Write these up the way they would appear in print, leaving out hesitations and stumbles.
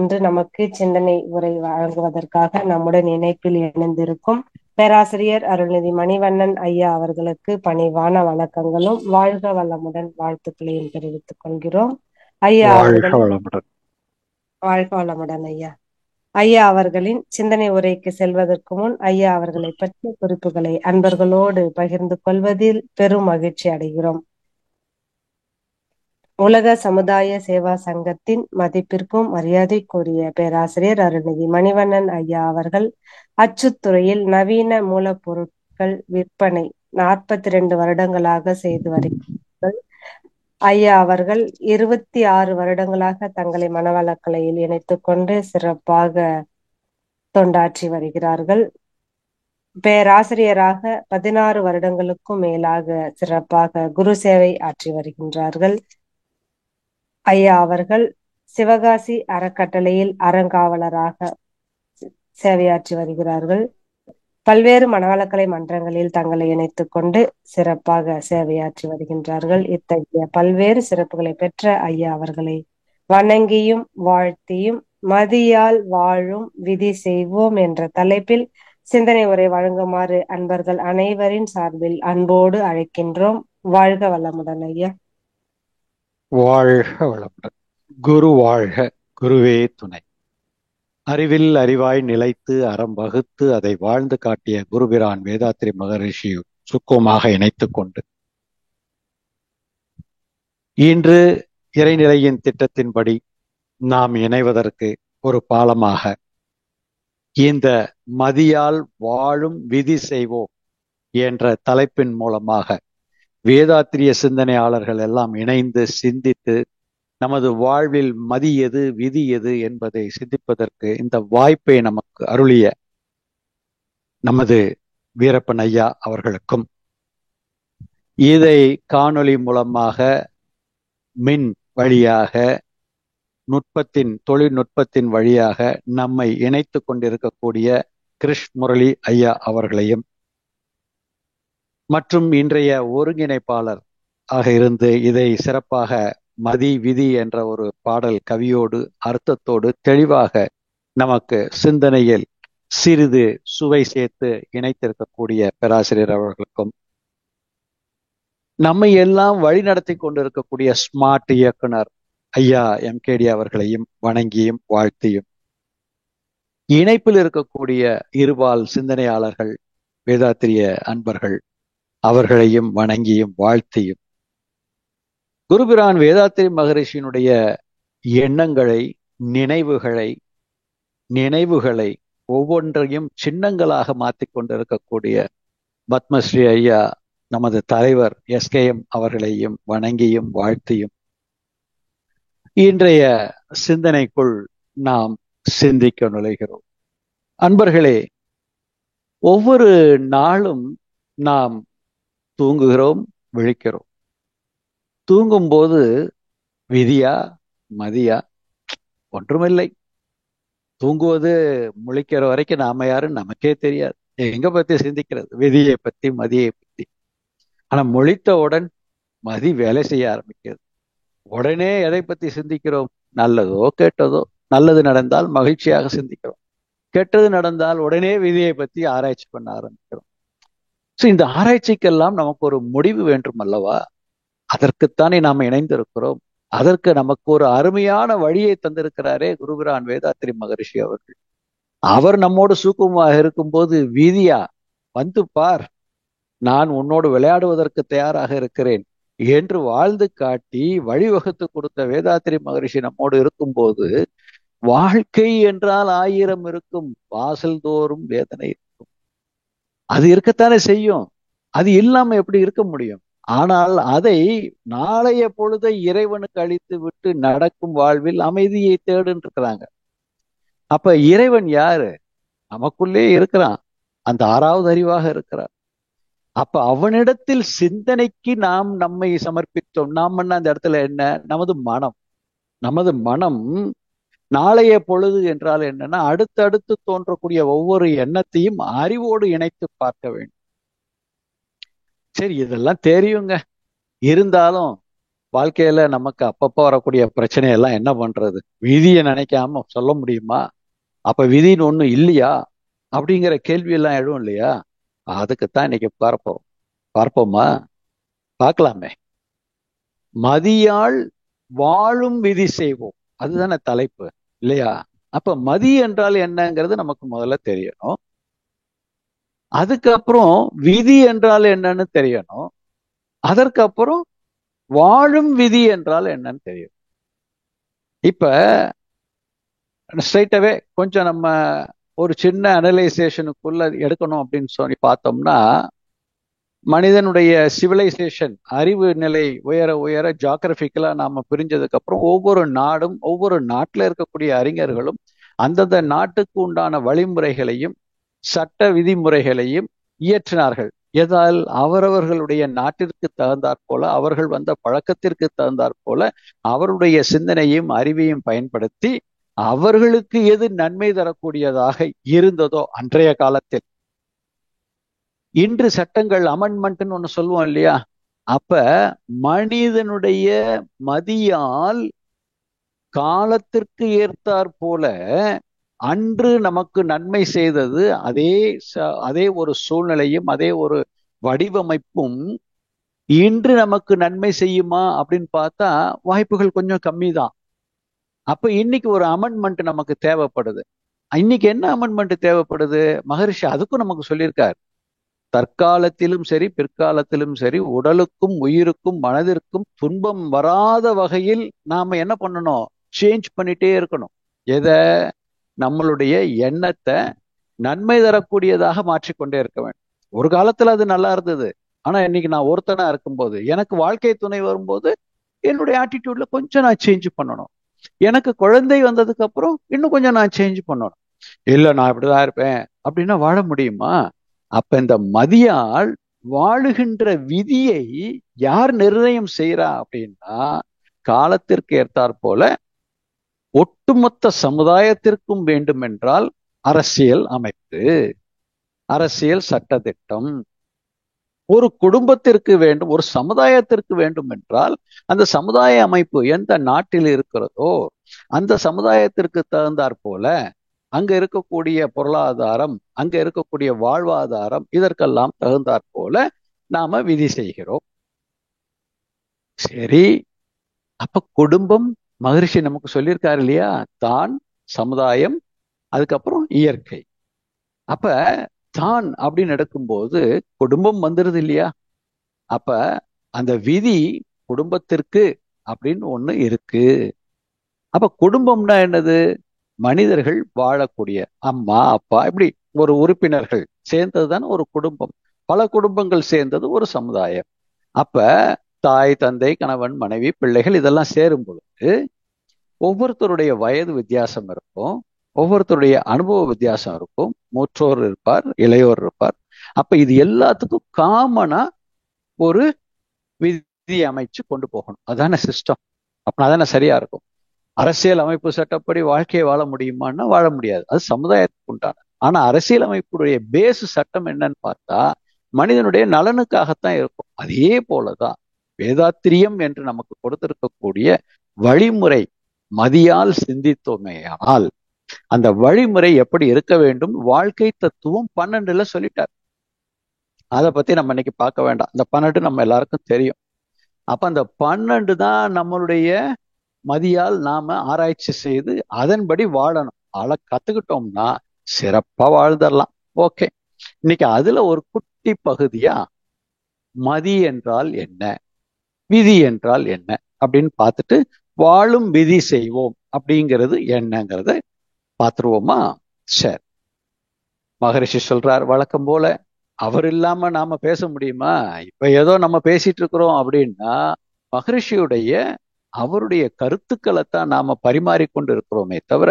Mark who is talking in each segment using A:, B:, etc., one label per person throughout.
A: இன்று நமக்கு சிந்தனை உரை வழங்குவதற்காக நம்முடன் இணைப்பில் இணைந்திருக்கும் பேராசிரியர் அருள்நிதி மணிவண்ணன் ஐயா அவர்களுக்கு பணிவான வணக்கங்களும் வாழ்க வளமுடன் வாழ்த்துக்களையும் தெரிவித்துக் கொள்கிறோம். ஐயா அவர்கள் வாழ்க வளமுடன் ஐயா. ஐயா அவர்களின் சிந்தனை உரைக்கு செல்வதற்கு முன் ஐயா அவர்களை பற்றிய குறிப்புகளை அன்பர்களோடு பகிர்ந்து கொள்வதில் பெரும் மகிழ்ச்சி அடைகிறோம். உலக சமுதாய சேவா சங்கத்தின் மதிப்பிற்கும் மரியாதைக்குரிய பேராசிரியர் அருள்நிதி மணிவண்ணன் ஐயா அவர்கள் அச்சுத்துறையில் நவீன மூலப்பொருட்கள் விற்பனை 42 வருடங்களாக செய்து வருகிறார்கள். ஐயா அவர்கள் 26 வருடங்களாக தங்களை மனவளக்கலையில் இணைத்துக் கொண்டு சிறப்பாக தொண்டாற்றி வருகிறார்கள். பேராசிரியராக 16 வருடங்களுக்கும் மேலாக சிறப்பாக குரு சேவை ஆற்றி வருகின்றார்கள். ஐயா அவர்கள் சிவகாசி அறக்கட்டளையில் அறங்காவலராக சேவையாற்றி வருகிறார்கள். பல்வேறு மனவளக்கலை மன்றங்களில் தங்களை இணைத்துக் கொண்டு சிறப்பாக சேவையாற்றி வருகின்றார்கள். இத்தகைய பல்வேறு சிறப்புகளை பெற்ற ஐயா அவர்களை வணங்கியும் வாழ்த்தியும் மதியால் வாழும் விதி செய்வோம் என்ற தலைப்பில் சிந்தனை உரை வழங்குமாறு அன்பர்கள் அனைவரின் சார்பில் அன்போடு அழைக்கின்றோம். வாழ்க வளமுடன் ஐயா.
B: வாழ்க வளமுடன். குரு வாழ்க, குருவே துணை. அறிவில் அறிவாய் நிலைத்து அறம் வகுத்து அதை வாழ்ந்து காட்டிய குருபிரான் வேதாத்திரி மகரிஷி சுக்கமாக இணைத்துக் கொண்டு இன்று இறைநிலையின் திட்டத்தின்படி நாம் இணைவதற்கு ஒரு பாலமாக இந்த மதியால் வாழும் விதி செய்வோம் என்ற தலைப்பின் மூலமாக வேதாத்திரிய சிந்தனையாளர்கள் எல்லாம் இணைந்து சிந்தித்து நமது வாழ்வில் மதி எது விதி எது என்பதை சிந்திப்பதற்கு இந்த வாய்ப்பை நமக்கு அருளிய நமது வீரப்பன் ஐயா அவர்களுக்கும், இதை காணொளி மூலமாக மின் வழியாக தொழில்நுட்பத்தின் வழியாக நம்மை இணைத்து கொண்டிருக்கக்கூடிய கிருஷ் முரளி ஐயா அவர்களையும் மற்றும் இன்றைய ஒருங்கிணைப்பாளர் ஆக இருந்து இதை சிறப்பாக மதி விதி என்ற ஒரு பாடல் கவியோடு அர்த்தத்தோடு தெளிவாக நமக்கு சிந்தனையில் சிறிது சுவை சேர்த்து இணைத்திருக்கக்கூடிய பேராசிரியர் அவர்களுக்கும், நம்மை எல்லாம் வழிநடத்தி கொண்டிருக்கக்கூடிய ஸ்மார்ட் இயக்குனர் ஐயா MKD அவர்களையும் வணங்கியும் வாழ்த்தியும், இணைப்பில் இருக்கக்கூடிய இருபால் சிந்தனையாளர்கள் வேதாத்திரிய அன்பர்கள் அவர்களையும் வணங்கியும் வாழ்த்தியும், குருபிரான் வேதாத்திரி மகரிஷியினுடைய எண்ணங்களை நினைவுகளை ஒவ்வொன்றையும் சின்னங்களாக மாற்றிக் கொண்டிருக்கக்கூடிய பத்மஸ்ரீ ஐயா நமது தலைவர் SKM அவர்களையும் வணங்கியும் வாழ்த்தியும் இன்றைய சிந்தனைக்குள் நாம் சிந்திக்க நுழைகிறோம். அன்பர்களே, ஒவ்வொரு நாளும் நாம் தூங்குகிறோம், விழிக்கிறோம். தூங்கும்போது விதியா மதியா ஒன்றுமில்லை. தூங்குவது முழிக்கிற வரைக்கும் நாம யாரும் நமக்கே தெரியாது. எங்க பத்தி சிந்திக்கிறது? விதியை பத்தி மதியை பத்தி. ஆனா முழித்தவுடன் மதி வேலை செய்ய ஆரம்பிக்கிறது. உடனே எதை பத்தி சிந்திக்கிறோம்? நல்லதோ கெட்டதோ. நல்லது நடந்தால் மகிழ்ச்சியாக சிந்திக்கிறோம், கெட்டது நடந்தால் உடனே விதியை பத்தி ஆராய்ச்சி பண்ண ஆரம்பிக்கிறோம். இந்த ஆராய்ச்சிக்கெல்லாம் நமக்கு ஒரு முடிவு வேண்டும் அல்லவா? அதற்குத்தானே நாம் இணைந்திருக்கிறோம். அதற்கு நமக்கு ஒரு அருமையான வழியை தந்திருக்கிறாரே குருபிரான் வேதாத்திரி மகரிஷி அவர்கள். அவர் நம்மோடு சூக்குமமாக இருக்கும்போது விதியா வந்து பார், நான் உன்னோடு விளையாடுவதற்கு தயாராக இருக்கிறேன் என்று வாழ்ந்து காட்டி வழிவகுத்து கொடுத்த வேதாத்திரி மகரிஷி நம்மோடு இருக்கும்போது, வாழ்க்கை என்றால் 1000 இருக்கும், வாசல் தோறும் வேதனை இருக்கும். அது இருக்கத்தானே செய்யும். அது இல்லாம எப்படி இருக்க முடியும்? ஆனால் அதை நாளைய பொழுதை இறைவனுக்கு அளித்து விட்டு நடக்கும் வாழ்வில் அமைதியை தேடுன்னு இருக்கிறாங்க. அப்ப இறைவன் யாரு? நமக்குள்ளே இருக்கிறான், அந்த 6வது அறிவாக இருக்கிறார். அப்ப அவனிடத்தில் சிந்தனைக்கு நாம் நம்மை சமர்ப்பித்தோம். நாம் அந்த இடத்துல என்ன? நமது மனம் நாளைய பொழுது என்றால் என்னன்னா, அடுத்தடுத்து தோன்றக்கூடிய ஒவ்வொரு எண்ணத்தையும் அறிவோடு இணைத்து பார்க்க வேண்டும். சரி, இதெல்லாம் தெரியுங்க. இருந்தாலும் வாழ்க்கையில நமக்கு அப்பப்போ வரக்கூடிய பிரச்சனையெல்லாம் என்ன பண்றது? விதியை நினைக்காம சொல்ல முடியுமா? அப்ப விதின்னு ஒண்ணு இல்லையா அப்படிங்கிற கேள்வி எல்லாம் எழும் இல்லையா? அதுக்குத்தான் இன்னைக்கு பார்ப்போம். பார்ப்போமா? பார்க்கலாமே. மதியால் வாழும் விதி செய்வோம், அதுதானே தலைப்பு இல்லையா? அப்ப மதி என்றால் என்னங்கிறது நமக்கு முதல்ல தெரியணும். அதுக்கப்புறம் விதி என்றால் என்னன்னு தெரியணும். அதற்கப்புறம் வாழும் விதி என்றால் என்னன்னு தெரியும். இப்ப ஸ்ட்ரைட்டாவே கொஞ்சம் நம்ம ஒரு சின்ன அனலைசேஷனுக்குள்ள எடுக்கணும் அப்படின்னு சொல்லி பார்த்தோம்னா, மனிதனுடைய சிவிலைசேஷன் அறிவு நிலை உயர உயர ஜாகிரபிக்கலா நாம பிரிஞ்சதுக்கு அப்புறம் ஒவ்வொரு நாடும் ஒவ்வொரு நாட்டில் இருக்கக்கூடிய அறிஞர்களும் அந்தந்த நாட்டுக்கு உண்டான வழிமுறைகளையும் சட்ட விதிமுறைகளையும் இயற்றினார்கள். எதால்? அவரவர்களுடைய நாட்டிற்கு தகுந்தாற் போல, அவர்கள் வந்த பழக்கத்திற்கு தகுந்தாற் போல அவருடைய சிந்தனையும் அறிவையும் பயன்படுத்தி அவர்களுக்கு எது நன்மை தரக்கூடியதாக இருந்ததோ அன்றைய காலத்தில். இன்று சட்டங்கள் அமெண்ட்மெண்ட்னு ஒண்ணு சொல்லுவோம் இல்லையா? அப்ப மனிதனுடைய மதியால் காலத்திற்கு ஏற்றாற் போல அன்று நமக்கு நன்மை செய்தது அதே ஒரு சூழ்நிலையும் அதே ஒரு வடிவமைப்பும் இன்று நமக்கு நன்மை செய்யுமா அப்படின்னு பார்த்தா வாய்ப்புகள் கொஞ்சம் கம்மி தான். அப்ப இன்னைக்கு ஒரு அமெண்ட்மெண்ட் நமக்கு தேவைப்படுது. இன்னைக்கு என்ன அமெண்ட்மெண்ட் தேவைப்படுது? மகரிஷி அதுக்கும் நமக்கு சொல்லியிருக்கார். தற்காலத்திலும் சரி பிற்காலத்திலும் சரி உடலுக்கும் உயிருக்கும் மனதிற்கும் துன்பம் வராத வகையில் நாம என்ன பண்ணணும்? சேஞ்ச் பண்ணிட்டே இருக்கணும். எதை? நம்மளுடைய எண்ணத்தை நன்மை தரக்கூடியதாக மாற்றிக்கொண்டே இருக்க வேண்டும். ஒரு காலத்துல அது நல்லா இருந்தது. ஆனா இன்னைக்கு நான் ஒருத்தனா இருக்கும்போது, எனக்கு வாழ்க்கை துணை வரும்போது என்னுடைய ஆட்டிடியூட்ல கொஞ்சம் நான் சேஞ்ச் பண்ணணும். எனக்கு குழந்தை வந்ததுக்கு அப்புறம் இன்னும் கொஞ்சம் நான் சேஞ்ச் பண்ணணும். இல்ல நான் இப்படிதான் இருப்பேன் அப்படின்னா வாழ முடியுமா? அப்ப இந்த மதியால் வாழுகின்ற விதியை யார் நிர்ணயம் செய்யறா அப்படின்னா, காலத்திற்கு ஏற்றாற் போல ஒட்டுமொத்த சமுதாயத்திற்கும் வேண்டுமென்றால் அரசியல் அமைப்பு, அரசியல் சட்டத்திட்டம். ஒரு குடும்பத்திற்கு வேண்டும், ஒரு சமுதாயத்திற்கு வேண்டும் என்றால் அந்த சமுதாய அமைப்பு எந்த நாட்டில் இருக்கிறதோ அந்த சமுதாயத்திற்கு தகுந்தாற் போல அங்க இருக்கக்கூடிய பொருளாதாரம், அங்க இருக்கக்கூடிய வாழ்வாதாரம், இதற்கெல்லாம் தகுந்தாற் போல நாம விதி செய்கிறோம். சரி, அப்ப குடும்பம் மகரிஷி நமக்கு சொல்லியிருக்காரு இல்லையா? தான், சமுதாயம், அதுக்கப்புறம் இயற்கை. அப்ப தான் அப்படின்னு எடுக்கும்போது குடும்பம் வந்துருது இல்லையா? அப்ப அந்த விதி குடும்பத்திற்கு அப்படின்னு ஒண்ணு இருக்கு. அப்ப குடும்பம்னா என்னது? மனிதர்கள் வாழக்கூடிய அம்மா அப்பா இப்படி ஒரு உறுப்பினர்கள் சேர்ந்ததுதானே ஒரு குடும்பம். பல குடும்பங்கள் சேர்ந்தது ஒரு சமுதாயம். அப்ப தாய் தந்தை கணவன் மனைவி பிள்ளைகள் இதெல்லாம் சேரும் பொழுது ஒவ்வொருத்தருடைய வயது வித்தியாசம் இருக்கும், ஒவ்வொருத்தருடைய அனுபவ வித்தியாசம் இருக்கும். மூற்றோர் இருப்பார், இளையோர் இருப்பார். அப்ப இது எல்லாத்துக்கும் காமனா ஒரு விதி அமைச்சு கொண்டு போகணும். அதான சிஸ்டம். அப்படின்னா அதான சரியா இருக்கும். அரசியல் அமைப்பு சட்டப்படி வாழ்க்கையை வாழ முடியுமான்னா வாழ முடியாது, அது சமுதாயத்துக்கு உண்டான. ஆனா அரசியல் அமைப்புடைய பேஸ் சட்டம் என்னன்னு பார்த்தா மனிதனுடைய நலனுக்காகத்தான் இருக்கும். அதே போலதான் வேதாத்திரியம் என்று நமக்கு கொடுத்திருக்கக்கூடிய வழிமுறை மதியால் சிந்தித்தோமேயானால் அந்த வழிமுறை எப்படி இருக்க வேண்டும், வாழ்க்கை தத்துவம் 12ல சொல்லிட்டார். அதை பத்தி நம்ம இன்னைக்கு பார்க்க வேண்டாம். அந்த 12 நம்ம எல்லாருக்கும் தெரியும். அப்ப அந்த 12 தான் நம்மளுடைய மதியால் நாம ஆராய்ச்சி செய்து அதன்படி வாழணும். கத்துக்கிட்டோம்னா சிறப்பா வாழ்தரலாம். ஓகே, இன்னைக்கு அதுல ஒரு குட்டி பகுதியா மதி என்றால் என்ன, விதி என்றால் என்ன அப்படின்னு பார்த்துட்டு வாழும் விதி செய்வோம் அப்படிங்கிறது என்னங்கிறத பார்த்துருவோமா? சரி, மகரிஷி சொல்றார் வழக்கம் போல. அவர் இல்லாம நாம பேச முடியுமா? இப்ப ஏதோ நம்ம பேசிட்டு இருக்கிறோம் அப்படின்னா மகரிஷியுடைய அவருடைய கருத்துக்களை தான் நாம பரிமாறிக்கொண்டு இருக்கிறோமே தவிர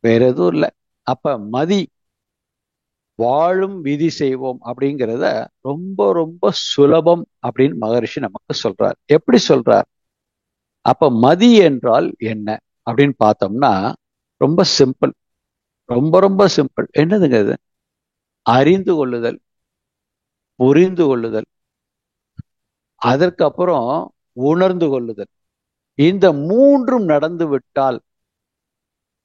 B: வேற எதுவும் இல்லை. அப்ப மதி வாழும் விதி செய்வோம் அப்படிங்கிறத ரொம்ப ரொம்ப சுலபம் அப்படின்னு மகரிஷி நமக்கு சொல்றார். எப்படி சொல்றார்? அப்ப மதி என்றால் என்ன அப்படின்னு பார்த்தோம்னா ரொம்ப சிம்பிள், ரொம்ப ரொம்ப சிம்பிள். என்னதுங்க இது? அறிந்து கொள்ளுதல், புரிந்து கொள்ளுதல், அதற்கு அப்புறம் உணர்ந்து கொள்ளுதல். இந்த மூன்றும் நடந்து விட்டால்,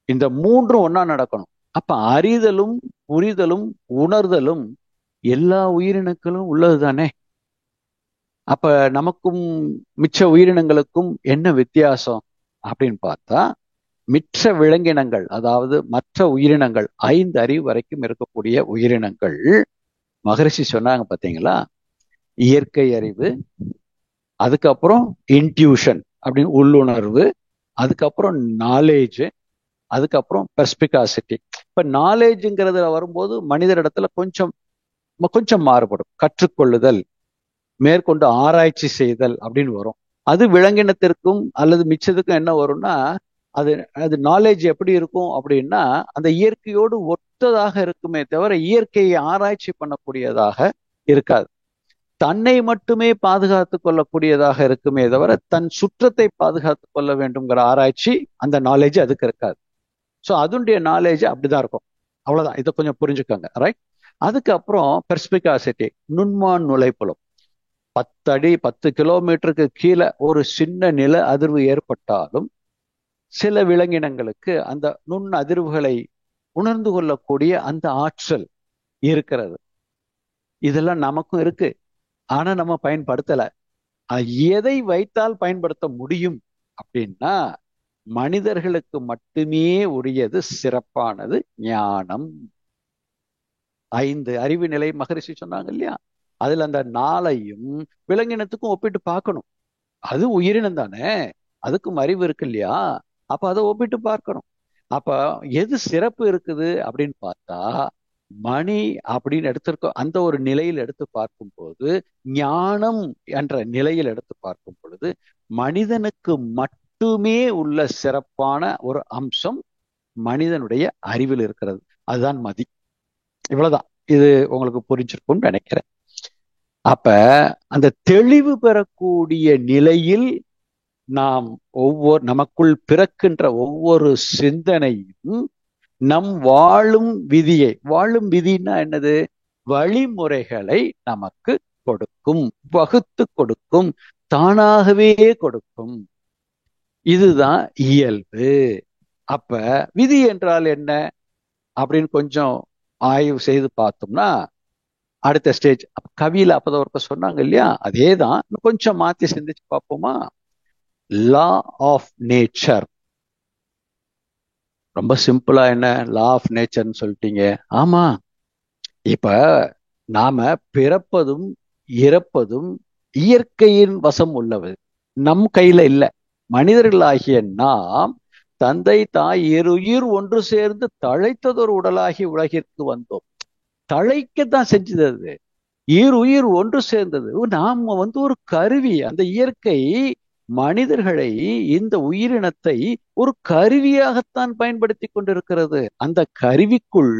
B: இந்த மூன்றும் ஒன்னா நடக்கணும். அப்ப அறிதலும் புரிதலும் உணர்தலும் எல்லா உயிரினங்களும் உள்ளது தானே. அப்ப நமக்கும் மிச்ச உயிரினங்களுக்கும் என்ன வித்தியாசம் அப்படின்னு பார்த்தா, மிச்ச விலங்கினங்கள், அதாவது மற்ற உயிரினங்கள், 5 அறிவு வரைக்கும் இருக்கக்கூடிய உயிரினங்கள், மகரிஷி சொன்னாங்க பாத்தீங்களா, இயற்கை அறிவு, அதுக்கப்புறம் இன்ட்யூஷன் அப்படின்னு உள்ளுணர்வு, அதுக்கப்புறம் நாலேஜ், அதுக்கப்புறம் பெர்ஸ்பிகாசிட்டி. இப்ப நாலேஜ்ங்கிறதுல வரும்போது மனிதரிடத்துல கொஞ்சம் கொஞ்சம் மாறுபடும். கற்றுக்கொள்ளுதல், மேற்கொண்டு ஆராய்ச்சி செய்தல் அப்படின்னு வரும். அது விலங்கினத்திற்கும் அல்லது மிச்சத்துக்கும் என்ன வரும்னா, அது அது நாலேஜ் எப்படி இருக்கும் அப்படின்னா, அந்த இயற்கையோடு ஒத்ததாக இருக்குமே தவிர இயற்கையை ஆராய்ச்சி பண்ணக்கூடியதாக இருக்காது. தன்னை மட்டுமே பாதுகாத்து கொள்ளக்கூடியதாக இருக்குமே தவிர தன் சுற்றத்தை பாதுகாத்து கொள்ள வேண்டும்ங்கிற ஆராய்ச்சி, அந்த நாலேஜ் அதுக்கு இருக்காது. ஸோ அதனுடைய நாலேஜ் அப்படிதான் இருக்கும். அவ்வளவுதான். இதை கொஞ்சம் புரிஞ்சுக்கோங்க, ரைட்? அதுக்கப்புறம் பெர்ஸ்பிகாசிட்டி, நுண்மான் நுழைப்புலம். 10 அடி 10 கிலோமீட்டருக்கு கீழே ஒரு சின்ன நில அதிர்வு ஏற்பட்டாலும் சில விலங்கினங்களுக்கு அந்த நுண் அதிர்வுகளை உணர்ந்து கொள்ளக்கூடிய அந்த ஆற்றல் இருக்கிறது. இதெல்லாம் நமக்கும் இருக்கு. ஆனா நம்ம பயன்படுத்தல. எதை வைத்தால் பயன்படுத்த முடியும் அப்படின்னா, மனிதர்களுக்கு மட்டுமே உரியது, சிறப்பானது ஞானம். 5 அறிவு நிலை மகரிஷி சொன்னாங்க இல்லையா, அதுல அந்த 4ஐயும் விலங்கினத்துக்கும் ஒப்பிட்டு பார்க்கணும். அது உயிரினம் தானே, அதுக்கும் அறிவு இருக்கு இல்லையா, அப்ப அதை ஒப்பிட்டு பார்க்கணும். அப்ப எது சிறப்பு இருக்குது அப்படின்னு பார்த்தா, மணி அப்படின்னு எடுத்திருக்க அந்த ஒரு நிலையில் எடுத்து பார்க்கும் போது, ஞானம் என்ற நிலையில் எடுத்து பார்க்கும் பொழுது, மனிதனுக்கு மட்டுமே உள்ள சிறப்பான ஒரு அம்சம் மனிதனுடைய அறிவில் இருக்கிறது. அதுதான் மதி. இவ்வளவுதான். இது உங்களுக்கு புரிஞ்சிருக்கும்னு நினைக்கிறேன். அப்ப அந்த தெளிவு பெறக்கூடிய நிலையில் நாம் நமக்குள் பிறக்கின்ற ஒவ்வொரு சிந்தனையும் நம் வாழும் விதியை, வாழும் விதினா என்னது, வழிமுறைகளை நமக்கு கொடுக்கும், வகுத்து கொடுக்கும், தானாகவே கொடுக்கும். இதுதான் இயல்பு. அப்ப விதி என்றால் என்ன அப்படின்னு கொஞ்சம் ஆய்வு செய்து பார்த்தோம்னா, அடுத்த ஸ்டேஜ் கவியில அப்பதான் ஒருக்க சொன்னாங்க இல்லையா, அதேதான் கொஞ்சம் மாத்தி சிந்திச்சு பார்ப்போமா. Law of nature. ரொம்ப சிம்பிளா என்ன லா ஆஃப் நேச்சர்னு சொல்லிட்டீங்க? ஆமா, இப்ப நாம பிறப்பதும் இறப்பதும் இயற்கையின் வசம் உள்ளது, நம் கையில இல்ல. மனிதர்களாகிய நாம் தந்தை தாய் இருயுயிர் ஒன்று சேர்ந்து தழைத்ததொரு உடலாகி உலகிற்கு வந்தோம். தழைக்கத்தான் செஞ்சது அது, உயிர் ஒன்று சேர்ந்தது. நாம ஒரு கருவி. அந்த இயற்கை மனிதர்களை, இந்த உயிரினத்தை ஒரு கருவியாகத்தான் பயன்படுத்தி கொண்டிருக்கிறது. அந்த கருவிக்குள்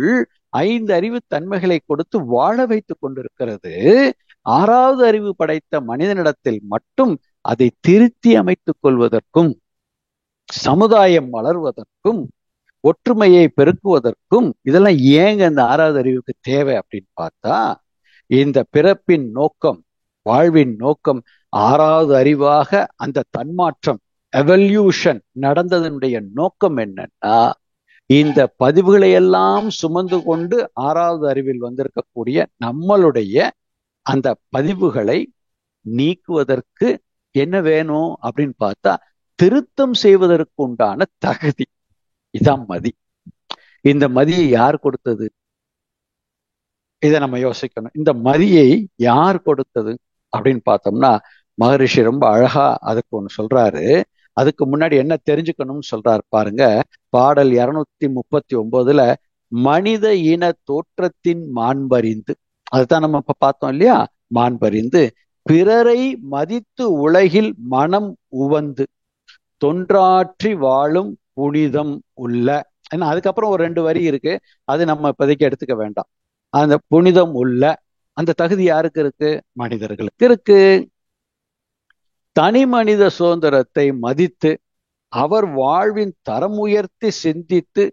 B: 5 அறிவு தன்மைகளை கொடுத்து வாழ வைத்துக் கொண்டிருக்கிறது. 6வது அறிவு படைத்த மனிதனிடத்தில் மட்டும் அதை திருத்தி அமைத்துக் கொள்வதற்கும், சமுதாயம் வளர்வதற்கும், ஒற்றுமையை பெருக்குவதற்கும், இதெல்லாம் ஏங்க இந்த 6வது அறிவுக்கு தேவை அப்படின்னு பார்த்தா, இந்த பிறப்பின் நோக்கம், வாழ்வின் நோக்கம் 6வது அறிவாக அந்த தன்மாற்றம், எவல்யூஷன் நடந்ததனுடைய நோக்கம் என்னன்னா, இந்த பதிவுகளை எல்லாம் சுமந்து கொண்டு 6வது அறிவில் வந்திருக்கக்கூடிய நம்மளுடைய அந்த பதிவுகளை நீக்குவதற்கு என்ன வேணும் அப்படின்னு பார்த்தா, திருத்தம் செய்வதற்கு உண்டான தகுதி. இதான் மதி. இந்த மதியை யார் கொடுத்தது? இதை நம்ம யோசிக்கணும். இந்த மதியை யார் கொடுத்தது அப்படின்னு பார்த்தோம்னா, மகரிஷி ரொம்ப அழகா அதுக்கு ஒண்ணு சொல்றாரு. அதுக்கு முன்னாடி என்ன தெரிஞ்சுக்கணும்னு சொல்றாரு பாருங்க. பாடல் 239ல மனித இன தோற்றத்தின் மாண்பறிந்து, அதுதான் நம்ம இப்ப பார்த்தோம் இல்லையா, மாண்பறிந்து பிறரை மதித்து உலகில் மனம் உவந்து தொன்றாற்றி வாழும் புனிதம் உள்ள. ஏன்னா அதுக்கப்புறம் ஒரு 2 வரி இருக்கு, அது நம்ம இப்போதைக்கு எடுத்துக்க வேண்டாம். அந்த புனிதம் உள்ள அந்த தகுதி யாருக்கு இருக்கு? மனிதர்களுக்கு இருக்கு. தனி மனித சுதந்திரத்தை மதித்து அவர் வாழ்வின் தரம் உயர்த்தி சிந்தித்து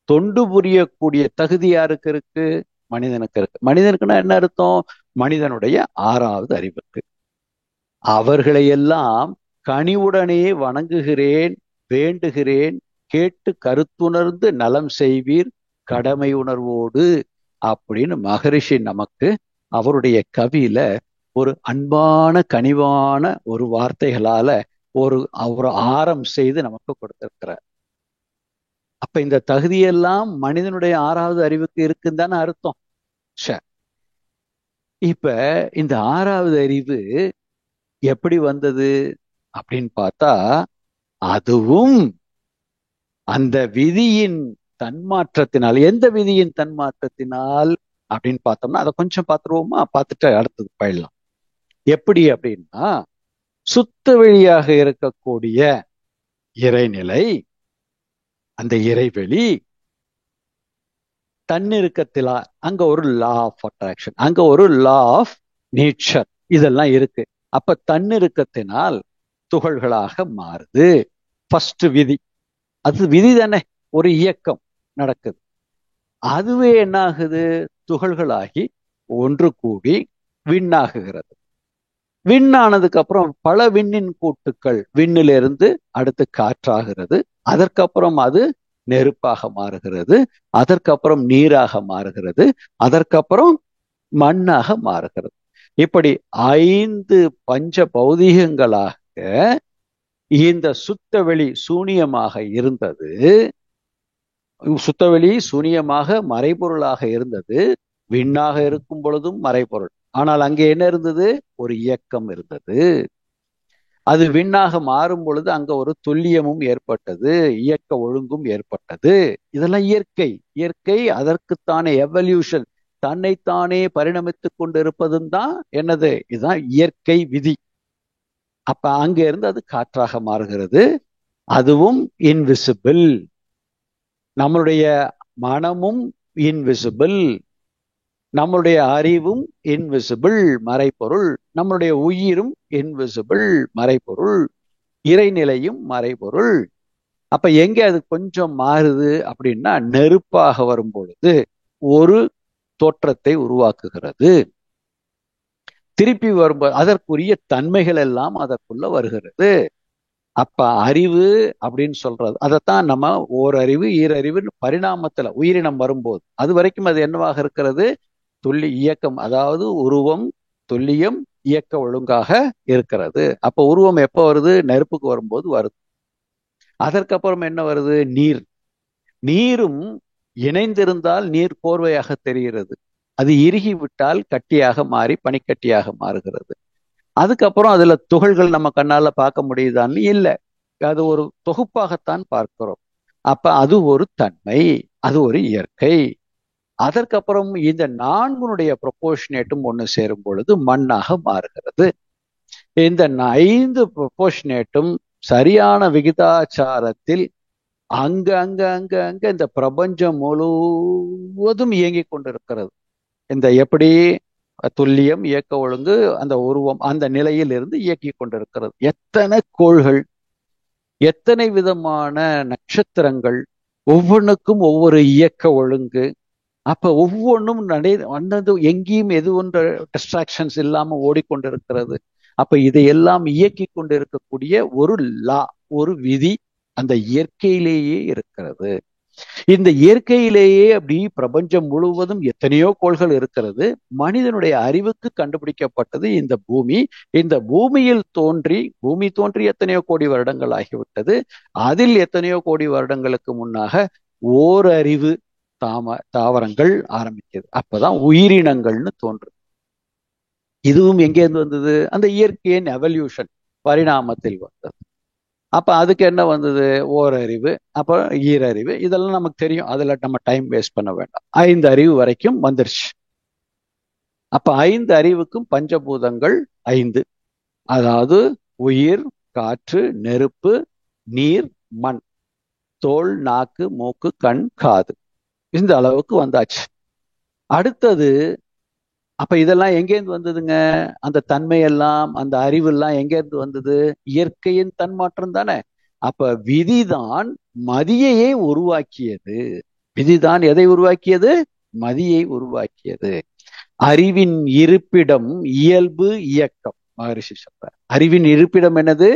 B: தொண்டு புரியக்கூடிய தகுதி யாருக்கு இருக்கு? மனிதனுக்கு இருக்கு. மனிதனுக்குன்னா என்ன அர்த்தம்? மனிதனுடைய 6வது அறிவுக்கு. அவர்களையெல்லாம் கனிவுடனே வணங்குகிறேன், வேண்டுகிறேன், கேட்டு கருத்துணர்ந்து நலம் செய்வீர் கடமை உணர்வோடு அப்படின்னு மகரிஷி நமக்கு அவருடைய கவியில ஒரு அன்பான கனிவான ஒரு வார்த்தைகளால ஒரு ஆரம் செய்து நமக்கு கொடுத்திருக்கிறார். அப்ப இந்த தகுதியெல்லாம் மனிதனுடைய 6வது அறிவுக்கு இருக்குன்னு தானே அர்த்தம். இப்ப இந்த 6வது அறிவு எப்படி வந்தது அப்படின்னு பார்த்தா, அதுவும் அந்த விதியின் தன்மாற்றத்தினால். எந்த விதியின் தன்மாற்றத்தினால் அப்படின்னு பார்த்தோம்னா, அதை கொஞ்சம் பார்த்துருவோமா? பார்த்துட்டு அடுத்தது போயிடலாம். எப்படி அப்படின்னா, சுத்த வெளியாக இருக்கக்கூடிய இறைநிலை, அந்த இறைவெளி தன்னிருக்கத்திலா, அங்க ஒரு லா ஆஃப் அட்ராக்ஷன், அங்க ஒரு லா ஆஃப் நேச்சர், இதெல்லாம் இருக்கு. அப்ப தன்னிருக்கத்தினால் துகள்களாக மாறுது. ஃபர்ஸ்ட் விதி. அது விதி தானே, ஒரு இயக்கம் நடக்குது. அதுவே என்ன ஆகுது? துகள்களாகி ஒன்று கூடி விண்ணாகுகிறது. விண்ணானதுக்கு அப்புறம் பல விண்ணின் கூட்டுக்கள், விண்ணிலிருந்து அடுத்து காற்றாகிறது. அதற்கப்புறம் அது நெருப்பாக மாறுகிறது. அதற்கப்புறம் நீராக மாறுகிறது. அதற்கப்புறம் மண்ணாக மாறுகிறது. இப்படி 5 பஞ்ச பௌதீகங்களாக இந்த சுத்தவெளி சூனியமாக இருந்தது. சுத்தவெளி சூனியமாக மறைபொருளாக இருந்தது. விண்ணாக இருக்கும் பொழுதும் மறைபொருள். ஆனால் அங்கே என்ன இருந்தது? ஒரு இயக்கம் இருந்தது. அது விண்ணாக மாறும் பொழுது அங்க ஒரு துல்லியமும் ஏற்பட்டது, இயக்க ஒழுங்கும் ஏற்பட்டது. இதெல்லாம் இயற்கை. இயற்கை அதற்குத்தானே எவல்யூஷன், தன்னைத்தானே பரிணமித்துக் கொண்டிருப்பதும் தான் என்னது? இதுதான் இயற்கை விதி. அப்ப அங்க இருந்து அது காற்றாக மாறுகிறது. அதுவும் இன்விசிபிள். நம்மளுடைய மனமும் இன்விசிபிள், நம்மளுடைய அறிவும் இன்விசிபிள் மறைபொருள், நம்மளுடைய உயிரும் இன்விசிபிள் மறைபொருள், இறைநிலையும் மறைபொருள். அப்ப எங்க அது கொஞ்சம் மாறுது அப்படின்னா, நெருப்பாக வரும் பொழுது ஒரு தோற்றத்தை உருவாக்குகிறது. திருப்பி வரும்போது அதற்குரிய தன்மைகள் எல்லாம் அதற்குள்ள வருகிறது. அப்ப அறிவு அப்படின்னு சொல்றது, அதைத்தான் நம்ம ஓரறிவு ஈரறிவு பரிணாமத்துல உயிரினம் வரும்போது அது வரைக்கும் அது என்னவாக இருக்கிறது? துல்லி இயக்கம், அதாவது உருவம், துல்லியம், இயக்க ஒழுங்காக இருக்கிறது. அப்ப உருவம் எப்ப வருது? நெருப்புக்கு வரும்போது வருது. அதற்கப்புறம் என்ன வருது? நீர். நீரும் இணைந்திருந்தால் நீர் கோர்வையாக தெரிகிறது. அது இறுகி விட்டால் கட்டியாக மாறி பனிக்கட்டியாக மாறுகிறது. அதுக்கப்புறம் அதுல துகள்கள் நம்ம கண்ணால பார்க்க முடியுதான்னு இல்லை. அது ஒரு தொகுப்பாகத்தான் பார்க்கிறோம். அப்ப அது ஒரு தன்மை, அது ஒரு இயற்கை. அதற்கப்புறம் இந்த 4 ப்ரொபோர்ஷனேட்டும் ஒன்று சேரும் பொழுது மண்ணாக மாறுகிறது. இந்த 5 ப்ரொபோர்ஷனேட்டும் சரியான விகிதாச்சாரத்தில் அங்க அங்க அங்க அங்க இந்த பிரபஞ்சம் முழுவதும் இயங்கிக் கொண்டிருக்கிறது. இந்த எப்படி துல்லியம், இயக்க ஒழுங்கு, அந்த உருவம், அந்த நிலையில் இருந்து இயக்கி கொண்டிருக்கிறது. எத்தனை கோள்கள், எத்தனை விதமான நட்சத்திரங்கள், ஒவ்வொன்றுக்கும் ஒவ்வொரு இயக்க ஒழுங்கு. அப்ப ஒவ்வொன்றும் எங்கேயும் எது ஒன்று டிஸ்ட்ராக்ஷன்ஸ் இல்லாம ஓடிக்கொண்டிருக்கிறது. அப்ப இதையெல்லாம் இயக்கி கொண்டிருக்கக்கூடிய ஒரு லா, ஒரு விதி அந்த இயற்கையிலேயே இருக்கிறது. இந்த இயற்கையிலேயே அப்படி பிரபஞ்சம் முழுவதும் எத்தனையோ கோள்கள் இருக்கிறது. மனிதனுடைய அறிவுக்கு கண்டுபிடிக்கப்பட்டது இந்த பூமி. இந்த பூமியில் பூமி தோன்றி எத்தனையோ கோடி வருடங்கள் ஆகிவிட்டது. அதில் எத்தனையோ கோடி வருடங்களுக்கு முன்னாக ஓரறிவு தாவரங்கள் ஆரம்பிக்கிறது. அப்பதான் உயிரினங்கள்னு தோன்றுது. இதுவும் எங்கேருந்து வந்தது? அந்த இயற்கையின் எவல்யூஷன், பரிணாமத்தில் வந்தது. அப்ப அதுக்கு என்ன வந்தது? ஓரறிவு, அப்புறம் ஈரறிவு. இதெல்லாம் நமக்கு தெரியும், அதுல நம்ம டைம் வேஸ்ட் பண்ண வேண்டாம். 5 அறிவு வரைக்கும் வந்துருச்சு. அப்ப 5 அறிவுக்கும் பஞ்சபூதங்கள் 5, அதாவது உயிர், காற்று, நெருப்பு, நீர், மண், தோல், நாக்கு, மூக்கு, கண், காது. இந்த அளவுக்கு வந்தாச்சு. அடுத்தது அப்ப இதெல்லாம் எங்கேருந்து வந்ததுங்க? அந்த தன்மையெல்லாம், அந்த அறிவெல்லாம் எங்கேருந்து வந்தது? இயற்கையின் தன்மாற்றம் தானே. அப்ப விதிதான் மதியையே உருவாக்கியது. விதிதான் எதை உருவாக்கியது? மதியை உருவாக்கியது. அறிவின் இருப்பிடம் இயல்பு இயக்கம். மகரிஷி சொல்றார், அறிவின் இருப்பிடம் என்னது?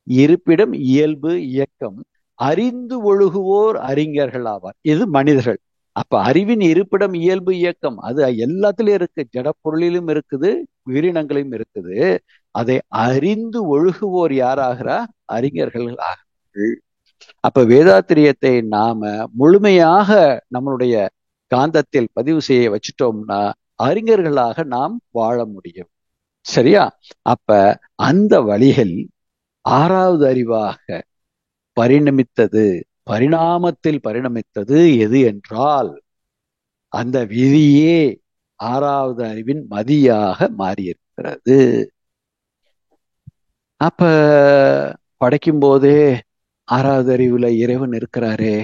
B: இருப்பிடம் இயல்பு இயக்கம் அறிந்து ஒழுகுவோர் அறிஞர்கள் ஆவார். இது மனிதர்கள். அப்ப அறிவின் இருப்பிடம் இயல்பு இயக்கம் அது எல்லாத்திலும் இருக்கு, ஜடப்பொருளிலும் இருக்குது, உயிரினங்களிலும் இருக்குது. அதை அறிந்து ஒழுகுவோர் யாராகிறா? அறிஞர்கள் ஆகிறார்கள். அப்ப வேதாத்திரியத்தை நாம முழுமையாக நம்மளுடைய காந்தத்தில் பதிவு செய்ய வச்சுட்டோம்னா அறிஞர்களாக நாம் வாழ முடியும். சரியா? அப்ப அந்த வழிகள் ஆறாவது அறிவாக பரிணமித்தது, பரிணாமத்தில் பரிணமித்தது எது என்றால் அந்த விதியே ஆறாவது அறிவின் மதியாக மாறியிருக்கிறது. அப்ப படைக்கும் போதே ஆறாவது அறிவுல இறைவன் இருக்கிறாரே,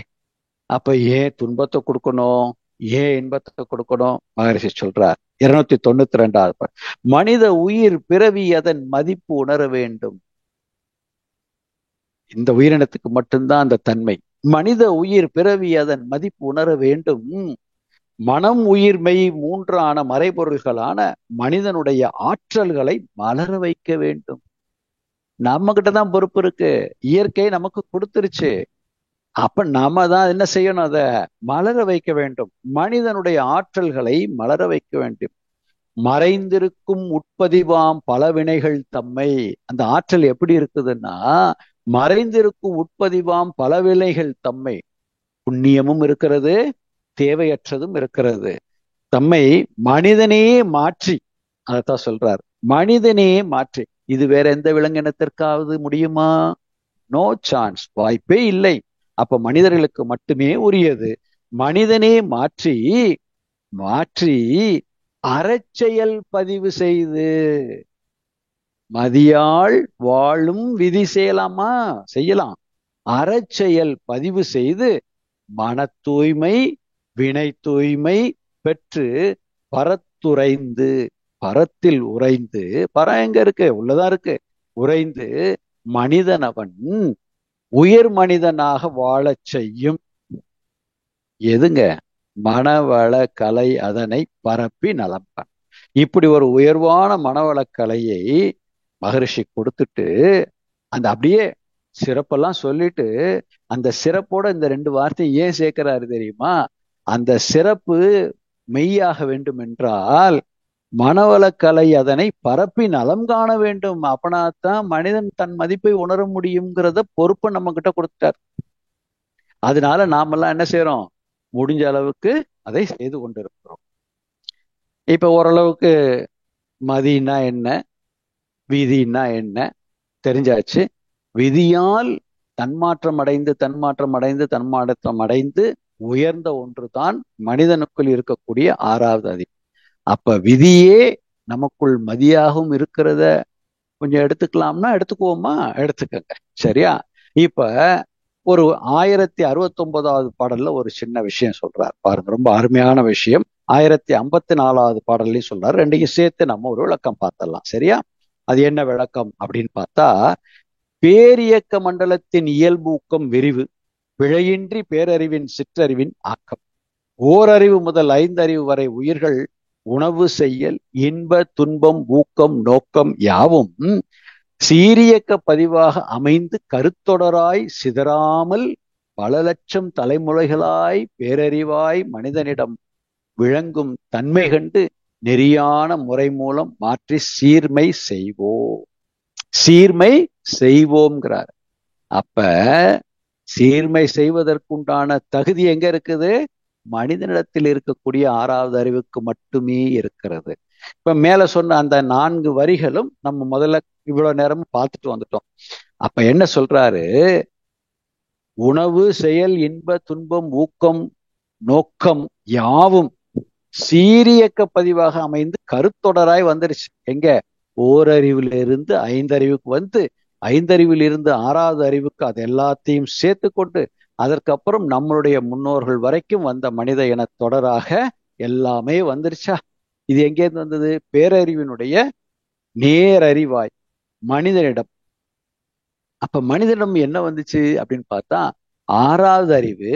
B: அப்ப ஏன் துன்பத்தை கொடுக்கணும், ஏன் இன்பத்தை கொடுக்கணும்? மகரிஷி சொல்றார் 292வது மனித உயிர் பிறவி அதன் மதிப்பு உணர வேண்டும். இந்த உயிரினத்துக்கு மட்டும்தான் அந்த தன்மை. மனித உயிர் பிறவி அதன் மதிப்பு உணர வேண்டும். மனம் உயிர்மை மூன்றான மறைபொருள்களான மனிதனுடைய ஆற்றல்களை மலர வைக்க வேண்டும். நம்ம கிட்டதான் பொறுப்பு இருக்கு. இயற்கை நமக்கு கொடுத்துருச்சு. அப்ப நாம தான் என்ன செய்யணும்? அதை மலர வைக்க வேண்டும். மனிதனுடைய ஆற்றல்களை மலர வைக்க வேண்டும். மறைந்திருக்கும் உட்பதிவாம் பல வினைகள் தம்மை. அந்த ஆற்றல் எப்படி இருக்குதுன்னா, மறைந்திருக்கும் உட்பதிவாம் பல வினைகள் தம்மை. புண்ணியமும் இருக்கிறது, தேவையற்றதும் இருக்கிறது. தம்மை மனிதனே மாற்றி, அதைத்தான் சொல்றார், மனிதனே மாற்றி. இது வேற எந்த விலங்கினத்திற்காவது முடியுமா? நோ சான்ஸ், வாய்ப்பே இல்லை. அப்ப மனிதர்களுக்கு மட்டுமே உரியது. மனிதனே மாற்றி மாற்றி அறச்செயல் பதிவு செய்து மதியாள் வாழும் விதி செய்யலாமா? செய்யலாம். அறச்செயல் பதிவு செய்து மன தூய்மை வினை தூய்மை பெற்று பரத்துரைந்து, பரத்தில் உறைந்து, பரம் எங்க இருக்கு? உள்ளதான் இருக்கு. உறைந்து மனிதனவன் உயர் மனிதனாக வாழச் செய்யும். எதுங்க? மனவள கலை அதனை பரப்பி நலம்பன். இப்படி ஒரு உயர்வான மனவள கலையை மகரிஷி கொடுத்துட்டு அந்த அப்படியே சிறப்பெல்லாம் சொல்லிட்டு அந்த சிறப்போட இந்த 2 வார்த்தையை ஏன் சேர்க்கிறாரு தெரியுமா? அந்த சிறப்பு மெய்யாக வேண்டும் என்றால் மனவளக்கலை அதனை பரப்பி நலம் காண வேண்டும். அப்பனாத்தான் மனிதன் தன் மதிப்பை உணர முடியுங்கிறத பொறுப்பை நம்ம கிட்ட கொடுத்துட்டார். அதனால நாமெல்லாம் என்ன செய்யறோம்? முடிஞ்ச அளவுக்கு அதை செய்து கொண்டிருக்கிறோம். இப்ப ஓரளவுக்கு மதினா என்ன, விதினா என்ன தெரிஞ்சாச்சு. விதியால் தன்மாற்றம் அடைந்து தன்மாற்றம் அடைந்து தன்மாற்றம் அடைந்து உயர்ந்த ஒன்றுதான் மனிதனுக்குள் இருக்கக்கூடிய ஆறாவது அறிவு. அப்ப விதியே நமக்குள் மதியாகவும் இருக்கிறத கொஞ்சம் எடுத்துக்கலாம்னா எடுத்துக்குவோமா? எடுத்துக்கங்க. சரியா? இப்ப ஒரு 1069வது பாடல்ல ஒரு சின்ன விஷயம் சொல்றார் பாருங்க, ரொம்ப அருமையான விஷயம். 1054வது பாடல்லையும் சொல்றாரு. ரெண்டையும் சேர்த்து நம்ம ஒரு விளக்கம் பார்த்தரலாம். சரியா? அது என்ன விளக்கம் அப்படின்னு பார்த்தா, பேரியக்க மண்டலத்தின் இயல்பு ஊக்கம் விரிவு, பிழையின்றி பேரறிவின் சிற்றறிவின் ஆக்கம். ஓரறிவு முதல் 5 அறிவு வரை உயிர்கள் உணவு செய்யல் இன்ப துன்பம் ஊக்கம் நோக்கம் யாவும் சீரியக்க பதிவாக அமைந்து கருத்தொடராய் சிதறாமல் பல லட்சம் தலைமுறைகளாய் பேரறிவாய் மனிதனிடம் விளங்கும் தன்மை கண்டு நெறியான முறை மூலம் மாற்றி சீர்மை செய்வோம். சீர்மை செய்வோம்ங்கிறார். அப்ப சீர்மை செய்வதற்குண்டான தகுதி எங்க இருக்குது? மனிதனிடத்தில் இருக்கக்கூடிய ஆறாவது அறிவுக்கு மட்டுமே இருக்கிறது. இப்ப மேல சொன்ன அந்த 4 வரிகளும் நம்ம முதல்ல இவ்வளவு நேரமும் பார்த்துட்டு வந்துட்டோம். அப்ப என்ன சொல்றாரு? உணவு செயல் இன்ப துன்பம் ஊக்கம் நோக்கம் யாவும் சீரியக்க பதிவாக அமைந்து கருத்தொடராய் வந்துருச்சு. எங்க? ஓரறிவுல இருந்து 5 அறிவுக்கு வந்து 5 அறிவில் இருந்து 6வது அறிவுக்கு அது எல்லாத்தையும் சேர்த்து கொண்டு அதற்கப்புறம் நம்மளுடைய முன்னோர்கள் வரைக்கும் வந்த மனித இன தொடராக எல்லாமே வந்துருச்சா? இது எங்கேருந்து வந்தது? பேரறிவினுடைய நேரறிவாய் மனிதனிடம். அப்ப மனிதனிடம் என்ன வந்துச்சு அப்படின்னு பார்த்தா, 6வது அறிவு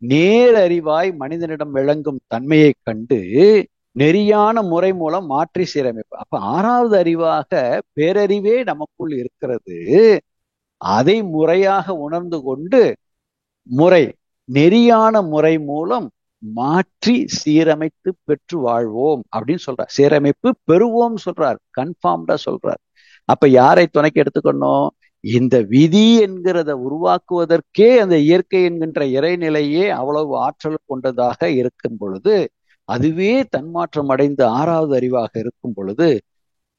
B: நேரறிவாய் மனிதனிடம் விளங்கும் தன்மையை கண்டு நெறியான முறை மூலம் மாற்றி சீரமைப்பு. அப்ப 6வது அறிவாக பேரறிவே நமக்குள் இருக்கிறது. அதை முறையாக உணர்ந்து கொண்டு முறை நெறியான முறை மூலம் மாற்றி சீரமைத்து பெற்று வாழ்வோம் அப்படின்னு சொல்றார். சீரமைப்பு பெறுவோம் சொல்றார், கன்ஃபார்ம்டா சொல்றார். அப்ப யாரை துணைக்கு எடுத்துக்கணும்? இந்த விதி என்கிறத உருவாக்குவதற்கே அந்த இயற்கை என்கின்ற இறைநிலையே அவ்வளவு ஆற்றல் கொண்டதாக இருக்கும் பொழுது, அதுவே தன்மாற்றம் அடைந்து ஆறாவது அறிவாக இருக்கும் பொழுது,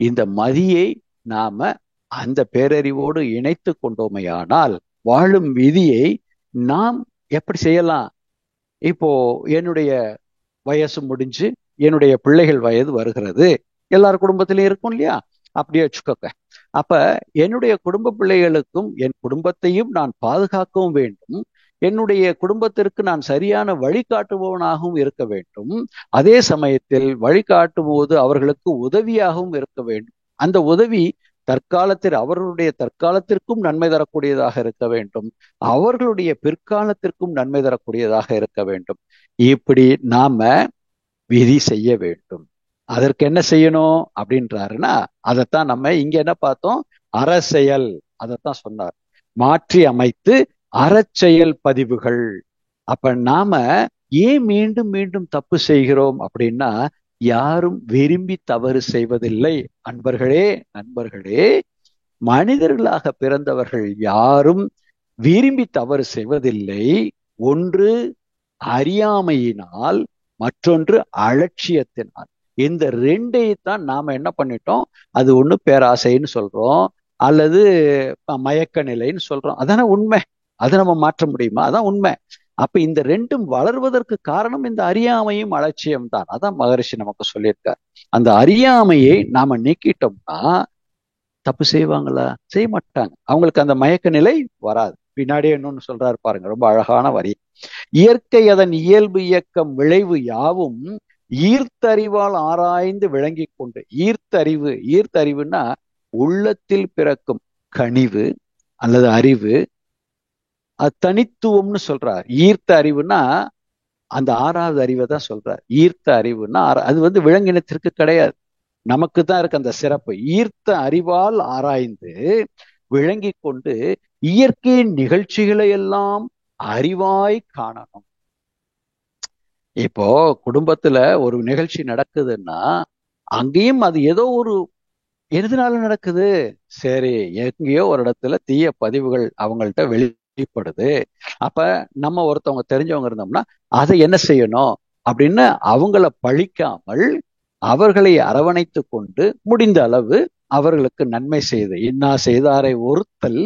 B: இந்த மதியை நாம அந்த பேரறிவோடு இணைத்து கொண்டோமையானால் வாழும் விதியை நாம் எப்படி செய்யலாம்? இப்போ என்னுடைய வயசு முடிஞ்சு என்னுடைய பிள்ளைகள் வயது வருகிறது, எல்லார் குடும்பத்திலையும் இருக்கும் இல்லையா? அப்படியே வச்சுக்கோங்க. அப்ப என்னுடைய குடும்ப பிள்ளைகளுக்கும் என் குடும்பத்தையும் நான் பாதுகாக்கவும் வேண்டும், என்னுடைய குடும்பத்திற்கு நான் சரியான வழிகாட்டுபவனாகவும் இருக்க வேண்டும், அதே சமயத்தில் வழிகாட்டும் போது அவர்களுக்கு உதவியாகவும் இருக்க வேண்டும். அந்த உதவி தற்காலத்தில் அவர்களுடைய தற்காலத்திற்கும் நன்மை தரக்கூடியதாக இருக்க வேண்டும், அவர்களுடைய பிற்காலத்திற்கும் நன்மை தரக்கூடியதாக இருக்க வேண்டும். இப்படி நாம விதி செய்ய வேண்டும். அதற்கு என்ன செய்யணும் அப்படின்றாருன்னா, அதைத்தான் நம்ம இங்க என்ன பார்த்தோம்? அறச்செயல், அதைத்தான் சொன்னார். மாற்றி அமைத்து அறச்செயல் பதிவுகள். அப்ப நாம ஏன் மீண்டும் மீண்டும் தப்பு செய்கிறோம் அப்படின்னா, யாரும் விரும்பி தவறு செய்வதில்லை. அன்பர்களே, நண்பர்களே, மனிதர்களாக பிறந்தவர்கள் யாரும் விரும்பி தவறு செய்வதில்லை. ஒன்று அறியாமையினால், மற்றொன்று அலட்சியத்தினால். இந்த ரெண்டைத்தான் நாம என்ன பண்ணிட்டோம்? அது ஒண்ணு பேராசைன்னு சொல்றோம், அல்லது மயக்க நிலைன்னு சொல்றோம். அதான உண்மை. அதை நம்ம மாற்ற முடியுமா? அதான் உண்மை. அப்ப இந்த ரெண்டும் வளர்வதற்கு காரணம் இந்த அறியாமையும் அலட்சியம் தான். அதான் மகரிஷி நமக்கு சொல்லியிருக்கார். அந்த அறியாமையை நாம நீக்கிட்டோம்னா தப்பு செய்வாங்களா? செய்ய மாட்டாங்க. அவங்களுக்கு அந்த மயக்க நிலை வராது. பின்னாடியே இன்னொன்னு சொல்றாரு பாருங்க, ரொம்ப அழகான வரி. இயற்கை அதன் இயல்பு இயக்கம் விளைவு யாவும் ஈர்த்தறிவால் ஆராய்ந்து விளங்கி கொண்டு. ஈர்த்தறிவுன்னா உள்ளத்தில் பிறக்கும் கனிவு அல்லது அறிவு, அது தனித்துவம்னு சொல்றார். ஈர்த்த அறிவுனா அந்த ஆறாவது அறிவை தான் சொல்றார். ஈர்த்த அறிவுன்னா அது விலங்கினத்திற்கு கிடையாது, நமக்கு தான் இருக்கு அந்த சிறப்பு. ஈர்த்த அறிவால் ஆராய்ந்து விளங்கி கொண்டு இயற்கையின் நிகழ்ச்சிகளை எல்லாம் அறிவாய் காணணும். இப்போ குடும்பத்துல ஒரு நிகழ்ச்சி நடக்குதுன்னா அங்கேயும் அது ஏதோ ஒரு எதனால நடக்குது? சரி, எங்கேயோ ஒரு இடத்துல தீய பதிவுகள் அவங்கள்ட்ட வெளிப்படுது. அப்ப நம்ம ஒருத்தவங்க தெரிஞ்சவங்க இருந்தோம்னா அதை என்ன செய்யணும் அப்படின்னு அவங்கள பழிக்காமல் அவர்களை அரவணைத்து கொண்டு முடிந்த அளவு அவர்களுக்கு நன்மை செய்து, இன்னா செய்தாரை ஒருத்தல்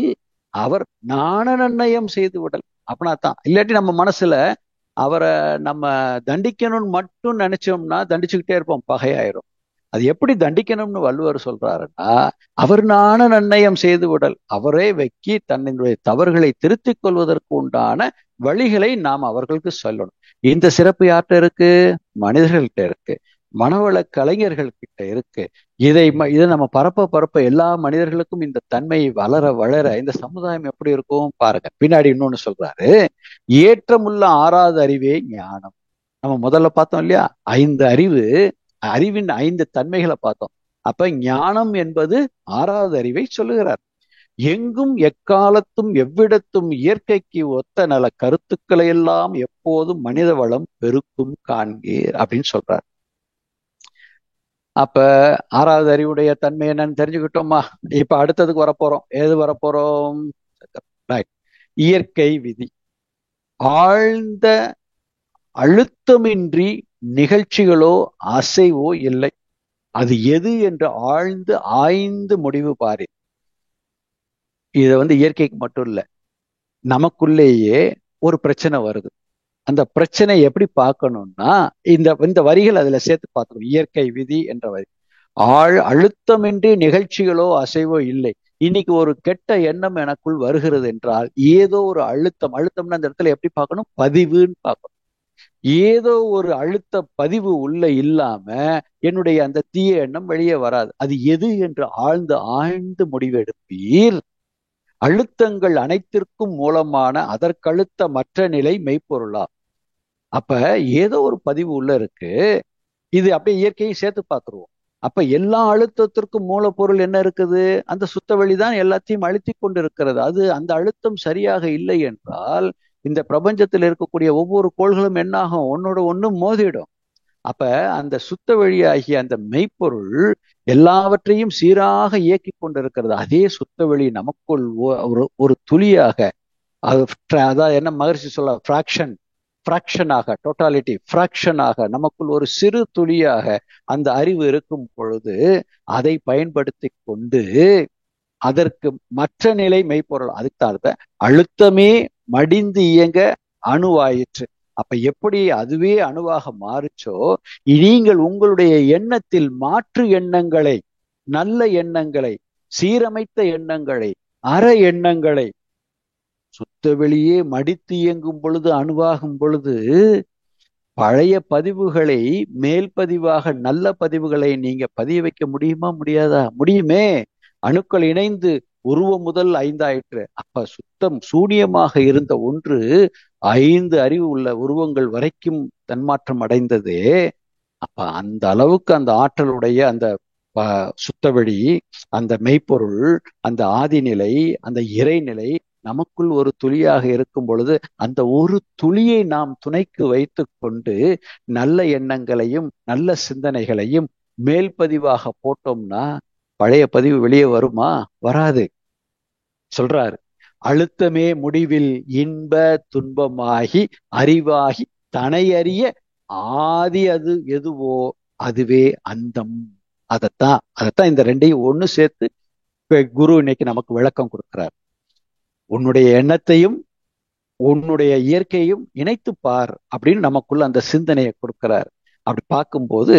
B: அவர் நாண நன்னயம் செய்து விடல். அப்படின்னா தான். இல்லாட்டி நம்ம மனசுல அவரை நம்ம தண்டிக்கணும்னு மட்டும் நினைச்சோம்னா தண்டிச்சுக்கிட்டே இருப்போம், பகையாயிரும். அது எப்படி தண்டிக்கணும்னு வள்ளுவர் சொல்றாருன்னா, அவர் நாண நன்னயம் செய்து விடல். அவரே வைக்கி தன்னுடைய தவறுகளை திருத்திக் கொள்வதற்கு உண்டான வழிகளை நாம் அவர்களுக்கு சொல்லணும். இந்த சிறப்பு யார்கிட்ட இருக்கு? மனிதர்கள்ட்ட இருக்கு, மனவள கலைஞர்கள் கிட்ட இருக்கு. இதை நம்ம பரப்ப எல்லா மனிதர்களுக்கும் இந்த தன்மை வளர வளர இந்த சமுதாயம் எப்படி இருக்கும் பாருங்க. பின்னாடி இன்னொன்னு சொல்றாரு, ஏற்றமுள்ள ஆறாவது அறிவே ஞானம். நம்ம முதல்ல பார்த்தோம் இல்லையா, 5 அறிவு, அறிவின் 5 தன்மைகளை பார்த்தோம். அப்ப ஞானம் என்பது ஆறாவது அறிவை சொல்லுகிறார். எங்கும் எக்காலத்தும் எவ்விடத்தும் இயற்கைக்கு ஒத்த நல கருத்துக்களை எல்லாம் எப்போதும் மனித வளம் பெருக்கும் காண்கீர் அப்படின்னு சொல்றார். அப்ப ஆறாவது அறிவுடைய தன்மை என்னன்னு தெரிஞ்சுக்கிட்டோமா? இப்ப அடுத்ததுக்கு வரப்போறோம். ஏது வரப்போறோம்? இயற்கை விதி. ஆழ்ந்த அழுத்தமின்றி நிகழ்ச்சிகளோ அசைவோ இல்லை. அது எது என்று ஆழ்ந்து ஆய்ந்து முடிவு பாரு. இத இயற்கைக்கு மட்டும் இல்ல, நமக்குள்ளேயே ஒரு பிரச்சனை வருது. அந்த பிரச்சனை எப்படி பார்க்கணும்னா இந்த வரிகள் அதுல சேர்த்து பார்க்கணும். இயற்கை விதி என்ற வரி. அழுத்தமின்றி நிகழ்ச்சிகளோ அசைவோ இல்லை. இன்னைக்கு ஒரு கெட்ட எண்ணம் எனக்குள் வருகிறது என்றால் ஏதோ ஒரு அழுத்தம்னா அந்த இடத்துல எப்படி பார்க்கணும்? பதிவுன்னு பார்க்கணும். ஏதோ ஒரு அழுத்த பதிவு உள்ள இல்லாம என்னுடைய அந்த தீய எண்ணம் வெளியே வராது. அது எது என்று ஆழ்ந்து முடிவெடுப்பீர். அழுத்தங்கள் அனைத்திற்கும் மூலமான அதற்கழுத்த மற்ற நிலை மெய்ப்பொருளா. அப்ப ஏதோ ஒரு பதிவு உள்ள இருக்கு. இது அப்படியே இயற்கையை சேர்த்து பார்த்துருவோம். அப்ப எல்லா அழுத்தத்திற்கும் மூலப்பொருள் என்ன இருக்குது? அந்த சுத்த வெளிதான் எல்லாத்தையும் அழுத்தி கொண்டு இருக்கிறது. அது அந்த அழுத்தம் சரியாக இல்லை என்றால் இந்த பிரபஞ்சத்தில் இருக்கக்கூடிய ஒவ்வொரு கோள்களும் என்னாகும்? ஒன்னோட ஒண்ணு மோதிடும். அப்ப அந்த சுத்த வெளியாகிய அந்த மெய்ப்பொருள் எல்லாவற்றையும் சீராக இயக்கி கொண்டிருக்கிறது. அதே சுத்த வெளி நமக்குள் ஒரு துளியாக, அதான் என்ன மகர்ஷி சொல்ல, ஃப்ராக்ஷனாக, டோட்டாலிட்டி ஃப்ராக்ஷனாக நமக்குள் ஒரு சிறு துளியாக அந்த அறிவு இருக்கும் பொழுது அதை பயன்படுத்தி கொண்டு அதற்கு மற்ற நிலை மெய்ப்பொருள், அதுக்கு தான் அழுத்தமே மடிந்து இயங்க அணுவாயிற்று. அப்ப எப்படி அதுவே அணுவாக மாறுச்சோ, நீங்கள் உங்களுடைய எண்ணத்தில் மாற்று எண்ணங்களை, நல்ல எண்ணங்களை, சீரமைத்த எண்ணங்களை, அற எண்ணங்களை சுத்த வெளியே மடித்து இயங்கும் பொழுது, அணுவாகும் பொழுது பழைய பதிவுகளை மேல் பதிவாக நல்ல பதிவுகளை நீங்க பதிய வைக்க முடியுமா? முடியாதா? முடியுமே. அணுக்கள் இணைந்து உருவம் முதல் 5 ஆயிற்று. அப்ப சுத்தம் சூனியமாக இருந்த ஒன்று 5 அறிவு உள்ள உருவங்கள் வரைக்கும் தன்மாற்றம் அடைந்தது. அப்ப அந்த அளவுக்கு அந்த ஆற்றலுடைய அந்த சுத்தவெளி, அந்த மெய்ப்பொருள், அந்த ஆதிநிலை, அந்த இறைநிலை நமக்குள் ஒரு துளியாக இருக்கும் பொழுது அந்த ஒரு துளியை நாம் துணைக்கு வைத்து கொண்டு நல்ல எண்ணங்களையும் நல்ல சிந்தனைகளையும் மேல் பதிவாக போட்டோம்னா பழைய பதிவு வெளியே வருமா? வராது. சொல்றாரு, அழுத்தமே முடிவில் இன்ப துன்பமாகி அறிவாகி தனையறிய ஆதி அது எதுவோ அதுவே அந்தம். அதத்தான் இந்த ரெண்டையும் ஒண்ணு சேர்த்து குரு இன்னைக்கு நமக்கு விளக்கம் கொடுக்கிறார். உன்னுடைய எண்ணத்தையும் உன்னுடைய இயற்கையும் இணைத்து பார் அப்படின்னு நமக்குள்ள அந்த சிந்தனையை கொடுக்கிறார். அப்படி பார்க்கும்போது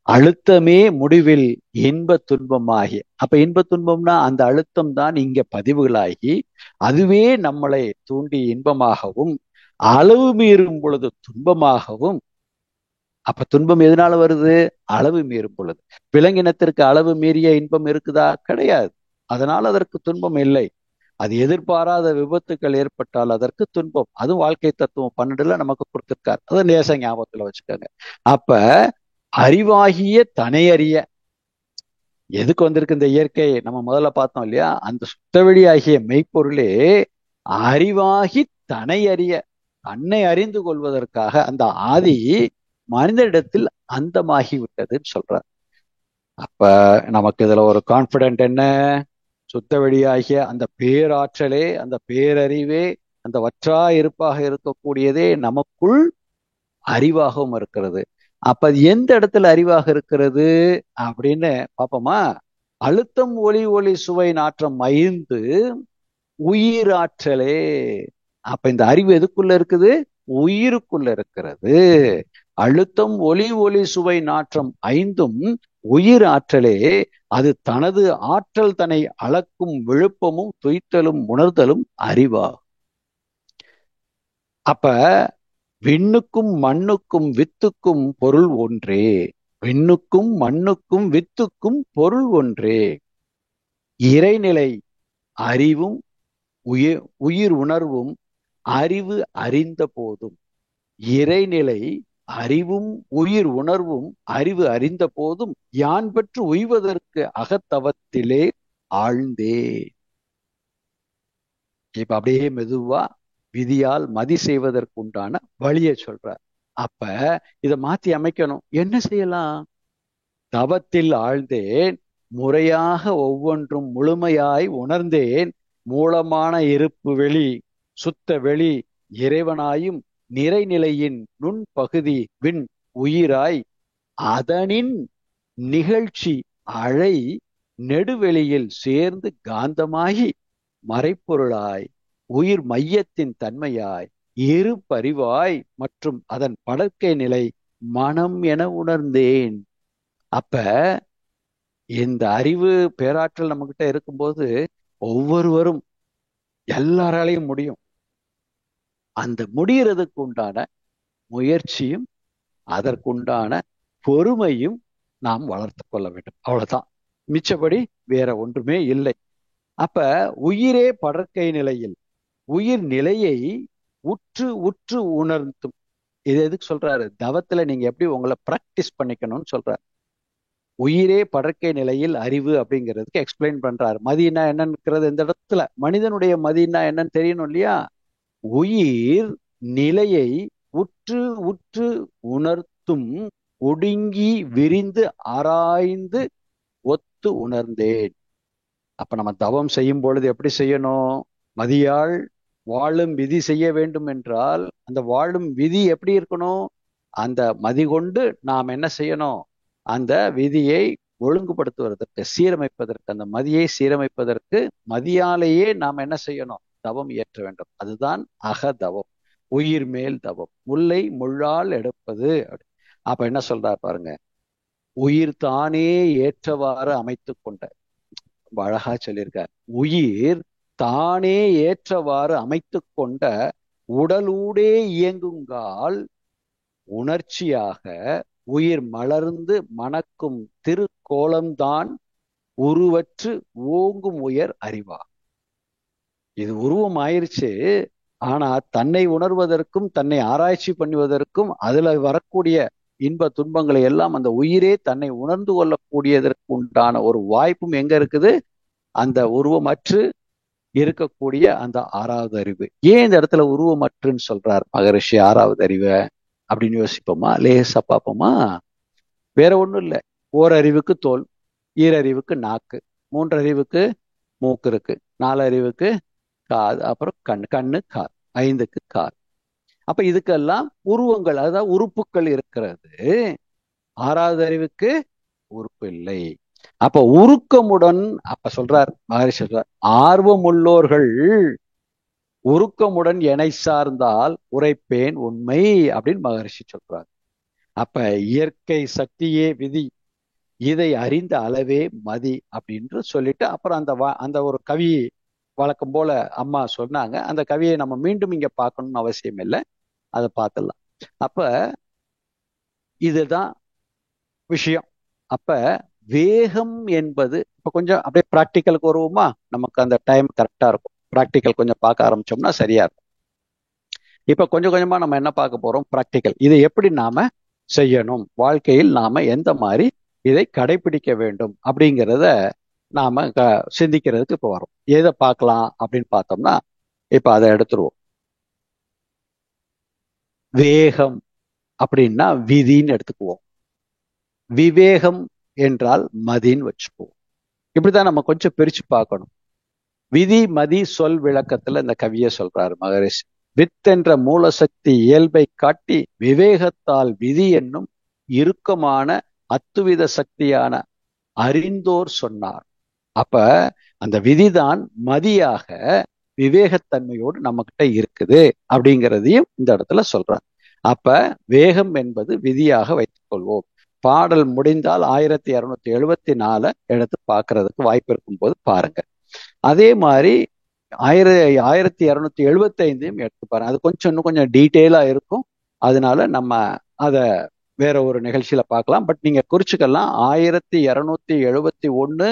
B: அழுத்தமே முடிவில் இன்ப துன்பமாகி, அப்ப இன்ப துன்பம்னா அந்த அழுத்தம் தான் இங்க பதிவுகளாகி அதுவே நம்மளை தூண்டி இன்பமாகவும் அளவு மீறும் பொழுது துன்பமாகவும். அப்ப துன்பம் எதனால வருது? அளவு மீறும் பொழுது. விலங்கினத்திற்கு அளவு மீறிய இன்பம் இருக்குதா? கிடையாது. அதனால அதற்கு துன்பம் இல்லை. அது எதிர்பாராத விபத்துக்கள் ஏற்பட்டால் அதற்கு துன்பம். அதுவும் வாழ்க்கை தத்துவம் 12ல நமக்கு கொடுத்திருக்காரு. அதை நேச ஞாபகத்துல வச்சுக்கோங்க. அப்ப அறிவாகிய தனையறிய எதுக்கு வந்திருக்கு இந்த இயற்கை? நம்ம முதல்ல பார்த்தோம் இல்லையா? அந்த சுத்தவெளி ஆகிய மெய்ப்பொருளே அறிவாகி தனையறிய, தன்னை அறிந்து கொள்வதற்காக அந்த ஆதி மனிதனிடத்தில் அந்தமாகி விட்டதுன்னு சொல்றார். அப்ப நமக்கு இதுல ஒரு கான்பிடென்ட் என்ன? சுத்த வெளியாகிய அந்த பேராற்றலே, அந்த பேரறிவே, அந்த வற்றா இருப்பாக இருக்கக்கூடியதே நமக்குள் அறிவாகவும் இருக்கிறது. அப்ப அது எந்த இடத்துல அறிவாக இருக்கிறது அப்படின்னு பாப்போமா? அழுத்தம் ஒளி ஒளி சுவை நாற்றம் 5 உயிராற்றலே. அப்ப இந்த அறிவு எதுக்குள்ள இருக்குது? உயிருக்குள்ள இருக்கிறது. அழுத்தம் ஒளி ஒளி சுவை நாற்றம் 5ம் உயிர் ஆற்றலே. அது தனது ஆற்றல் தன்னை அளக்கும் விழுப்பமும் துய்த்தலும் உணர்தலும் அறிவா. அப்ப விண்ணுக்கும் மண்ணுக்கும் வித்துக்கும் பொருள் ஒன்றே. விண்ணுக்கும் மண்ணுக்கும் வித்துக்கும் பொருள் ஒன்றே. இறைநிலை அறிவும் உயிர் உணர்வும் அறிவு அறிந்த போதும், இறைநிலை அறிவும் உயிர் உணர்வும் அறிவு அறிந்த போதும் யான் பெற்று உய்வதற்கு அகத்தவத்திலே ஆழ்ந்தே. இப்ப அப்படியே மெதுவா விதியால் மதி செய்வதற்கு உண்டான வழியை சொல்றார். அப்ப இதை மாத்தி அமைக்கணும். என்ன செய்யலாம்? தவத்தில் ஆழ்ந்தேன், முறையாக ஒவ்வொன்றும் முழுமையாய் உணர்ந்தேன், மூலமான இருப்பு வெளி சுத்த வெளி இறைவனாயும் நிறைநிலையின் நுண்பகுதி விண் உயிராய் அதனின் நிகழ்ச்சி அழை நெடுவெளியில் சேர்ந்து காந்தமாகி மறைப்பொருளாய் உயிர் மையத்தின் தன்மையாய் இரு பரிவாய் மற்றும் அதன் படற்கை நிலை மனம் என உணர்ந்தேன். அப்ப இந்த அறிவு பேராற்றல் நம்ம கிட்ட இருக்கும்போது ஒவ்வொருவரும் எல்லாராலையும் முடியும். அந்த முடியறதுக்கு உண்டான முயற்சியும் அதற்குண்டான பொறுமையும் நாம் வளர்த்து கொள்ள வேண்டும். அவ்வளவுதான். மிச்சபடி வேற ஒன்றுமே இல்லை. அப்ப உயிரே படற்கை நிலையில் உயிர் நிலையை உற்று உற்று உணர்த்தும். இது எதுக்கு சொல்றாரு? தவத்துல நீங்க எப்படி உங்களை பிராக்டிஸ் பண்ணிக்கணும்னு சொல்றாரு. உயிரே படர்க்கை நிலையில் அறிவு அப்படிங்கிறதுக்கு எக்ஸ்பிளைன் பண்றாரு. மதினா என்னன்னு இந்த இடத்துல மனிதனுடைய மதினா என்னன்னு தெரியணும் இல்லையா? உயிர் நிலையை உற்று உற்று உணர்த்தும் ஒடுங்கி விரிந்து ஆராய்ந்து ஒத்து உணர்ந்தேன். அப்ப நம்ம தவம் செய்யும் பொழுது எப்படி செய்யணும்? மதியால் வாழும் விதி செய்ய வேண்டும் என்றால் அந்த வாழும் விதி எப்படி இருக்கணும்? அந்த மதி கொண்டு நாம் என்ன செய்யணும்? அந்த விதியை ஒழுங்குபடுத்துவதற்கு, சீரமைப்பதற்கு, அந்த மதியை சீரமைப்பதற்கு மதியாலேயே நாம் என்ன செய்யணும்? தவம் இயற்ற வேண்டும். அதுதான் அகதவம், உயிர் மேல் தவம். முல்லை முள்ளால் எடுப்பது. அப்ப என்ன சொல்றார் பாருங்க, உயிர் தானே ஏற்றவாறு அமைத்து கொண்ட, ரொம்ப அழகா சொல்லியிருக்கார். உயிர் தானே ஏற்றவாறு அமைத்து கொண்ட உடலூடே இயங்குங்கால் உணர்ச்சியாக உயிர் மலர்ந்து மணக்கும் திருக்கோலம்தான் உருவற்று ஓங்கும் உயர் அறிவா. இது உருவம் ஆயிருச்சு. ஆனா தன்னை உணர்வதற்கும் தன்னை ஆராய்ச்சி பண்ணுவதற்கும் அதுல வரக்கூடிய இன்ப துன்பங்களை எல்லாம் அந்த உயிரே தன்னை உணர்ந்து கொள்ளக்கூடியதற்கு உண்டான ஒரு வாய்ப்பும் எங்க இருக்குது? அந்த உருவமற்று இருக்கக்கூடிய அந்த ஆறாவது அறிவு. ஏன் இந்த இடத்துல உருவமற்றுன்னு சொல்றார் மகரிஷி ஆறாவது அறிவை அப்படின்னு யோசிப்போமா? லேசா பார்ப்போமா? வேற ஒண்ணும் இல்லை. ஓரறிவுக்கு தோல், ஈரறிவுக்கு நாக்கு, மூன்றறிவுக்கு மூக்கு இருக்கு, நாலறிவுக்கு காது, அப்புறம் கண்ணு கால், ஐந்துக்கு கால். அப்ப இதுக்கெல்லாம் உருவங்கள், அதாவது உறுப்புகள் இருக்கிறது. ஆறாவது அறிவுக்கு உறுப்பு இல்லை. அப்ப உருக்கமுடன், அப்ப சொல்றார் மகரிஷி சொல்றார், ஆர்வமுள்ளோர்கள் உருக்கமுடன் எனை சார்ந்தால் உரைப்பேன் உண்மை அப்படின்னு மகரிஷி சொல்றார். அப்ப இயற்கை சக்தியே விதி, இதை அறிந்த அளவே மதி அப்படின்னு சொல்லிட்டு அப்புறம் அந்த ஒரு கவி வழக்கம் போல அம்மா சொன்னாங்க. அந்த கவியை நம்ம மீண்டும் இங்க பார்க்கணும்னு அவசியம் இல்லை, அதை பார்த்துடலாம். அப்ப இதுதான் விஷயம். அப்ப வேகம் என்பது, இப்ப கொஞ்சம் அப்படியே பிராக்டிக்கலுக்கு வருவோமா? நமக்கு அந்த டைம் கரெக்டா இருக்கும். பிராக்டிக்கல் கொஞ்சம் பார்க்க ஆரம்பிச்சோம்னா சரியா இருக்கும். இப்ப கொஞ்சம் கொஞ்சமா நம்ம என்ன பார்க்க போறோம்? பிராக்டிக்கல். இதை எப்படி நாம செய்யணும், வாழ்க்கையில் நாம எந்த மாதிரி இதை கடைபிடிக்க வேண்டும் அப்படிங்கிறத நாம சிந்திக்கிறதுக்கு இப்ப வரும். எதை பார்க்கலாம் அப்படின்னு பார்த்தோம்னா, இப்ப அதை எடுத்துருவோம். வேகம் அப்படின்னா விதின்னு எடுத்துக்குவோம். விவேகம் என்றால் மதின்னு வச்சுக்குவோம். இப்படிதான் நம்ம கொஞ்சம் பிரிச்சு பார்க்கணும். விதி மதி சொல் விளக்கத்துல இந்த கவியை சொல்றாரு மகரிஷி. வித்தென்ற மூலசக்தி இயல்பை காட்டி விவேகத்தால் விதி என்னும் இறுக்கமான அத்துவித சக்தியான அறிந்தோர் சொன்னார். அப்ப அந்த விதிதான் மதியாக விவேகத்தன்மையோடு நம்ம கிட்ட இருக்குது அப்படிங்கிறதையும் இந்த இடத்துல சொல்றார். அப்ப வேகம் என்பது விதியாக வைத்துக் கொள்வோம். பாடல் முடிந்தால் 1274 எடுத்து பார்க்கறதுக்கு வாய்ப்பு இருக்கும் போது பாருங்க. அதே மாதிரி 1275 எடுத்து பாருங்க. அது இன்னும் கொஞ்சம் டீட்டெயிலா இருக்கும். அதனால நம்ம அதை வேற ஒரு நிகழ்ச்சியில பார்க்கலாம். பட் நீங்க குறிச்சுக்கலாம். 1271,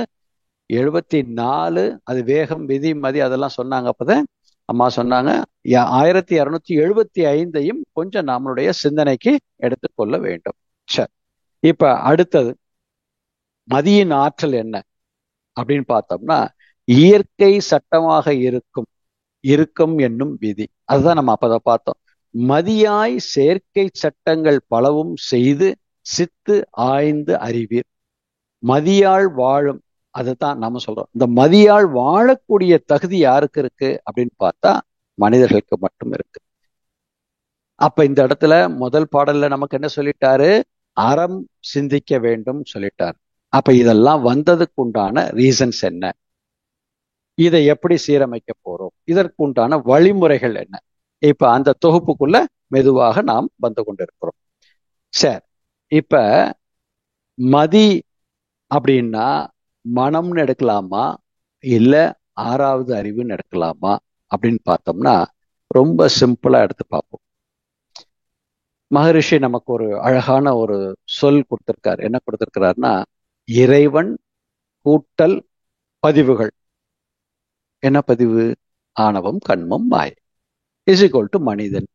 B: 74 அது வேகம் விதி மதி அதெல்லாம் சொன்னாங்க. அப்பதான் அம்மா சொன்னாங்க. 1275 கொஞ்சம் நம்மளுடைய சிந்தனைக்கு எடுத்துக்கொள்ள வேண்டும். சரி, இப்ப அடுத்தது மதியின் ஆற்றல் என்ன அப்படின்னு பார்த்தோம்னா, இயற்கை சட்டமாக இருக்கும் என்னும் விதி. அதுதான் நம்ம அப்பதான் பார்த்தோம். மதியாய் செயற்கை சட்டங்கள் பலவும் செய்து சித்து ஆய்ந்து அறிவீர். மதியாள் வாழும், அதுதான் நம்ம சொல்றோம். இந்த மதியாள் வாழக்கூடிய தகுதி யாருக்கு இருக்கு அப்படின்னு பார்த்தா மனிதர்களுக்கு மட்டும் இருக்கு. அப்ப இந்த இடத்துல முதல் பாடல்ல நமக்கு என்ன சொல்லிட்டாரு? அறம் சிந்திக்க வேண்டும் சொல்லிட்டாரு. அப்ப இதெல்லாம் வந்ததுக்கு உண்டான ரீசன்ஸ் என்ன, இதை எப்படி சீரமைக்க போறோம், இதற்கு உண்டான வழிமுறைகள் என்ன, இப்ப அந்த தொகுப்புக்குள்ள மெதுவாக நாம் வந்து கொண்டிருக்கிறோம். சரி, இப்ப மதி அப்படின்னா மனம்னு எடுக்கலாமா இல்ல ஆறாவது அறிவுன்னு எடுக்கலாமா அப்படின்னு பார்த்தோம்னா ரொம்ப சிம்பிளா எடுத்து பார்ப்போம். மகரிஷி நமக்கு ஒரு அழகான ஒரு சொல் கொடுத்திருக்காரு. என்ன கொடுத்திருக்கிறாருன்னா, இறைவன் கூட்டல் பதிவுகள். என்ன பதிவு? ஆணவம் கண்மம் மாயை இஸ் ஈக்வல் டு மனிதன்.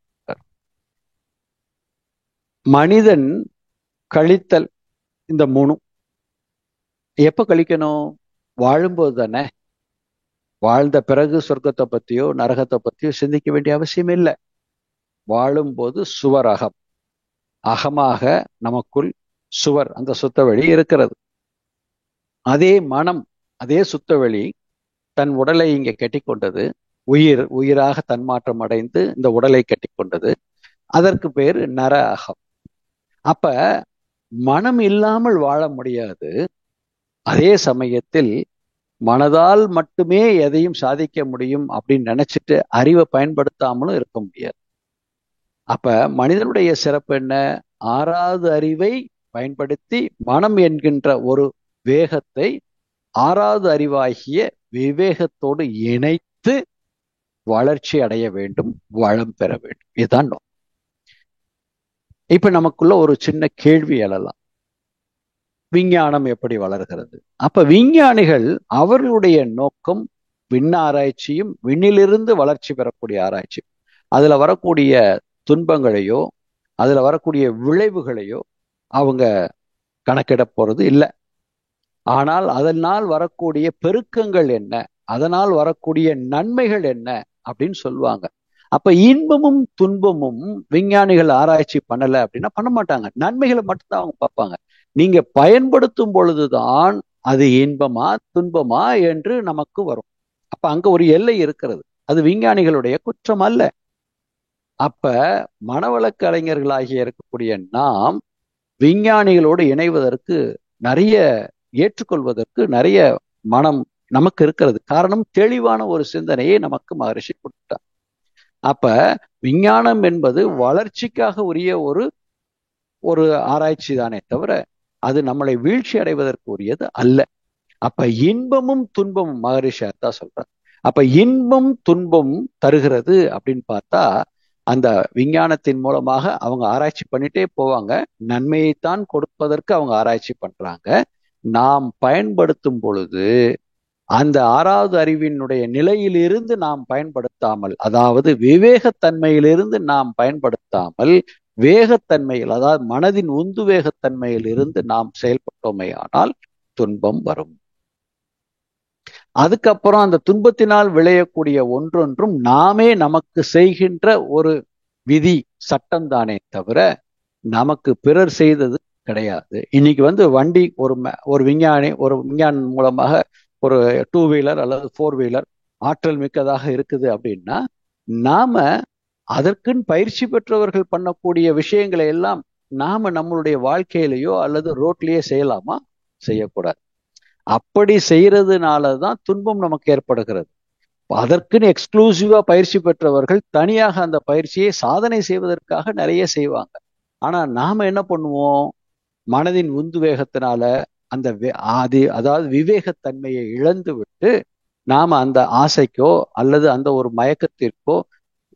B: மனிதன் கழித்தல் இந்த மூணும் எப்ப கழிக்கணும்? வாழும்போது தானே. வாழ்ந்த பிறகு சொர்க்கத்தை பத்தியோ நரகத்தை பத்தியோ சிந்திக்க வேண்டிய அவசியம் இல்லை. வாழும்போது சுவர் அகம், அகமாக நமக்குள் சுவர், அந்த சுத்தவெளி இருக்கிறது. அதே மனம், அதே சுத்தவெளி தன் உடலை இங்கே கட்டிக்கொண்டது. உயிராக தன்மாற்றம் அடைந்து இந்த உடலை கட்டிக்கொண்டது. அதற்கு பேரு நர அகம். அப்ப மனம் இல்லாமல் வாழ முடியாது. அதே சமயத்தில் மனதால் மட்டுமே எதையும் சாதிக்க முடியும் அப்படின்னு நினைச்சிட்டு அறிவை பயன்படுத்தாமலும் இருக்க முடியாது. அப்ப மனிதனுடைய சிறப்பு என்ன? ஆறாவது அறிவை பயன்படுத்தி மனம் என்கின்ற ஒரு வேகத்தை ஆறாவது அறிவாகிய விவேகத்தோடு இணைத்து வளர்ச்சி அடைய வேண்டும், வளம் பெற வேண்டும். இதுதான் நோக்கம். இப்ப நமக்குள்ள ஒரு சின்ன கேள்வி எழலாம், விஞ்ஞானம் எப்படி வளர்கிறது? அப்ப விஞ்ஞானிகள் அவர்களுடைய நோக்கம் விண்ணாராய்ச்சியும் விண்ணிலிருந்து வளர்ச்சி பெறக்கூடிய ஆராய்ச்சி. அதுல வரக்கூடிய துன்பங்களையோ அதுல வரக்கூடிய விளைவுகளையோ அவங்க கணக்கிட போறது இல்லை. ஆனால் அதனால் வரக்கூடிய பெருக்கங்கள் என்ன, அதனால் வரக்கூடிய நன்மைகள் என்ன அப்படின்னு சொல்லுவாங்க. அப்ப இன்பமும் துன்பமும் விஞ்ஞானிகள் ஆராய்ச்சி பண்ணல அப்படின்னா பண்ண மாட்டாங்க. நன்மைகளை மட்டும்தான் அவங்க பார்ப்பாங்க. நீங்க பயன்படுத்தும் பொழுதுதான் அது இன்பமா துன்பமா என்று நமக்கு வரும். அப்ப அங்க ஒரு எல்லை இருக்கிறது. அது விஞ்ஞானிகளுடைய குற்றம் அல்ல. அப்ப மனவள கலைஞர்களாகிய இருக்கக்கூடிய நாம் விஞ்ஞானிகளோடு இணைவதற்கு நிறைய ஏற்றுக்கொள்வதற்கு நிறைய மனம் நமக்கு இருக்கிறது. காரணம், தெளிவான ஒரு சிந்தனையை நமக்கு மகரிஷி கொடுத்தார். அப்ப விஞ்ஞானம் என்பது வளர்ச்சிக்காக உரிய ஒரு ஆராய்ச்சி தானே தவிர அது நம்மளை வீழ்ச்சி அடைவதற்கு உரியது அல்ல. அப்ப இன்பமும் துன்பமும் மகரிஷி தான் சொல்றார். அப்ப இன்பம் துன்பம் தருகிறது அப்படின்னு பார்த்தா அந்த விஞ்ஞானத்தின் மூலமாக அவங்க ஆராய்ச்சி பண்ணிட்டே போவாங்க. நன்மையைத்தான் கொடுப்பதற்கு அவங்க ஆராய்ச்சி பண்றாங்க. நாம் பயன்படுத்தும் பொழுது அந்த ஆறாவது அறிவினுடைய நிலையிலிருந்து நாம் பயன்படுத்தாமல், அதாவது விவேகத்தன்மையிலிருந்து நாம் பயன்படுத்தாமல் வேகத்தன்மையில், அதாவது மனதின் உந்து வேகத்தன்மையில் இருந்து நாம் செயல்பட்டோமேயானால் துன்பம் வரும். அதுக்கப்புறம் அந்த துன்பத்தினால் விளையக்கூடிய ஒன்றொன்றும் நாமே நமக்கு செய்கின்ற ஒரு விதி சட்டம் தானே தவிர நமக்கு பிறர் செய்தது கிடையாது. இன்னைக்கு வண்டி ஒரு விஞ்ஞானி மூலமாக ஒரு 2 வீலர் அல்லது 4 வீலர் ஆற்றல் மிக்கதாக இருக்குது அப்படின்னா நாம அதற்குன்னு பயிற்சி பெற்றவர்கள் பண்ணக்கூடிய விஷயங்களை எல்லாம் நாம நம்மளுடைய வாழ்க்கையிலேயோ அல்லது ரோட்லயே செய்யலாமா? செய்யக்கூடாது. அப்படி செய்யறதுனாலதான் துன்பம் நமக்கு ஏற்படுகிறது. அதற்குன்னு எக்ஸ்க்ளூசிவா பயிற்சி பெற்றவர்கள் தனியாக அந்த பயிற்சியை சாதனை செய்வதற்காக நிறைய செய்வாங்க. ஆனா நாம என்ன பண்ணுவோம்? மனதின் உந்து வேகத்தினால அந்த அதாவது விவேகத்தன்மையை இழந்து விட்டு நாம அந்த ஆசைக்கோ அல்லது அந்த ஒரு மயக்கத்திற்கோ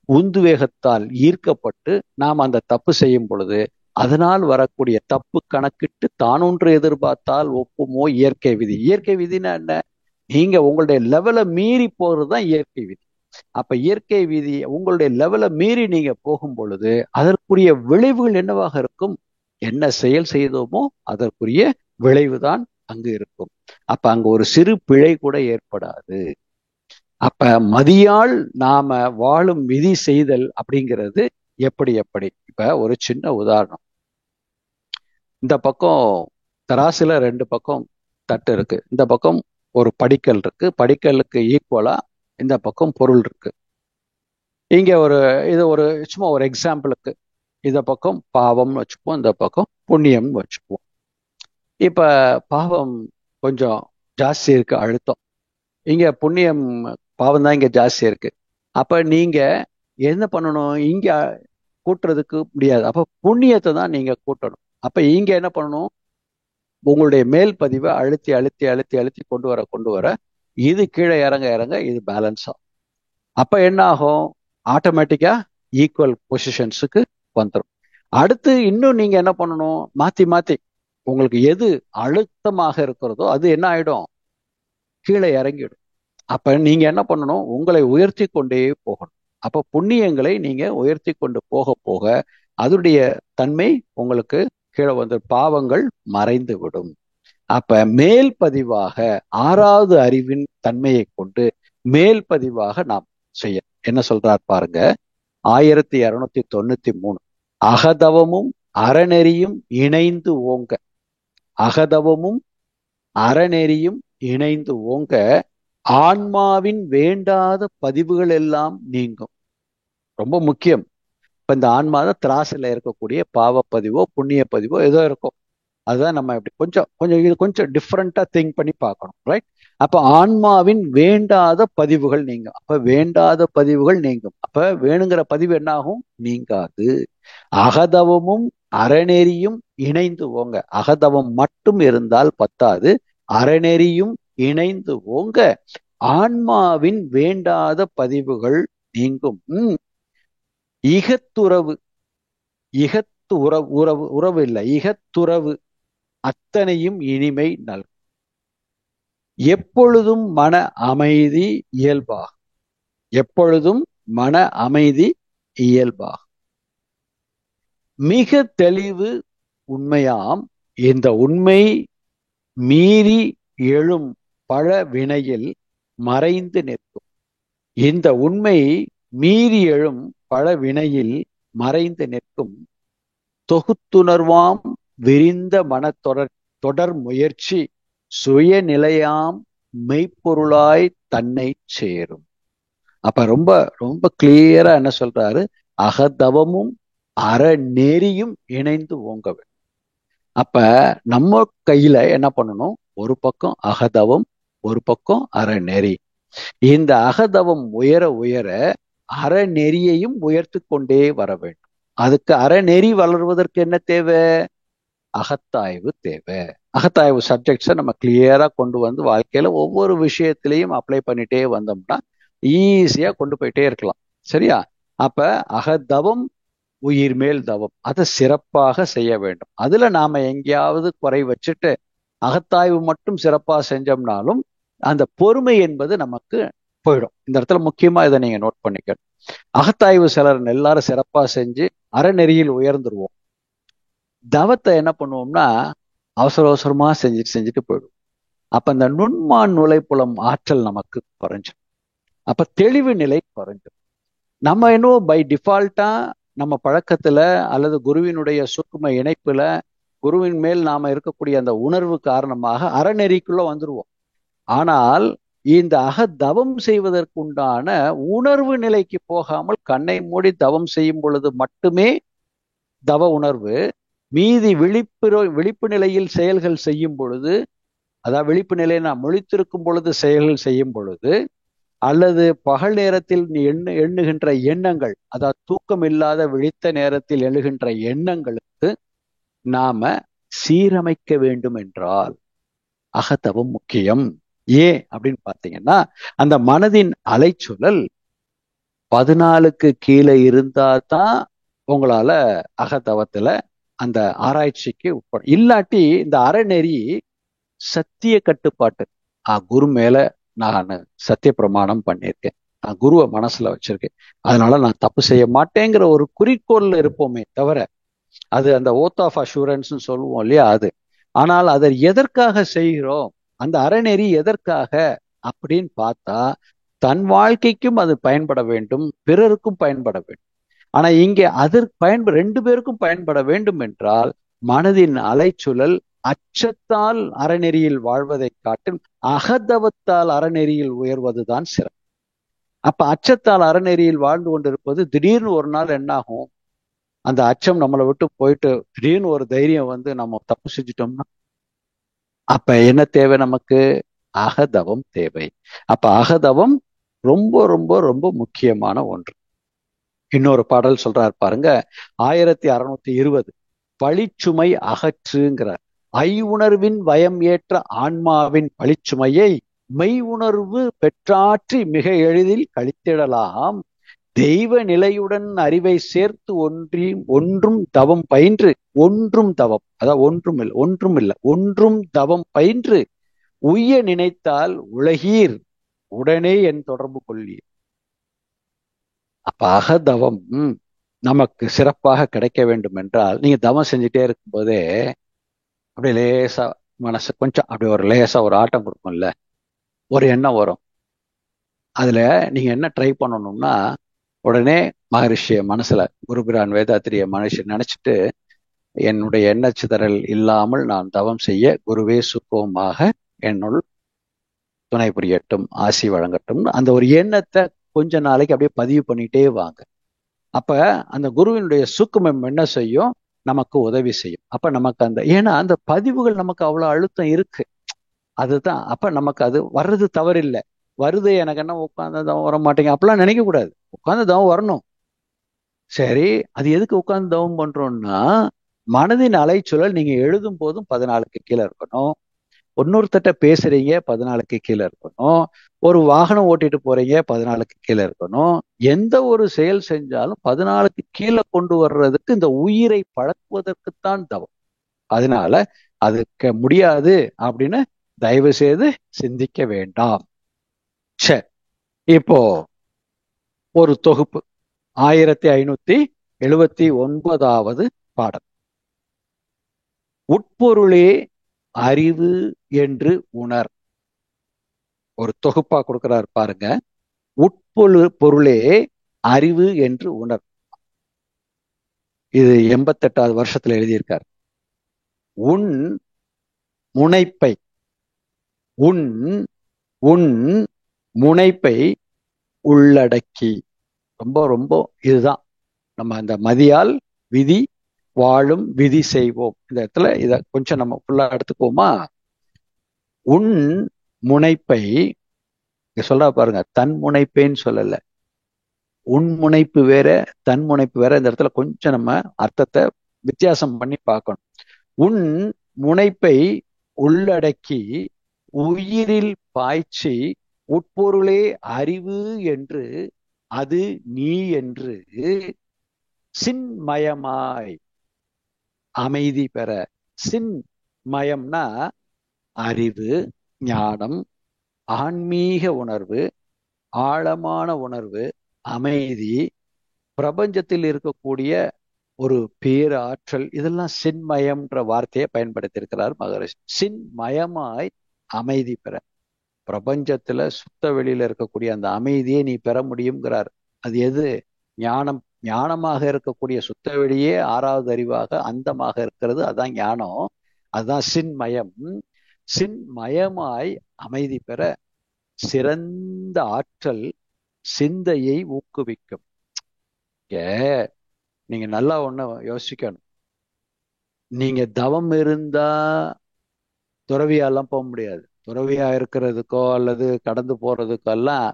B: உந்து வேகத்தால் ஈர்க்கப்பட்டு நாம் அந்த தப்பு செய்யும் பொழுது அதனால் வரக்கூடிய தப்பு கணக்கிட்டு தானொன்று எதிர்பார்த்தால் ஒப்புமோ இயற்கை விதி. இயற்கை விதினா என்ன? நீங்க உங்களுடைய லெவலை மீறி போறதுதான் இயற்கை விதி. அப்ப இயற்கை விதி உங்களுடைய லெவலை மீறி நீங்க போகும் பொழுது அதற்குரிய விளைவுகள் என்னவாக இருக்கும்? என்ன செயல் செய்தோமோ அதற்குரிய விளைவுதான் அங்கு இருக்கும். அப்ப அங்க ஒரு சிறு பிழை கூட ஏற்படாது. அப்ப மதியால் நாம வாழும் விதி செய்தல் அப்படிங்கிறது எப்படி? இப்ப ஒரு சின்ன உதாரணம். இந்த பக்கம் தராசுல 2 பக்கம் தட்டு இருக்கு. இந்த பக்கம் ஒரு படிக்கல் இருக்கு. படிக்கலுக்கு ஈக்குவலா இந்த பக்கம் பொருள் இருக்கு. இங்க இது சும்மா ஒரு எக்ஸாம்பிளுக்கு இந்த பக்கம் பாவம்னு வச்சுப்போம், இந்த பக்கம் புண்ணியம்னு வச்சுப்போம். இப்ப பாவம் கொஞ்சம் ஜாஸ்தி இருக்கு, அழுத்தம். இங்க புண்ணியம், பாவம் தான் இங்க ஜாஸ்தி இருக்கு. அப்ப நீங்க என்ன பண்ணணும்? இங்க கூட்டுறதுக்கு முடியாது. அப்ப புண்ணியத்தை தான் நீங்க கூட்டணும். அப்ப இங்க என்ன பண்ணணும்? உங்களுடைய மேல் பதிவை அழுத்தி அழுத்தி அழுத்தி அழுத்தி கொண்டு வர இது கீழே இறங்க இறங்க இது பேலன்ஸ் ஆகும். அப்ப என்ன ஆகும்? ஆட்டோமேட்டிக்கா ஈக்குவல் பொசிஷன்ஸுக்கு வந்துடும். அடுத்து இன்னும் நீங்க என்ன பண்ணணும்? மாத்தி மாத்தி உங்களுக்கு எது அழுத்தமாக இருக்கிறதோ அது என்ன ஆயிடும்? கீழே இறங்கிடும். அப்ப நீங்க என்ன பண்ணணும்? உங்களை உயர்த்தி கொண்டே போகணும். அப்ப புண்ணியங்களை நீங்க உயர்த்தி கொண்டு போக போக அதனுடைய தன்மை உங்களுக்கு கீழே வந்து பாவங்கள் மறைந்து விடும். அப்ப மேல் பதிவாக 6வது அறிவின் தன்மையை கொண்டு மேல் பதிவாக நாம் செய்ய என்ன சொல்றார் பாருங்க. 1293 அகதவமும் அறநெறியும் இணைந்து ஓங்க. அகதவமும் அறநெறியும் இணைந்து ஓங்க ஆன்மாவின் வேண்டாத பதிவுகள் எல்லாம் நீங்கும். ரொம்ப முக்கியம். இப்ப இந்த ஆன்மாதான் திராசுல இருக்கக்கூடிய பாவப்பதிவோ புண்ணிய பதிவோ ஏதோ இருக்கும். அதுதான் நம்ம இப்படி கொஞ்சம் கொஞ்சம் இது கொஞ்சம் டிஃப்ரெண்டா திங்க் பண்ணி பார்க்கணும், ரைட்? அப்ப ஆன்மாவின் வேண்டாத பதிவுகள் நீங்கும். அப்ப வேண்டாத பதிவுகள் நீங்கும். அப்ப வேணுங்கிற பதிவு என்ன ஆகும்? நீங்காது. அகதவமும் அறநெறியும் இணைந்து ஓங்க. அகதவம் மட்டும் இருந்தால் பத்தாது, அறநெறியும் இணைந்து ஓங்க ஆன்மாவின் வேண்டாத பதிவுகள் நீங்கும். இகத்துறவு, இகத்து உறவு உறவு உறவு இல்லை, இகத்துறவு அத்தனையும் இனிமை நல்கும். எப்பொழுதும் மன அமைதி இயல்பாகும். எப்பொழுதும் மன அமைதி இயல்பாகும். மிக தெளிவு உண்மையாம். இந்த உண்மை மீறி எழும் பல வினையில் மறைந்து நிற்கும். இந்த உண்மை மீறி எழும் பல வினையில் மறைந்து நிற்கும். தொகுத்துணர்வாம் விரிந்த தொடர் முயற்சி சுயநிலையாம் மெய்ப்பொருளாய் தன்னை சேரும். அப்ப ரொம்ப ரொம்ப கிளியரா என்ன சொல்றாரு? அகதவமும் அறநெறியும் இணைந்து ஓங்க வேண்டும். அப்ப நம்ம கையில என்ன பண்ணணும்? ஒரு பக்கம் அகதவம், ஒரு பக்கம் அறநெறி. இந்த அகதவம் உயர உயர அறநெறியையும் உயர்த்து கொண்டே வர வேண்டும். அதுக்கு அறநெறி வளர்வதற்கு என்ன தேவை? அகத்தாய்வு தேவை. அகத்தாய்வு சப்ஜெக்ட்ஸை நம்ம கிளியரா கொண்டு வந்து வாழ்க்கையில ஒவ்வொரு விஷயத்திலையும் அப்ளை பண்ணிட்டே வந்தோம்னா ஈஸியா கொண்டு போயிட்டே இருக்கலாம். சரியா? அப்ப அகதவம் உயிர் மேல் தவம், அதை சிறப்பாக செய்ய வேண்டும். அதுல நாம எங்கேயாவது குறை வச்சுட்டு அகத்தாய்வு மட்டும் சிறப்பா செஞ்சோம்னாலும் அந்த பொறுமை என்பது நமக்கு போயிடும். இந்த இடத்துல முக்கியமா இதை நீங்க நோட் பண்ணிக்கணும். அகத்தாய்வு சிலர் எல்லாரும் சிறப்பா செஞ்சு அறநெறியில் உயர்ந்துருவோம். தவத்தை என்ன பண்ணுவோம்னா அவசர அவசரமா செஞ்சுட்டு போயிடும். அப்ப இந்த நுண்மான் நுழைப்புலம் ஆற்றல் நமக்கு குறைஞ்சிடும். அப்ப தெளிவு நிலை குறைஞ்சிடும். நம்ம என்னவோ பை டிஃபால்ட்டா நம்ம பழக்கத்துல அல்லது குருவினுடைய சூக்கும இணைப்புல குருவின் மேல் நாம இருக்கக்கூடிய அந்த உணர்வு காரணமாக அறநெறிக்குள்ள வந்துருவோம். ஆனால் இந்த அகதவம் செய்வதற்கு உண்டான உணர்வு நிலைக்கு போகாமல் கண்ணை மூடி தவம் செய்யும் பொழுது மட்டுமே தவ உணர்வு. மீதி விழிப்பு நிலையில் செயல்கள் செய்யும் பொழுது, அதாவது விழிப்பு நிலையை நாம் முழித்திருக்கும் பொழுது செயல்கள் செய்யும் பொழுது, அல்லது பகல் நேரத்தில் எண்ணுகின்ற எண்ணங்கள், அதாவது தூக்கம் இல்லாத விழித்த நேரத்தில் எழுகின்ற எண்ணங்களுக்கு நாம சீரமைக்க வேண்டும் என்றால் அகதவம் முக்கியம். ஏன் அப்படின்னு பார்த்தீங்கன்னா, அந்த மனதின் அலைச்சூழல் 14க்கு கீழே இருந்தா தான் உங்களால அகதவத்துல அந்த ஆராய்ச்சிக்கு உட்படும். இல்லாட்டி இந்த அறநெறி சத்திய கட்டுப்பாட்டு, குரு மேல நான் சத்திய பிரமாணம் பண்ணியிருக்கேன், நான் குருவை மனசுல வச்சிருக்கேன், அதனால நான் தப்பு செய்ய மாட்டேங்கிற ஒரு குறிக்கோள்ல இருப்போமே தவிர, அது அந்த ஓத் ஆஃப் அஷூரன்ஸ் சொல்லுவோம் இல்லையா, அது. ஆனால் அதை எதற்காக செய்கிறோம்? அந்த அறநெறி எதற்காக அப்படின்னு பார்த்தா தன் வாழ்க்கைக்கும் அது பயன்பட வேண்டும், பிறருக்கும் பயன்பட வேண்டும். ஆனா இங்கே அதற்கு ரெண்டு பேருக்கும் பயன்பட வேண்டும் என்றால் மனதின் அலைச்சுழல் அச்சத்தால் அறநெறியில் வாழ்வதை காட்டும் அகதவத்தால் அறநெறியில் உயர்வதுதான் சிறப்பு. அப்ப அச்சத்தால் அறநெறியில் வாழ்ந்து கொண்டிருப்பது திடீர்னு ஒரு நாள் என்னாகும்? அந்த அச்சம் நம்மளை விட்டு போயிட்டு திடீர்னு ஒரு தைரியம் வந்து நம்ம தப்பு செஞ்சிட்டோம்னா அப்ப என்ன தேவை? நமக்கு அகதவம் தேவை. அப்ப அகதவம் ரொம்ப ரொம்ப ரொம்ப முக்கியமான ஒன்று. இன்னொரு பாடல் சொல்றாரு பாருங்க, 1620 பழிச்சுமை அகற்றுங்கிறார். ஐயுணர்வின் வயம் ஏற்ற ஆன்மாவின் பழிச்சுமையை மெய் உணர்வு பெற்றாற்றி மிக எளிதில் கழித்திடலாம். தெய்வ நிலையுடன் அறிவை சேர்த்து ஒன்றும் தவம் பயின்று, ஒன்றும் தவம், அதாவது ஒன்றும் தவம் பயின்று உய்ய நினைத்தால் உலகீர் உடனே என் தொடர்பு கொள்ளீர். அப்ப அகதவம் நமக்கு சிறப்பாக கிடைக்க வேண்டும் என்றால் நீங்க தவம் செஞ்சுட்டே இருக்கும் போதே அப்படியே லேசா மனசு கொஞ்சம் அப்படி ஒரு லேசா ஒரு ஆட்டம் கொடுக்கும்ல, ஒரு எண்ணம் வரும். அதுல நீங்க என்ன ட்ரை பண்ணணும்னா, உடனே மகரிஷிய மனசுல குருபிரான் வேதாத்திரிய மகரிஷி நினைச்சிட்டு, என்னுடைய எண்ண சிதறல் இல்லாமல் நான் தவம் செய்ய குருவே சுகமாக என்னுள் துணை புரியட்டும், ஆசி வழங்கட்டும், அந்த ஒரு எண்ணத்தை கொஞ்ச நாளைக்கு அப்படியே பதிவு பண்ணிட்டே வாங்க. அப்ப அந்த குருவினுடைய சூக்குமம் என்ன செய்யும், நமக்கு உதவி செய்யும். அப்ப நமக்கு அந்த, ஏன்னா அந்த பதிவுகள் நமக்கு அவ்வளவு அழுத்தம் இருக்கு. அதுதான். அப்ப நமக்கு அது வர்றது தவறில்லை. வருது, எனக்கு என்ன உட்கார்ந்து தவம் வர மாட்டேங்க அப்படிலாம் நினைக்க கூடாது. உட்கார்ந்து தவம் வரணும். சரி, அது எதுக்கு உட்கார்ந்து தவம் பண்றோம்னா, மனதின் அலைச்சூழல் நீங்க எழுதும் போதும் 14க்கு கீழே இருக்கணும். இன்னொருத்தட்ட பேசுறீங்க 14க்கு கீழே இருக்கணும். ஒரு வாகனம் ஓட்டிட்டு போறீங்க 14க்கு கீழே இருக்கணும். எந்த ஒரு செயல் செஞ்சாலும் 14க்கு கீழே கொண்டு வர்றதுக்கு, இந்த உயிரை பழக்குவதற்குத்தான் தவம். அதனால அதுக்கு முடியாது அப்படின்னு தயவு செய்து சிந்திக்க வேண்டாம். சரி, இப்போ ஒரு தொகுப்பு 1579வது பாடல். உட்பொருளே அறிவு என்று உணர். ஒரு தொகுப்பா கொடுக்கிறார் பாருங்க. பொருளே அறிவு என்று உணர். இது 88வது வருஷத்துல எழுதியிருக்கார். உன் முனைப்பை உன் உன் முனைப்பை உள்ளடக்கி. ரொம்ப ரொம்ப இதுதான் நம்ம இந்த மதியால் விதி வாழும் விதி செய்வோம். இந்த இடத்துல இத கொஞ்சம் நம்ம ஃபுல்லா எடுத்துக்குவோமா. உன் முனைப்பை சொல்றா பாருங்க, தன் முனைப்பேன்னு சொல்லல. உன் முனைப்பு வேற, தன் முனைப்பு வேற. இந்த இடத்துல கொஞ்சம் நம்ம அர்த்தத்தை வித்தியாசம் பண்ணி பார்க்கணும். உன் முனைப்பை உள்ளடக்கி உயிரில் பாய்ச்சி உட்பொருளே அறிவு என்று அது நீ என்று சின்மயமாய் அமைதி பெற. சின்மயம்னா அறிவு, ஞானம், ஆன்மீக உணர்வு, ஆழமான உணர்வு, அமைதி, பிரபஞ்சத்தில் இருக்கக்கூடிய ஒரு பேராற்றல், இதெல்லாம் சின்மயம்ன்ற வார்த்தையை பயன்படுத்தியிருக்கிறார் மகரிஷி. சின்மயமாய் அமைதி பெற. பிரபஞ்சத்துல சுத்த வெளியில இருக்கக்கூடிய அந்த அமைதியை நீ பெற முடியுங்கிறார். அது எது? ஞானம். ஞானமாக இருக்கக்கூடிய சுத்த வெளியே 6வது அறிவாக அந்தமாக இருக்கிறது, அதான் ஞானம். அதுதான் சின்மயம். சின்மயமாய் அமைதி பெற சிறந்த ஆற்றல் சிந்தையை ஊக்குவிக்கும். நீங்க நல்லா ஒண்ணு யோசிக்கணும். நீங்க தவம் இருந்தா துறவியாலாம் போக முடியாது. துறவியா இருக்கிறதுக்கோ அல்லது கடந்து போறதுக்கோ எல்லாம்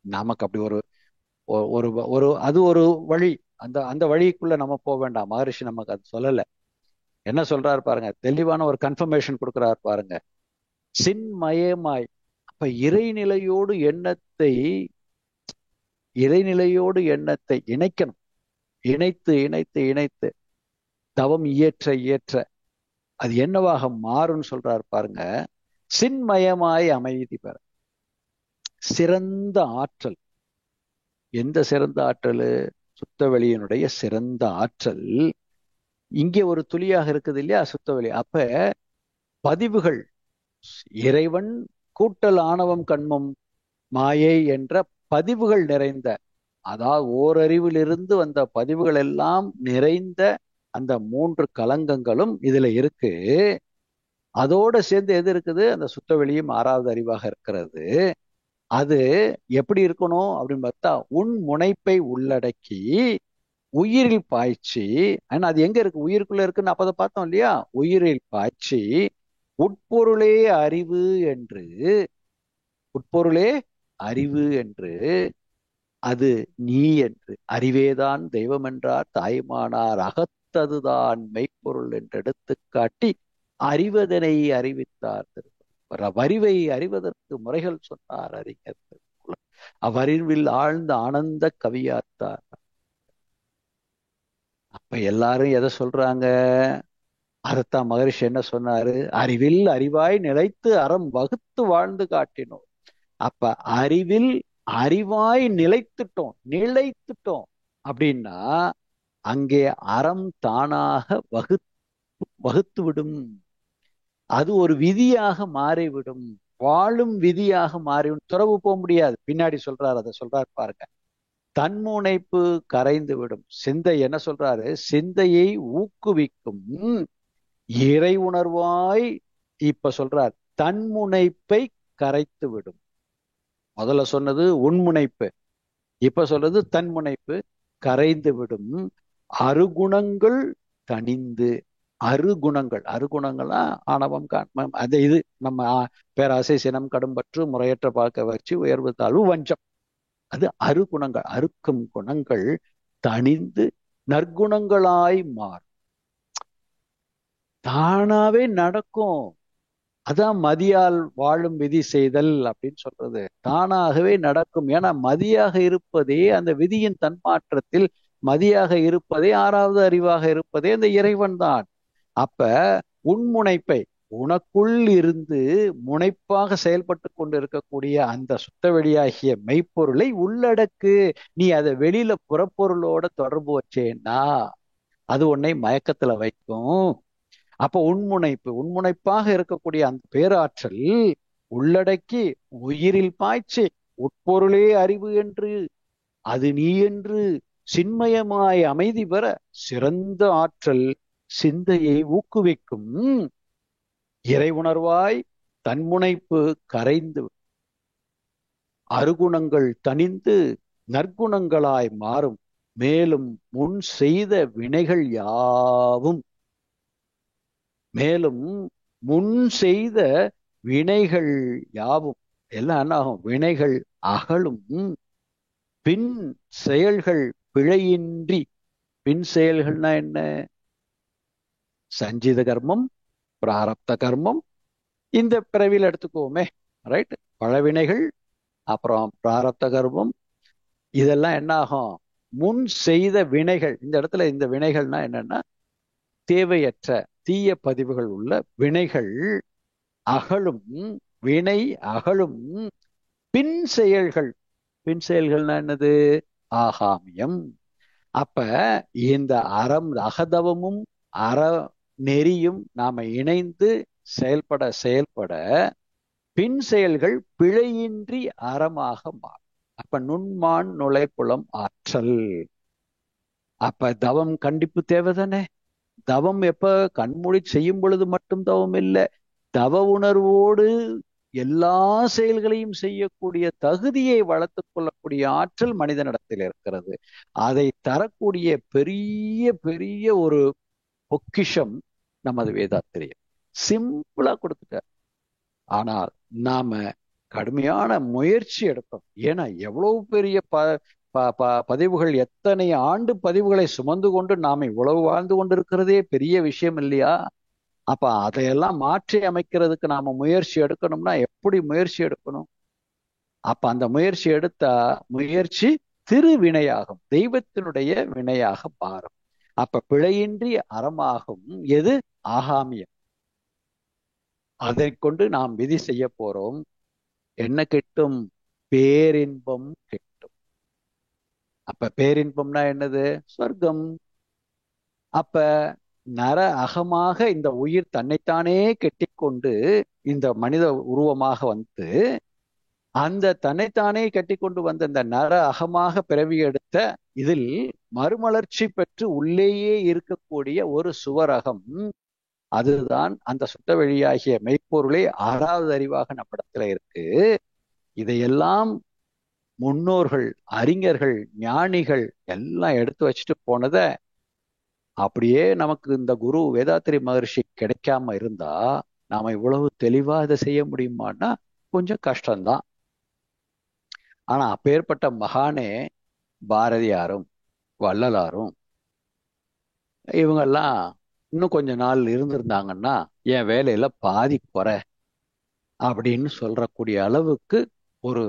B: நமக்கு அப்படி ஒரு ஒரு ஒரு அது ஒரு வழி. அந்த அந்த வழிக்குள்ள நம்ம போக வேண்டாம். மகரிஷி நமக்கு அது சொல்லல. என்ன சொல்றாரு பாருங்க, தெளிவான ஒரு கன்ஃபர்மேஷன் கொடுக்கிறார் பாருங்க. சின்மயமாய். அப்ப இறைநிலையோடு எண்ணத்தை இணைக்கணும். இணைத்து இணைத்து இணைத்து தவம் இயற்ற இயற்ற அது என்னவாக மாறும்னு சொல்றாரு பாருங்க. சின்மயமாய் அமைதி பெற சிறந்த ஆற்றல். எந்த சிறந்த ஆற்றல்? சுத்த வெளியினுடைய சிறந்த ஆற்றல் இங்கே ஒரு துளியாக இருக்குது இல்லையா, சுத்த வெளி. அப்ப பதிவுகள் இறைவன் கூட்டல் ஆணவம் கண்மம் மாயை என்ற பதிவுகள் நிறைந்த, அதாவது ஓரறிவிலிருந்து வந்த பதிவுகள் எல்லாம் நிறைந்த அந்த 3 கலங்கங்களும் இதுல இருக்கு. அதோட சேர்ந்து எது இருக்குது? அந்த சுத்த வெளியும் 6வது அறிவாக இருக்கிறது. அது எப்படி இருக்கணும் அப்படின்னு பார்த்தா, உன் முனைப்பை உள்ளடக்கி உயிரில் பாய்ச்சி. ஆனா அது எங்க இருக்கு? உயிருக்குள்ள இருக்குன்னு அப்பதை பார்த்தோம் இல்லையா. உயிரில் பாய்ச்சி உட்பொருளே அறிவு என்று, உட்பொருளே அறிவு என்று அது நீ என்று, அறிவேதான் தெய்வம் என்றார் தாய்மானார் அகத்ததுதான் மெய்ப்பொருள் என்று எடுத்துக்காட்டி அறிவதனை அறிவித்தார் திருக்குறள். வரிவை அறிவதற்கு முறைகள் சொன்னார் அறிஞர் திருக்குறள். அவ்வறிவில் ஆழ்ந்த ஆனந்த கவியாத்தார். அப்ப எல்லாரும் எதை சொல்றாங்க? அதைத்தான் மகரிஷி என்ன சொன்னாரு? அறிவில் அறிவாய் நிலைத்து அறம் வகுத்து வாழ்ந்து காட்டினோம். அப்ப அறிவில் அறிவாய் நிலைத்துட்டோம் அப்படின்னா அங்கே அறம் தானாக வகுத்து விடும். அது ஒரு விதியாக மாறிவிடும். வாழும் விதியாக மாறிவிடும். துறவு போக முடியாது. பின்னாடி சொல்றாரு, அதை சொல்றாரு பாருங்க. தன்முனைப்பு கரைந்து விடும். சிந்தை என்ன சொல்றாரு? சிந்தையை ஊக்குவிக்கும் இறை உணர்வாய் இப்ப சொல்றார் தன்முனைப்பை கரைத்து விடும். முதல்ல சொன்னது உன்முனைப்பு, இப்ப சொல்றது தன்முனைப்பு கரைந்து விடும். அருகுணங்கள் தணிந்து. அருகுணங்கள், அருகுணங்களா ஆணவம் காண்மம், அது இது நம்ம பேராசை சினம் கடும்பற்று முறையற்ற பார்க்க வச்சு உயர்வு தாழ்வு வஞ்சம், அது அருகுணங்கள். அறுக்கும் குணங்கள் தணிந்து நற்குணங்களாய் மாறும். தானாவே நடக்கும். அதான் மதியால் வாழும் விதி செய்தல் அப்படின்னு சொல்றது. தானாகவே நடக்கும். ஏன்னா மதியாக இருப்பதே அந்த விதியின் தன்மாற்றத்தில், மதியாக இருப்பதே ஆறாவது அறிவாக இருப்பதே அந்த இறைவன் தான். அப்ப உன்முனைப்பை, உனக்குள் இருந்து முனைப்பாக செயல்பட்டு கொண்டு இருக்கக்கூடிய அந்த சுத்த வெளியாகிய மெய்ப்பொருளை உள்ளடக்கு. நீ அதை வெளியில புறப்பொருளோட தொடர்பு வச்சேன்னா அது உன்னை மயக்கத்துல வைக்கும். அப்ப உன்முனைப்பு, உன்முனைப்பாக இருக்கக்கூடிய அந்த பேராற்றல் உள்ளடக்கி உயிரில் பாய்ச்சி உட்பொருளே அறிவு என்று, அது நீ என்று சின்மயமாய் அமைதி பெற சிறந்த ஆற்றல் சிந்தையை ஊக்குவிக்கும். இறை உணர்வாய் தன்முனைப்பு கரைந்து அருகுணங்கள் தணிந்து நற்குணங்களாய் மாறும். மேலும் முன் செய்த வினைகள் யாவும், மேலும் முன் செய்த வினைகள் யாவும் எல்லாம் என்ன ஆகும்? வினைகள் அகலும். பின் செயல்கள் பிழையின்றி. பின் செயல்கள்னா என்ன? சஞ்சித கர்மம், பிராரப்த கர்மம், இந்த பிறவியில் எடுத்துக்கோமே, ரைட்? பழவினைகள், அப்புறம் பிராரப்த கர்மம், இதெல்லாம் என்ன ஆகும்? முன் செய்த வினைகள். இந்த இடத்துல இந்த வினைகள்னா என்னன்னா தேவையற்ற தீய பதிவுகள் உள்ள வினைகள் அகலும். வினை அகலும். பின் செயல்கள், பின் செயல்கள்னா என்னது? ஆகாமியம். அப்ப இந்த அறம் அகதவமும் அற நெறியும் நாம இணைந்து செயல்பட செயல்பட பின் செயல்கள் பிழையின்றி அறமாக மாறும். அப்ப நுண்மான் நுழைப்புலம் ஆற்றல். அப்ப தவம் கண்டிப்பு தேவைதானே? தவம் எப்ப? கண்மூடி செய்யும் பொழுது மட்டும் தவம் இல்லை, தவ உணர்வோடு எல்லா செயல்களையும் செய்யக்கூடிய தகுதியை வளர்த்துக் கொள்ளக்கூடிய ஆற்றல் மனிதனிடத்தில் இருக்கிறது. அதை தரக்கூடிய பெரிய பெரிய ஒரு பொக்கிஷம் நமது வேதாத்திரியம். சிம்பிளா கொடுத்துட்டார். ஆனால் நாம கடுமையான முயற்சி எடுப்போம். ஏன்னா எவ்வளவு பெரிய பதிவுகள், எத்தனை ஆண்டு பதிவுகளை சுமந்து கொண்டு நாம இவ்வளவு வாழ்ந்து கொண்டிருக்கிறதே பெரிய விஷயம் இல்லையா? அப்ப அதையெல்லாம் மாற்றி அமைக்கிறதுக்கு நாம முயற்சி எடுக்கணும்னா எப்படி முயற்சி எடுக்கணும்? அப்ப அந்த முயற்சி எடுத்தா முயற்சி திருவினையாகும், தெய்வத்தினுடைய வினையாக மாறும். அப்ப பிழையின்றி அறமாகும் எது? ஆகாமியம். அதை கொண்டு நாம் விதி செய்ய போறோம். என்ன கிட்டும்? பேரின்பம் கிட்டும். அப்ப பேரின்பம்னா என்னது? சொர்க்கம். அப்ப நர அகமாக இந்த உயிர் தன்னைத்தானே கெட்டிக்கொண்டு இந்த மனித உருவமாக வந்து அந்த தன்னைத்தானே கட்டிக்கொண்டு வந்த இந்த நர அகமாக பிறவி எடுத்த இதில் மறுமலர்ச்சி பெற்று உள்ளேயே இருக்கக்கூடிய ஒரு சுவரகம், அதுதான் அந்த சுத்த வெளியாகிய மெய்ப்பொருளே ஆறாவது அறிவாக நம்மிடத்துல இருக்கு. இதையெல்லாம் முன்னோர்கள், அறிஞர்கள், ஞானிகள் எல்லாம் எடுத்து வச்சுட்டு போனத அப்படியே நமக்கு இந்த குரு வேதாத்திரி மகர்ஷி கிடைக்காம இருந்தா நாம இவ்வளவு தெளிவா இதை செய்ய முடியுமான்னா கொஞ்சம் கஷ்டம்தான். ஆனா அப்பேற்பட்ட மகானே பாரதியாரும் வள்ளலாரும் இவங்கெல்லாம் இன்னும் கொஞ்ச நாள் இருந்திருந்தாங்கன்னா என் வேலையில பாதி குறை அப்படின்னு சொல்றக்கூடிய அளவுக்கு ஒரு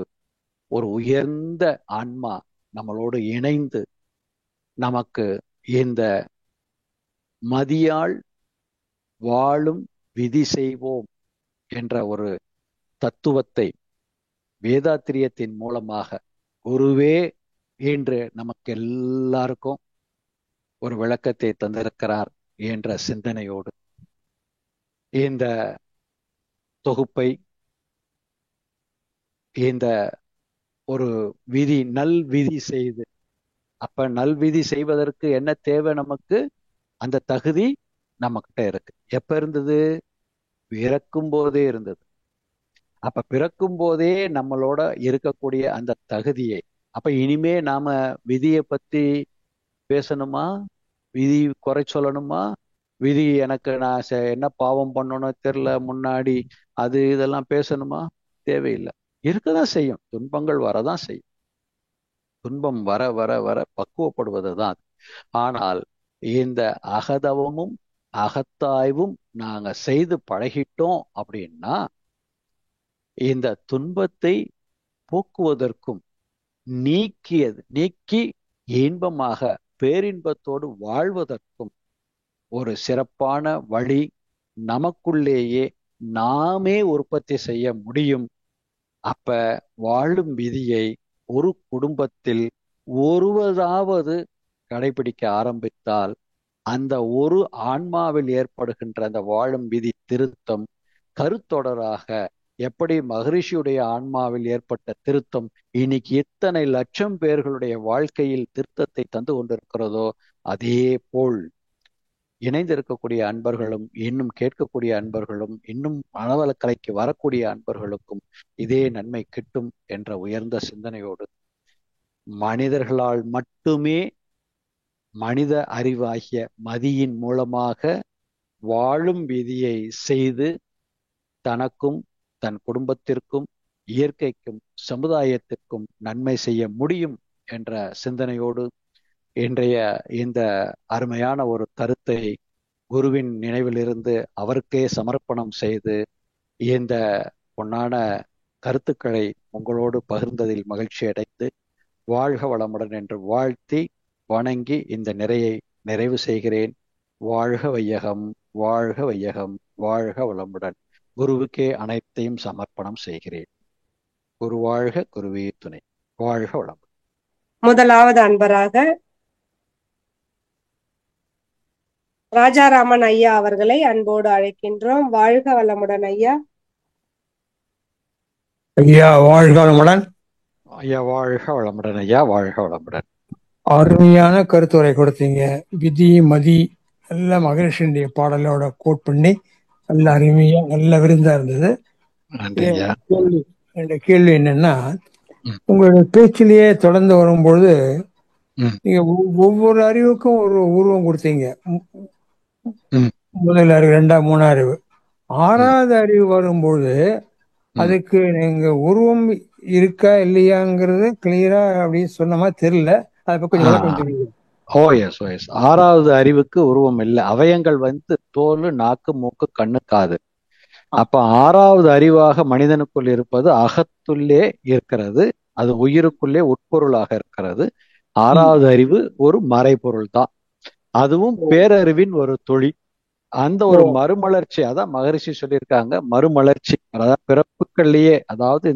B: ஒரு உயர்ந்த ஆன்மா நம்மளோடு இணைந்து நமக்கு இந்த மதியால் வாழும் விதி செய்வோம் என்ற ஒரு தத்துவத்தை வேதாத்திரியத்தின் மூலமாக குருவே என்று நமக்கு எல்லாருக்கும் ஒரு விளக்கத்தை தந்திருக்கிறார் என்ற சிந்தனையோடு இந்த தொகுப்பை இந்த ஒரு விதி நல் விதி செய்து, அப்ப நல் விதி செய்வதற்கு என்ன தேவை? நமக்கு அந்த தகுதி நம்ம கிட்ட இருக்கு. எப்ப இருந்தது? பிறக்கும் போதே இருந்தது. அப்ப பிறக்கும் போதே நம்மளோட இருக்கக்கூடிய அந்த தகுதியை, அப்ப இனிமே நாம விதியை பத்தி பேசணுமா? விதி குறை சொல்லணுமா? விதி எனக்கு நான் என்ன பாவம் பண்ணணும் தெரியல முன்னாடி, அது இதெல்லாம் பேசணுமா? தேவையில்லை. இருக்கதான் செய்யும், துன்பங்கள் வரதான் செய்யும். துன்பம் வர வர வர பக்குவப்படுவது தான். ஆனால் இந்த அகதவமும் அகத்தாய்வும் நாங்க செய்து பழகிட்டோம் அப்படின்னா, இந்த துன்பத்தை போக்குவதற்கும் நீக்கி இன்பமாக பேரின்பத்தோடு வாழ்வதற்கும் ஒரு சிறப்பான வழி நமக்குள்ளேயே நாமே உற்பத்தி செய்ய முடியும். அப்ப வாழும் விதியை ஒரு குடும்பத்தில் ஒருவராவது கடைபிடிக்க ஆரம்பித்தால், அந்த ஒரு ஆன்மாவில் ஏற்படுகின்ற அந்த வாழும் விதி திருத்தம் கருத்தொடராக, எப்படி மகரிஷியுடைய ஆன்மாவில் ஏற்பட்ட திருத்தம் இன்னைக்கு இத்தனை லட்சம் பேர்களுடைய வாழ்க்கையில் திருத்தத்தை தந்து கொண்டிருக்கிறதோ, அதே போல் இணைந்திருக்கக்கூடிய அன்பர்களும், இன்னும் கேட்கக்கூடிய அன்பர்களும், இன்னும் மனவளக்கலைக்கு வரக்கூடிய அன்பர்களுக்கும் இதே நன்மை கிட்டும் என்ற உயர்ந்த சிந்தனையோடு, மனிதர்களால் மட்டுமே மனித அறிவாகிய மதியின் மூலமாக வாழும் விதியை செய்து தனக்கும் தன் குடும்பத்திற்கும் இயற்கைக்கும் சமுதாயத்திற்கும் நன்மை செய்ய முடியும் என்ற சிந்தனையோடு இன்றைய இந்த அருமையான ஒரு கருத்தை குருவின் நினைவிலிருந்து அவருக்கே சமர்ப்பணம் செய்து இந்த பொன்னான கருத்துக்களை உங்களோடு பகிர்ந்ததில் மகிழ்ச்சி அடைந்து, வாழ்க வளமுடன் என்று வாழ்த்தி வணங்கி இந்த நிறையை நிறைவு செய்கிறேன். வாழ்க வையகம், வாழ்க வையகம், வாழ்க வளமுடன். குருவுக்கே அனைத்தையும் சமர்ப்பணம் செய்கிறேன். குரு வாழ்க, குருவே துணை. வாழ்க வளமுடன்.
A: முதலாவது அன்பராக ராஜாராமன் ஐயா அவர்களை அன்போடு அழைக்கின்றோம். வாழ்க வளமுடன் ஐயா.
C: ஐயா வாழ்க வளமுடன்.
B: ஐயா வாழ்க வளமுடன். ஐயா வாழ்க வளமுடன்.
C: அருமையான கருத்துரை கொடுத்தீங்க. விதி மதி எல்லாம் மகரிஷியுடைய பாடலோட கோட் பண்ணி நல்ல அருமையா நல்ல விருந்தா இருந்தது. என்னுடைய கேள்வி என்னன்னா, உங்களுடைய பேச்சிலேயே தொடர்ந்து வரும்பொழுது நீங்க ஒவ்வொரு அறிவுக்கும் ஒரு உருவம் கொடுத்தீங்க. முதல் அறிவு, ரெண்டாம், மூணாம் அறிவு, ஆறாவது அறிவு வரும்பொழுது அதுக்கு நீங்க உருவம் இருக்கா இல்லையாங்கிறது கிளியரா அப்படின்னு சொன்ன மாதிரி தெரியல. அதை கொஞ்சம் விளக்கம் தெரியுது.
B: ஆறாவது அறிவுக்கு உருவம் இல்லை. அவயங்கள் தோல், நாக்கு, மூக்கு, கண்ணு, காது. அப்ப ஆறாவது அறிவாக மனிதனுக்குள் இருப்பது அகத்துள்ளே இருக்கிறது. அது உயிருக்குள்ளே உட்பொருளாக இருக்கிறது. ஆறாவது அறிவு ஒரு மறைபொருள் தான். அதுவும் பேரறிவின் ஒரு தொழில். அந்த ஒரு மறுமலர்ச்சி, அதான் மகரிஷி சொல்லியிருக்காங்க, மறுமலர்ச்சி. அதாவது பிறப்புகள்லயே, அதாவது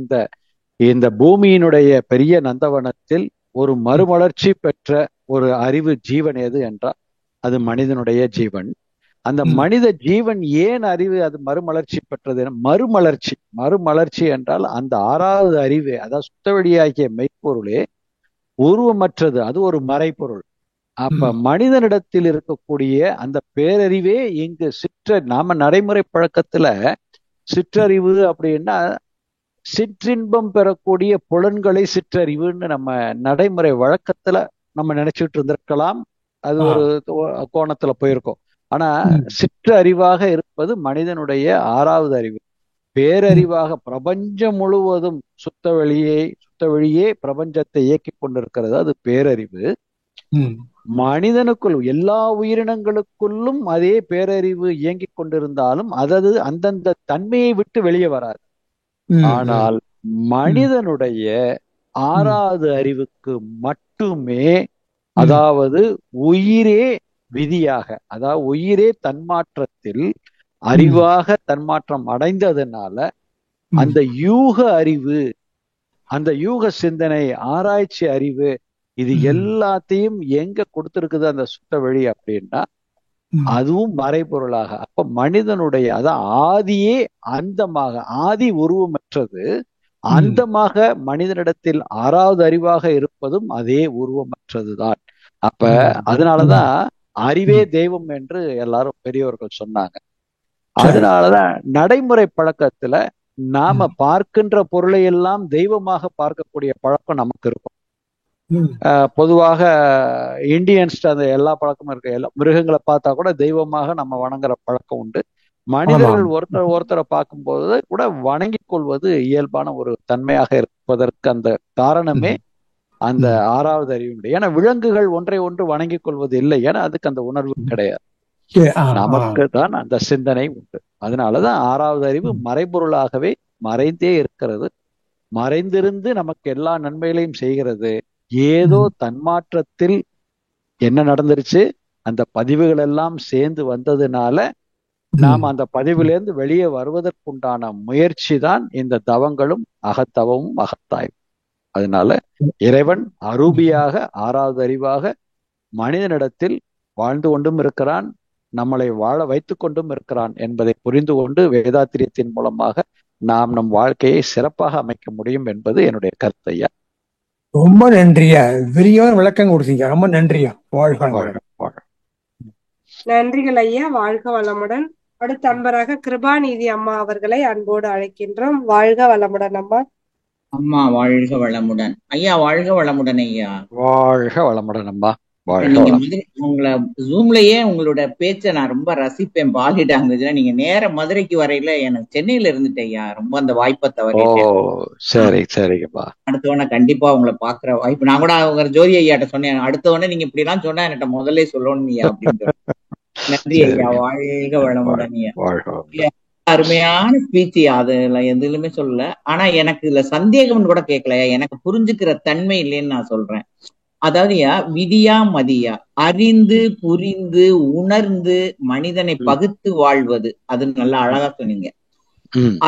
B: இந்த பூமியினுடைய பெரிய நந்தவனத்தில் ஒரு மறுமலர்ச்சி பெற்ற ஒரு அறிவு ஜீவன் எது என்றால் அது மனிதனுடைய ஜீவன். அந்த மனித ஜீவன் ஏன் அறிவு அது மறுமலர்ச்சி பெற்றது? மறுமலர்ச்சி என்றால் அந்த ஆறாவது அறிவு, அதாவது சுத்தவெளியாகிய மெய்ப்பொருளே உருவமற்றது, அது ஒரு மறைப்பொருள். அப்ப மனிதனிடத்தில் இருக்கக்கூடிய அந்த பேரறிவே இங்கு நாம நடைமுறை பழக்கத்துல சிற்றறிவு அப்படின்னா சிற்றின்பம் பெறக்கூடிய புலன்களை சிற்றறிவுன்னு நம்ம நடைமுறை வழக்கத்துல நம்ம நினைச்சிட்டு இருந்திருக்கலாம். அது ஒரு கோணத்துல போயிருக்கோம். ஆனா சிற்றறிவாக இருப்பது மனிதனுடைய ஆறாவது அறிவு. பேரறிவாக பிரபஞ்சம் முழுவதும் சுத்த வழியே பிரபஞ்சத்தை இயக்கி கொண்டிருக்கிறது, அது பேரறிவு. மனிதனுக்குள் எல்லா உயிரினங்களுக்குள்ளும் அதே பேரறிவு இயங்கிக் கொண்டிருந்தாலும் அதது அந்தந்த தன்மையை விட்டு வெளியே வராது. ஆனால் மனிதனுடைய ஆறாவது அறிவுக்கு மட்டுமே, அதாவது உயிரே விதியாக, அதாவது உயிரே தன்மாற்றத்தில் அறிவாக தன்மாற்றம் அடைந்ததுனால அந்த யூக அறிவு, அந்த யூக சிந்தனை, ஆராய்ச்சி அறிவு, இது எல்லாத்தையும் எங்க கொடுத்திருக்குது அந்த சுத்த வழி அப்படின்னா அதுவும் மறைபொருளாக. அப்ப மனிதனுடைய அதான் ஆதியே அந்தமாக, ஆதி உருவமற்றது அந்தமாக மனிதனிடத்தில் ஆறாவது அறிவாக இருப்பதும் அதே உருவமற்றதுதான். அப்ப அதனாலதான் அறிவே தெய்வம் என்று எல்லாரும் பெரியவர்கள் சொன்னாங்க. அதனாலதான் நடைமுறை பழக்கத்துல நாம பார்க்கின்ற பொருளை எல்லாம் தெய்வமாக பார்க்கக்கூடிய பழக்கம் நமக்கு இருக்கும். பொதுவாக இந்தியன்ஸ் அந்த எல்லா பழக்கமும் இருக்கு. எல்லா மிருகங்களை பார்த்தா கூட தெய்வமாக நம்ம வணங்குற பழக்கம் உண்டு. மனிதர்கள் ஒருத்தரை பார்க்கும்போது கூட வணங்கிக் கொள்வது இயல்பான ஒரு தன்மையாக இருப்பதற்கு அந்த காரணமே அந்த ஆறாவது அறிவு. ஏன்னா விலங்குகள் ஒன்றை ஒன்று வணங்கிக் கொள்வது இல்லை, ஏன்னா அதுக்கு அந்த உணர்வு கிடையாது. நமக்கு தான் அந்த சிந்தனை உண்டு. அதனாலதான் ஆறாவது அறிவு மறைபொருளாகவே மறைந்தே இருக்கிறது. மறைந்திருந்து நமக்கு எல்லா நன்மைகளையும் செய்கிறது. ஏதோ தன்மாற்றத்தில் என்ன நடந்துருச்சு, அந்த பதிவுகள் எல்லாம் சேர்ந்து வந்ததுனால நாம் அந்த பதிவிலிருந்து வெளியே வருவதற்குண்டான முயற்சி தான் இந்த தவங்களும் அகத்தவமும் அகத்தாய்வும். அதனால இறைவன் அரூபியாக ஆறாவது அறிவாக மனிதனிடத்தில் வாழ்ந்து கொண்டும் இருக்கிறான், நம்மளை வாழ வைத்துக் கொண்டும் இருக்கிறான் என்பதை புரிந்து கொண்டு வேதாத்திரியத்தின் மூலமாக நாம் நம் வாழ்க்கையை சிறப்பாக அமைக்க முடியும் என்பது என்னுடைய கருத்து ஐயா.
C: ரொம்ப நன்றியா, விரிவான விளக்கம் கொடுத்தீங்க. ரொம்ப நன்றியா. வாழ்க
A: நன்றிகள் ஐயா. வாழ்க வளமுடன். அடுத்த அன்பராக கிருபாநீதி அம்மா அவர்களை அன்போடு அழைக்கின்றோம். வாழ்க வளமுடன் அம்மா.
D: அம்மா வாழ்க வளமுடன். ஐயா வாழ்க வளமுடன் ஐயா.
B: வாழ்க வளமுடன் அம்மா.
D: நீங்க உங்களை ஜூம்லயே உங்களோட பேச்ச நான் ரொம்ப ரசிப்பேன். பாலிடாங்குதுல நீங்க நேர மதுரைக்கு வரையில எனக்கு சென்னையில இருந்துட்டேன் ஐயா. ரொம்ப அந்த வாய்ப்பை தவறிட்டேன்.
B: சரி சரிங்கப்பா.
D: அடுத்தவன கண்டிப்பா உங்களை பாக்குற வாய்ப்பு. நான் கூட அவங்க ஜோதி ஐயாட்ட சொன்னேன், அடுத்தவன நீங்க இப்படி எல்லாம் சொன்னா என்கிட்ட முதல்ல சொல்லணும் ஐயா அப்படின்னு. நன்றி ஐயா. வாழ்க வளமுடன் ஐயா. அருமையான ஸ்பீச். அதுல எதுலுமே சொல்லல. ஆனா எனக்கு இதுல சந்தேகம்னு கூட கேட்கலையா, எனக்கு புரிஞ்சுக்கிற தன்மை இல்லைன்னு நான் சொல்றேன். அதாவது விதியா மதியா, அறிந்து புரிந்து உணர்ந்து மனிதனை பகுத்து வாழ்வது, அது நல்லா அழகா சொன்னீங்க.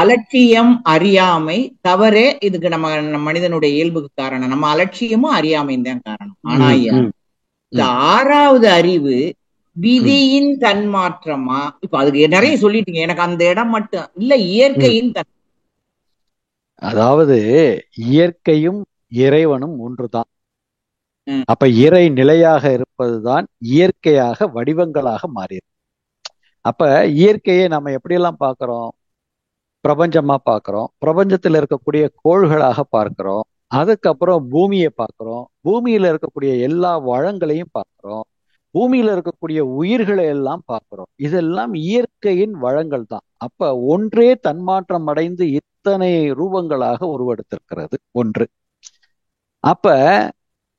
D: அலட்சியம் அறியாமை தவறே இதுக்கு நம்ம மனிதனுடைய இயல்புக்கு காரணம். நம்ம அலட்சியமும் அறியாமையும் தான் காரணம். ஆனா இந்த ஆறாவது அறிவு விதியின் தன்மாற்றமா? இப்ப அதுக்கு நிறைய சொல்லிட்டீங்க, எனக்கு அந்த இடம் மட்டும் இல்ல. இயற்கையின்
B: அதாவது இயற்கையும் இறைவனும் ஒன்றுதான். அப்ப இறை நிலையாக இருப்பதுதான் இயற்கையாக வடிவங்களாக மாறிடும். அப்ப இயற்கையை நம்ம எப்படியெல்லாம் பார்க்கிறோம்? பிரபஞ்சமா பார்க்கிறோம், பிரபஞ்சத்தில் இருக்கக்கூடிய கோள்களாக பார்க்கிறோம், அதுக்கப்புறம் பூமியை பார்க்கிறோம், பூமியில இருக்கக்கூடிய எல்லா வளங்களையும் பார்க்கிறோம், பூமியில இருக்கக்கூடிய உயிர்களை எல்லாம் பார்க்கிறோம். இதெல்லாம் இயற்கையின் வளங்கள் தான். அப்ப ஒன்றே தன்மாற்றம் அடைந்து இத்தனை ரூபங்களாக உருவெடுத்திருக்கிறது ஒன்று. அப்ப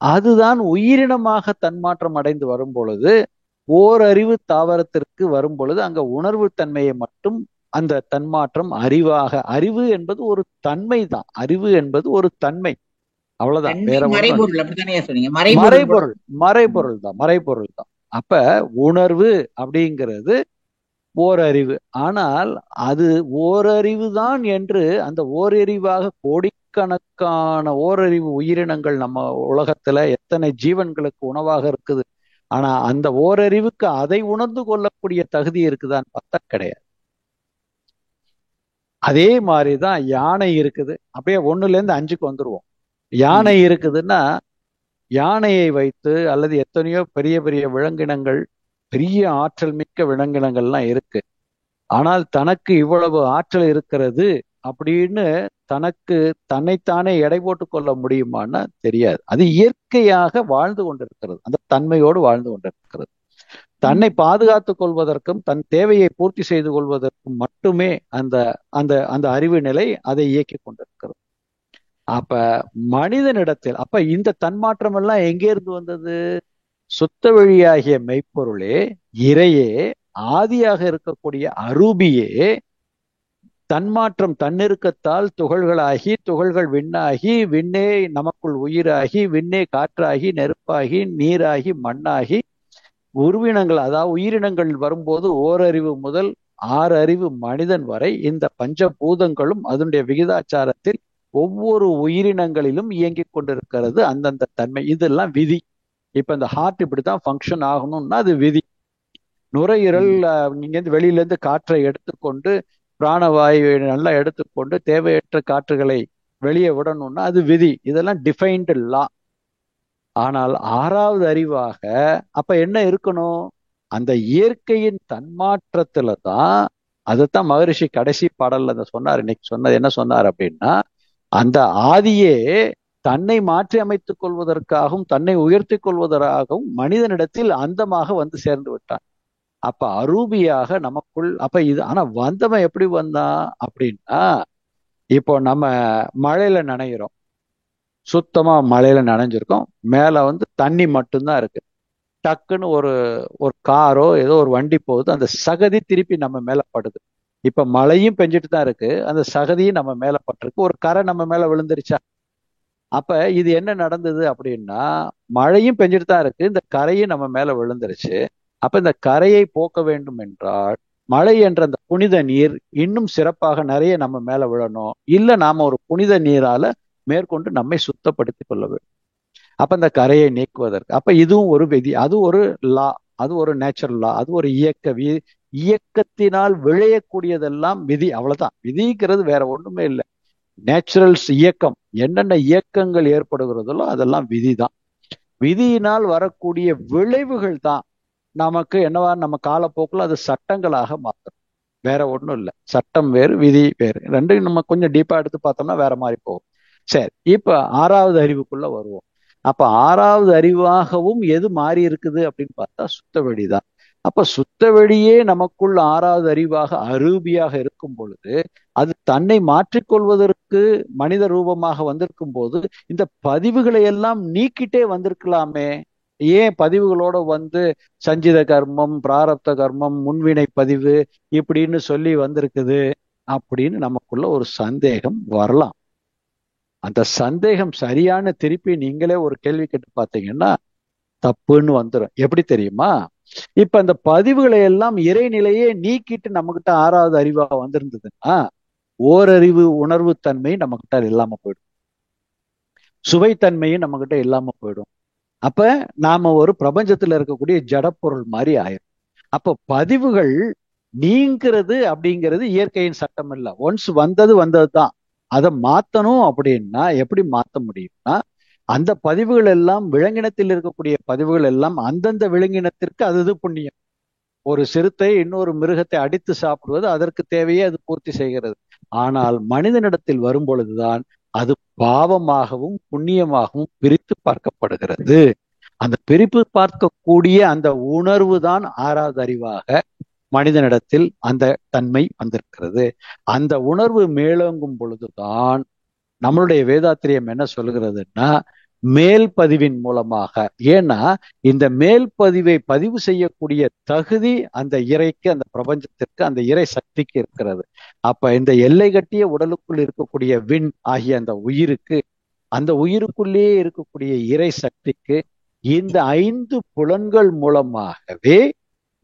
B: அதுதான் உயிரினமாக தன்மாற்றம் அடைந்து வரும் பொழுது, ஓரறிவு தாவரத்திற்கு வரும் பொழுது அங்க உணர்வு தன்மையை மட்டும் அந்த தன்மாற்றம் அறிவாக, அறிவு என்பது ஒரு தன்மை தான், அறிவு என்பது ஒரு தன்மை, அவ்வளவுதான். வேற மறைபொருள், மறைபொருள் தான், மறைபொருள் தான். அப்ப உணர்வு அப்படிங்கிறது ஓரறிவு. ஆனால் அது ஓரறிவு தான் என்று அந்த ஓரறிவாக கோடிக்கணக்கான ஓரறிவு உயிரினங்கள் நம்ம உலகத்துல எத்தனை ஜீவன்களுக்கு உணவாக இருக்குது. ஆனா அந்த ஓரறிவுக்கு அதை உணர்ந்து கொள்ளக்கூடிய தகுதி இருக்குதான்னு பார்த்தா கிடையாது. அதே மாதிரிதான் யானை இருக்குது. அப்படியே 1ல இருந்து 5க்கு வந்துருவோம். யானை இருக்குதுன்னா யானையை வைத்து அல்லது எத்தனையோ பெரிய பெரிய விலங்கினங்கள், பெரிய ஆற்றல் மிக்க விலங்கினங்கள்லாம் இருக்கு. ஆனால் தனக்கு இவ்வளவு ஆற்றல் இருக்கிறது அப்படின்னு தன்னைத்தானே எடை போட்டு கொள்ள முடியுமான்னா தெரியாது. அது இயற்கையாக வாழ்ந்து கொண்டிருக்கிறது, அந்த தன்மையோடு வாழ்ந்து கொண்டிருக்கிறது. தன்னை பாதுகாத்துக் கொள்வதற்கும் தன் தேவையை பூர்த்தி செய்து கொள்வதற்கும் மட்டுமே அந்த அந்த அந்த அறிவு நிலை அதை இயக்கி கொண்டிருக்கிறது. அப்ப மனிதனிடத்தில் அப்ப இந்த தன்மாற்றம் எல்லாம் எங்கே இருந்து வந்தது? சுத்த வழியாகிய மெய்ப்பொருளே, இறையே, ஆதியாக இருக்கக்கூடிய அரூபியே தன்மாற்றம் தன்னிருக்கத்தால் துகள்களாகி, துகள்கள் விண்ணாகி, விண்ணே நமக்குள் உயிராகி, விண்ணே காற்றாகி, நெருப்பாகி, நீராகி, மண்ணாகி, உருவினங்கள் அதாவது உயிரினங்கள் வரும்போது ஓரறிவு முதல் 6 அறிவு மனிதன் வரை இந்த பஞ்சபூதங்களும் அதனுடைய விகிதாச்சாரத்தில் ஒவ்வொரு உயிரினங்களிலும் இயங்கிக் கொண்டிருக்கிறது அந்தந்த தன்மை. இதெல்லாம் விதி. இப்ப இந்த ஹார்ட் இப்படித்தான் ஃபங்க்ஷன் ஆகணும்னா அது விதி. நுரையீரல் நீங்க இருந்து வெளியில இருந்து காற்றை எடுத்துக்கொண்டு பிராணவாயுவை நல்லா எடுத்துக்கொண்டு தேவையற்ற காற்றுகளை வெளியே விடணும்னா அது விதி. இதெல்லாம் டிஃபைன்டு லா. ஆனால் ஆறாவது அறிவாக அப்ப என்ன இருக்கணும்? அந்த இயற்கையின் தன்மாற்றத்துல தான். அதைத்தான் மகரிஷி கடைசி பாடல்ல சொன்னார். இன்னைக்கு சொன்னது என்ன சொன்னார் அப்படின்னா, அந்த ஆதியே தன்னை மாற்றி அமைத்துக் கொள்வதற்காகவும் தன்னை உயர்த்தி கொள்வதற்காகவும் மனிதனிடத்தில் அந்தமாக வந்து சேர்ந்து விட்டான். அப்ப அரூபியாக நமக்குள் அப்ப இது. ஆனா வந்தவன் எப்படி வந்தான் அப்படின்னா, இப்போ நம்ம மழையில நனைகிறோம், சுத்தமா மழையில நனைஞ்சிருக்கோம், மேல வந்து தண்ணி மட்டும்தான் இருக்கு. டக்குன்னு ஒரு காரோ ஏதோ ஒரு வண்டி போகுது, அந்த சகதி திருப்பி நம்ம மேல படுது. இப்ப மழையும் பெஞ்சிட்டு தான் இருக்கு, அந்த சகதியும் நம்ம மேல பட்டிருக்கு, ஒரு கரை நம்ம மேல விழுந்துருச்சா? அப்ப இது என்ன நடந்தது அப்படின்னா, மழையும் பெஞ்சிட்டு தான் இருக்கு, இந்த கரையும் நம்ம மேல விழுந்துருச்சு. அப்ப இந்த கரையை போக்க வேண்டும் என்றால் மழை என்ற அந்த புனித நீர் இன்னும் சிறப்பாக நிறைய நம்ம மேல விழணும். இல்ல நாம ஒரு புனித நீரால மேற்கொண்டு நம்மை சுத்தப்படுத்தி கொள்ள வேண்டும். அப்ப இந்த கரையை நீக்குவதற்கு அப்ப இதுவும் ஒரு விதி, அது ஒரு லா, அது ஒரு நேச்சுரல் லா, அது ஒரு இயக்கத்தினால் விளையக்கூடியதெல்லாம் விதி. அவ்வளவுதான். விதிங்கிறது வேற ஒண்ணுமே இல்லை. நேச்சுரல்ஸ் இயக்கம், என்னென்ன இயக்கங்கள் ஏற்படுகிறதோ அதெல்லாம் விதிதான். விதியினால் வரக்கூடிய விளைவுகள் தான் நமக்கு என்னவா நம்ம காலப்போக்கில் அது சட்டங்களாக மாற்றணும். வேற ஒன்றும் இல்லை. சட்டம் வேறு, விதி வேறு. ரெண்டையும் நம்ம கொஞ்சம் டீப்பா எடுத்து பார்த்தோம்னா வேற மாதிரி போகும். சரி, இப்ப ஆறாவது அறிவுக்குள்ள வருவோம். அப்ப ஆறாவது அறிவாகவும் எது மாறி இருக்குது அப்படின்னு பார்த்தா சுத்த வெளிதான். அப்ப சுத்த வெளியே நமக்குள் ஆறாவது அறிவாக அரூபியாக இருக்கும் பொழுது, அது தன்னை மாற்றிக்கொள்வதற்கு மனித ரூபமாக வந்திருக்கும் போது இந்த பதிவுகளை எல்லாம் நீக்கிட்டே வந்திருக்கலாமே. ஏன் பதிவுகளோட வந்து சஞ்சித கர்மம், பிராரப்த கர்மம், முன்வினை பதிவு இப்படின்னு சொல்லி வந்திருக்குது அப்படின்னு நமக்குள்ள ஒரு சந்தேகம் வரலாம். அந்த சந்தேகம் சரியான திருப்பி நீங்களே ஒரு கேள்வி கேட்டு பார்த்தீங்கன்னா தப்புன்னு வந்துடும். எப்படி தெரியுமா? இப்ப அந்த பதிவுகளை எல்லாம் இறைநிலையே நீக்கிட்டு நம்மகிட்ட ஆறாவது அறிவா வந்திருந்ததுன்னா ஓரறிவு உணர்வு தன்மை நம்ம கிட்ட இல்லாம போயிடும், சுவைத்தன்மையும் நம்ம கிட்ட இல்லாம போயிடும். அப்ப நாம ஒரு பிரபஞ்சத்துல இருக்கக்கூடிய ஜடப்பொருள் மாதிரி ஆயிரும். அப்ப பதிவுகள் நீங்கிறது அப்படிங்கிறது இயற்கையின் சட்டம் இல்லை. ஒன்ஸ் வந்தது தான். அதை மாத்தணும் அப்படின்னா எப்படி மாத்த முடியும்னா, அந்த பதிவுகள் எல்லாம் விலங்கினத்தில் இருக்கக்கூடிய பதிவுகள் எல்லாம் அந்தந்த விலங்கினத்திற்கு அது புண்ணியம். ஒரு சிறுத்தை இன்னொரு மிருகத்தை அடித்து சாப்பிடுவது அதற்கு தேவையே அது பூர்த்தி செய்கிறது. ஆனால் மனிதனிடத்தில் வரும் பொழுதுதான் அது பாவமாகவும் புண்ணியமாகவும் பிரித்து பார்க்கப்படுகிறது. அந்த பிரிப்பு பார்க்கக்கூடிய அந்த உணர்வு தான் ஆறாவது அறிவாக மனிதனிடத்தில் அந்த தன்மை வந்திருக்கிறது. அந்த உணர்வு மேலோங்கும் பொழுதுதான் நம்மளுடைய வேதாத்திரியம் என்ன சொல்கிறதுன்னா, மேல் பதிவின் மூலமாக. ஏன்னா இந்த மேல் பதிவை பதிவு செய்யக்கூடிய தகுதி அந்த இறைக்கு, அந்த பிரபஞ்சத்திற்கு, அந்த இறை சக்திக்கு இருக்கிறது. அப்ப இந்த எல்லை கட்டிய உடலுக்குள் இருக்கக்கூடிய விண் ஆகிய அந்த உயிருக்கு, அந்த உயிருக்குள்ளேயே இருக்கக்கூடிய இறை சக்திக்கு இந்த 5 புலன்கள் மூலமாகவே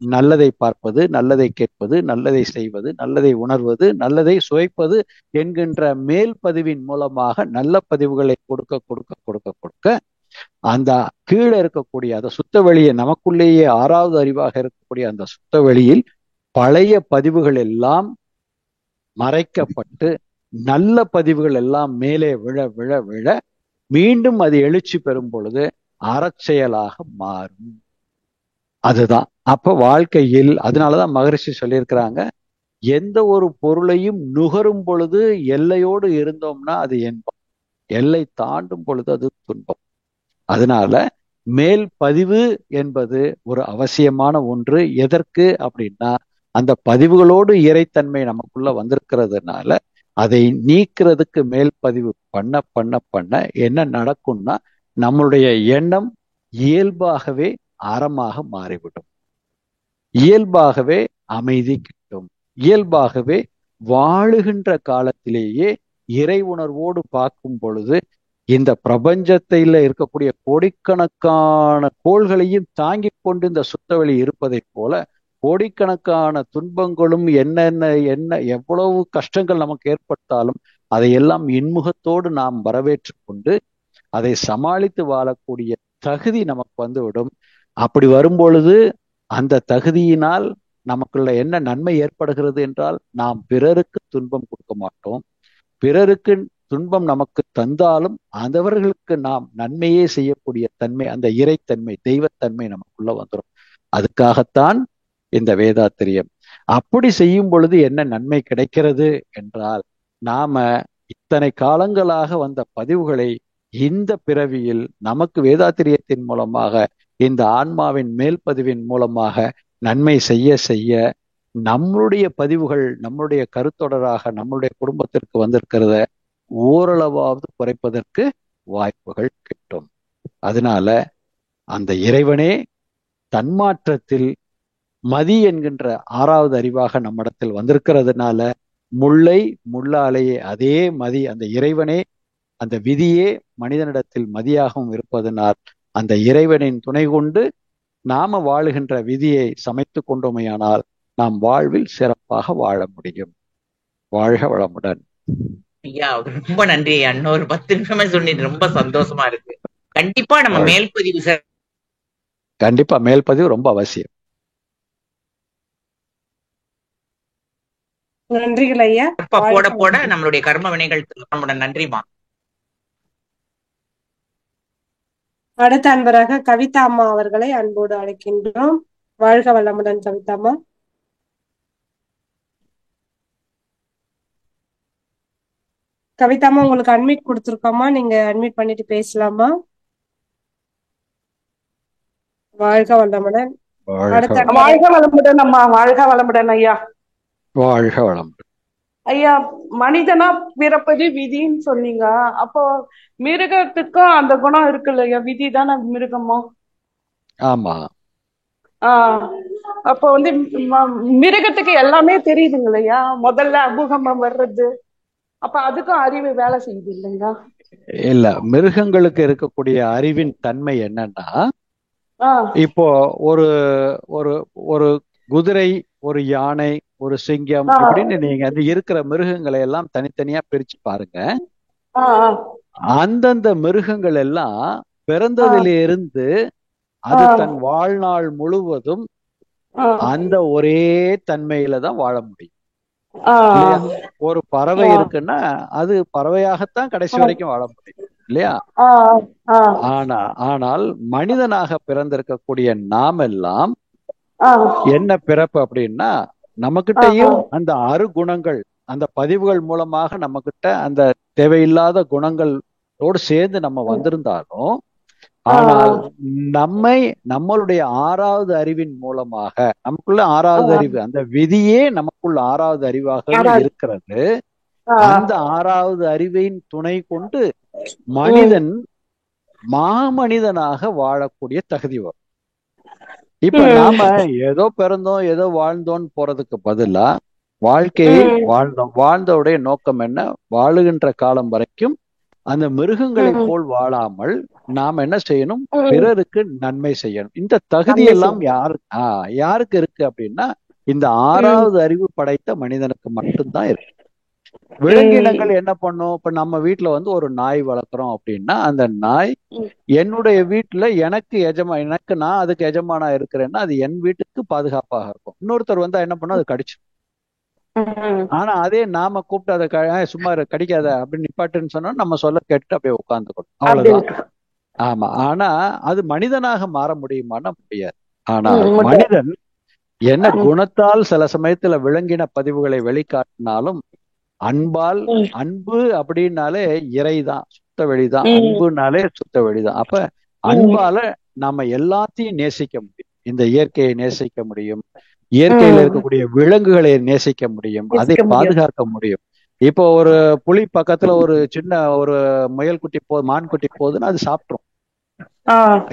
B: நல்லதை பார்ப்பது, நல்லதை கேட்பது, நல்லதை செய்வது, நல்லதை உணர்வது, நல்லதை சுவைப்பது என்கின்ற மேல் பதிவின் மூலமாக நல்ல பதிவுகளை கொடுக்க கொடுக்க கொடுக்க கொடுக்க அந்த கீழே இருக்கக்கூடிய அந்த சுத்த வெளியை, நமக்குள்ளேயே ஆறாவது அறிவாக இருக்கக்கூடிய அந்த சுத்த வெளியில் பழைய பதிவுகள் எல்லாம் மறைக்கப்பட்டு நல்ல பதிவுகள் எல்லாம் மேலே விழ விழ விழ மீண்டும் அது எழுச்சி பெறும் பொழுது அறச்செயலாக மாறும். அதுதான் அப்ப வாழ்க்கையில். அதனாலதான் மகரிஷி சொல்லியிருக்கிறாங்க, எந்த ஒரு பொருளையும் நுகரும் பொழுது எல்லையோடு இருந்தோம்னா அது இன்பம், எல்லை தாண்டும் பொழுது அது துன்பம். அதனால மேல் பதிவு என்பது ஒரு அவசியமான ஒன்று. எதற்கு அப்படின்னா, அந்த பதிவுகளோடு இறைத்தன்மை நமக்குள்ள வந்திருக்கிறதுனால அதை நீக்கிறதுக்கு மேல் பதிவு பண்ண பண்ண பண்ண என்ன நடக்கும்னா, நம்மளுடைய எண்ணம் இயல்பாகவே அறமாக மாறிவிடும், இயல்பாகவே அமைதி கிட்டும், இயல்பாகவே வாழுகின்ற காலத்திலேயே இறை உணர்வோடு பார்க்கும் பொழுது இந்த பிரபஞ்சத்தில இருக்கக்கூடிய கோடிக்கணக்கான கோள்களையும் தாங்கி கொண்டு இந்த சுத்தவெளி இருப்பதை போல கோடிக்கணக்கான துன்பங்களும் என்ன எவ்வளவு கஷ்டங்கள் நமக்கு ஏற்பட்டாலும் அதையெல்லாம் இன்முகத்தோடு நாம் வரவேற்று கொண்டு அதை சமாளித்து வாழக்கூடிய தகுதி நமக்கு வந்துவிடும். அப்படி வரும்பொழுது அந்த தகுதியினால் நமக்குள்ள என்ன நன்மை ஏற்படுகிறது என்றால், நாம் பிறருக்கு துன்பம் கொடுக்க மாட்டோம். பிறருக்கு துன்பம் நமக்கு தந்தாலும் அதவர்களுக்கு நாம் நன்மையே செய்யக்கூடிய தன்மை, அந்த இறைத்தன்மை, தெய்வத்தன்மை நமக்குள்ள வந்துடும். அதுக்காகத்தான் இந்த வேதாத்திரியம். அப்படி செய்யும் பொழுது என்ன நன்மை கிடைக்கிறது என்றால், நாம இத்தனை காலங்களாக வந்த பதிவுகளை இந்த பிறவியில் நமக்கு வேதாத்திரியத்தின் மூலமாக, இந்த ஆன்மாவின் மேல் பதிவின் மூலமாக நன்மை செய்ய செய்ய நம்மளுடைய பதிவுகள், நம்மளுடைய கருத்தொடராக நம்மளுடைய குடும்பத்திற்கு வந்திருக்கிறத ஓரளவாவது குறைப்பதற்கு வாய்ப்புகள் கிட்டும். அதனால அந்த இறைவனே தன்மாற்றத்தில் மதி என்கின்ற 6வது அறிவாக நம்மிடத்தில் வந்திருக்கிறதுனால, முல்லை முள்ளாலேயே அதே மதி, அந்த இறைவனே, அந்த விதியே மனிதனிடத்தில் மதியாகவும் இருப்பதனால், அந்த இறைவனின் துணை கொண்டு நாம வாழுகின்ற விதியை சமைத்து கொண்டோமையானால் நாம் வாழ்வில் சிறப்பாக வாழ முடியும். வாழ்க வளமுடன்.
D: ஐயா ரொம்ப நன்றி ஐயா. இன்னொரு 10 நிமிஷமே சொன்னீங்க, ரொம்ப சந்தோஷமா இருக்கு. கண்டிப்பா நம்ம மேல்பதிவு
B: கண்டிப்பா மேல்பதிவு ரொம்ப அவசியம்.
A: நன்றிகள் ஐயா.
D: போட போட நம்மளுடைய கர்ம வினைகள் நன்றிமா.
A: அடுத்த அன்பராக கவிதா அம்மா அவர்களை அன்போடு அழைக்கின்றோம். வாழ்க வளமுடன் கவிதா அம்மா. கவிதா அம்மா, உங்களுக்கு அட்மிட் கொடுத்துருக்கோமா, நீங்க அட்மிட் பண்ணிட்டு பேசலாமா? வாழ்க வளமுடன்.
E: வாழ்க வளமுடன் அம்மா. வாழ்க வளமுடன் ஐயா.
B: வாழ்க வளமுடன்
E: ஐயா. மனிதனா பிறப்பது விதின்னு சொன்னீங்க. அப்போ மிருகத்துக்கும் அந்த குணம் இருக்கு இல்லையா? விதி தானே மிருகமோ?
B: ஆமா.
E: அப்போ மிருகத்துக்கு எல்லாமே தெரியுதுங்க இல்லையா? முதல்ல அபூகம்பம் வர்றது, அப்ப அதுக்கும் அறிவு வேலை செய்யுது இல்லைங்க?
B: இல்ல, மிருகங்களுக்கு இருக்கக்கூடிய அறிவின் தன்மை என்னன்னா, இப்போ ஒரு ஒரு ஒரு குதிரை, ஒரு யானை, ஒரு சிங்கம் இப்படின்னு நீங்க அது இருக்கிற மிருகங்களை எல்லாம் தனித்தனியா பிரிச்சு பாருங்க. அந்தந்த மிருகங்கள் எல்லாம் பிறந்ததிலிருந்து அது தன் வாழ்நாள் முழுவதும் அந்த ஒரே தன்மையில தான் வாழ முடியும். ஒரு பறவை இருக்குன்னா அது பறவையாகத்தான் கடைசி வரைக்கும் வாழ முடியும் இல்லையா? ஆனால் மனிதனாக பிறந்திருக்கக்கூடிய நாம் எல்லாம் என்ன பிறப்பு அப்படின்னா, நம்மகிட்டயும் அந்த அருகுணங்கள், அந்த பதிவுகள் மூலமாக நம்ம கிட்ட அந்த தேவையில்லாத குணங்களோடு சேர்ந்து நம்ம வந்திருந்தாலும், ஆனால் நம்மளுடைய 6வது அறிவின் மூலமாக, நமக்குள்ள 6வது அறிவு, அந்த விதியே நமக்குள்ள 6வது அறிவாக இருக்கிறது. அந்த 6வது அறிவின் துணை கொண்டு மனிதன் மாமனிதனாக வாழக்கூடிய தகுதி வரும். இப்ப நாம ஏதோ பிறந்தோம், ஏதோ வாழ்ந்தோன்னு போறதுக்கு பதிலா வாழ்க்கையை வாழ்ந்தோடைய நோக்கம் என்ன? வாழுகின்ற காலம் வரைக்கும் அந்த மிருகங்களை போல் வாழாமல் நாம் என்ன செய்யணும்? பிறருக்கு நன்மை செய்யணும். இந்த தகுதி எல்லாம் யாருக்கு இருக்கு அப்படின்னா, இந்த 6வது அறிவு படைத்த மனிதனுக்கு மட்டும்தான் இருக்கு. விலங்கினங்கள் என்ன பண்ணும்? இப்ப நம்ம வீட்டுல ஒரு நாய் வளர்க்குறோம் அப்படின்னா, அந்த நாய் என்னுடைய வீட்டுல எனக்கு நான் அதுக்கு எஜமானா இருக்கிறேன்னா அது என் வீட்டுக்கு பாதுகாப்பாக இருக்கும். இன்னொருத்தர் வந்தா என்ன பண்ணும்? அது கடிச்சு. ஆனா அதே நாம கூப்பிட்டு அதை சும்மா கடிக்காத அப்படின்னு நிப்பாட்டுன்னு சொன்னா நம்ம சொல்ல கேட்டு அப்படியே உட்கார்ந்துக்கணும், அவ்வளவுதான். ஆமா. ஆனா அது மனிதனாக மாற முடியுமான்னா முடியாது. ஆனால் மனிதன் என்ன குணத்தால் சில சமயத்துல விலங்கின பதிவுகளை வெளிக்காட்டினாலும், அன்பு அப்படின்னாலே இறைதான், சுத்த வெளிதான். அன்புனாலே சுத்த வெளிதான். அப்ப அன்பால நாம எல்லாத்தையும் நேசிக்க முடியும். இந்த இயற்கையை நேசிக்க முடியும், இயற்கையில இருக்கக்கூடிய விலங்குகளை நேசிக்க முடியும், அதை பாதுகாக்க முடியும். இப்போ ஒரு புலி பக்கத்துல ஒரு சின்ன ஒரு முயல்குட்டி மான்குட்டி போகுதுன்னா அது சாப்பிட்ரும்.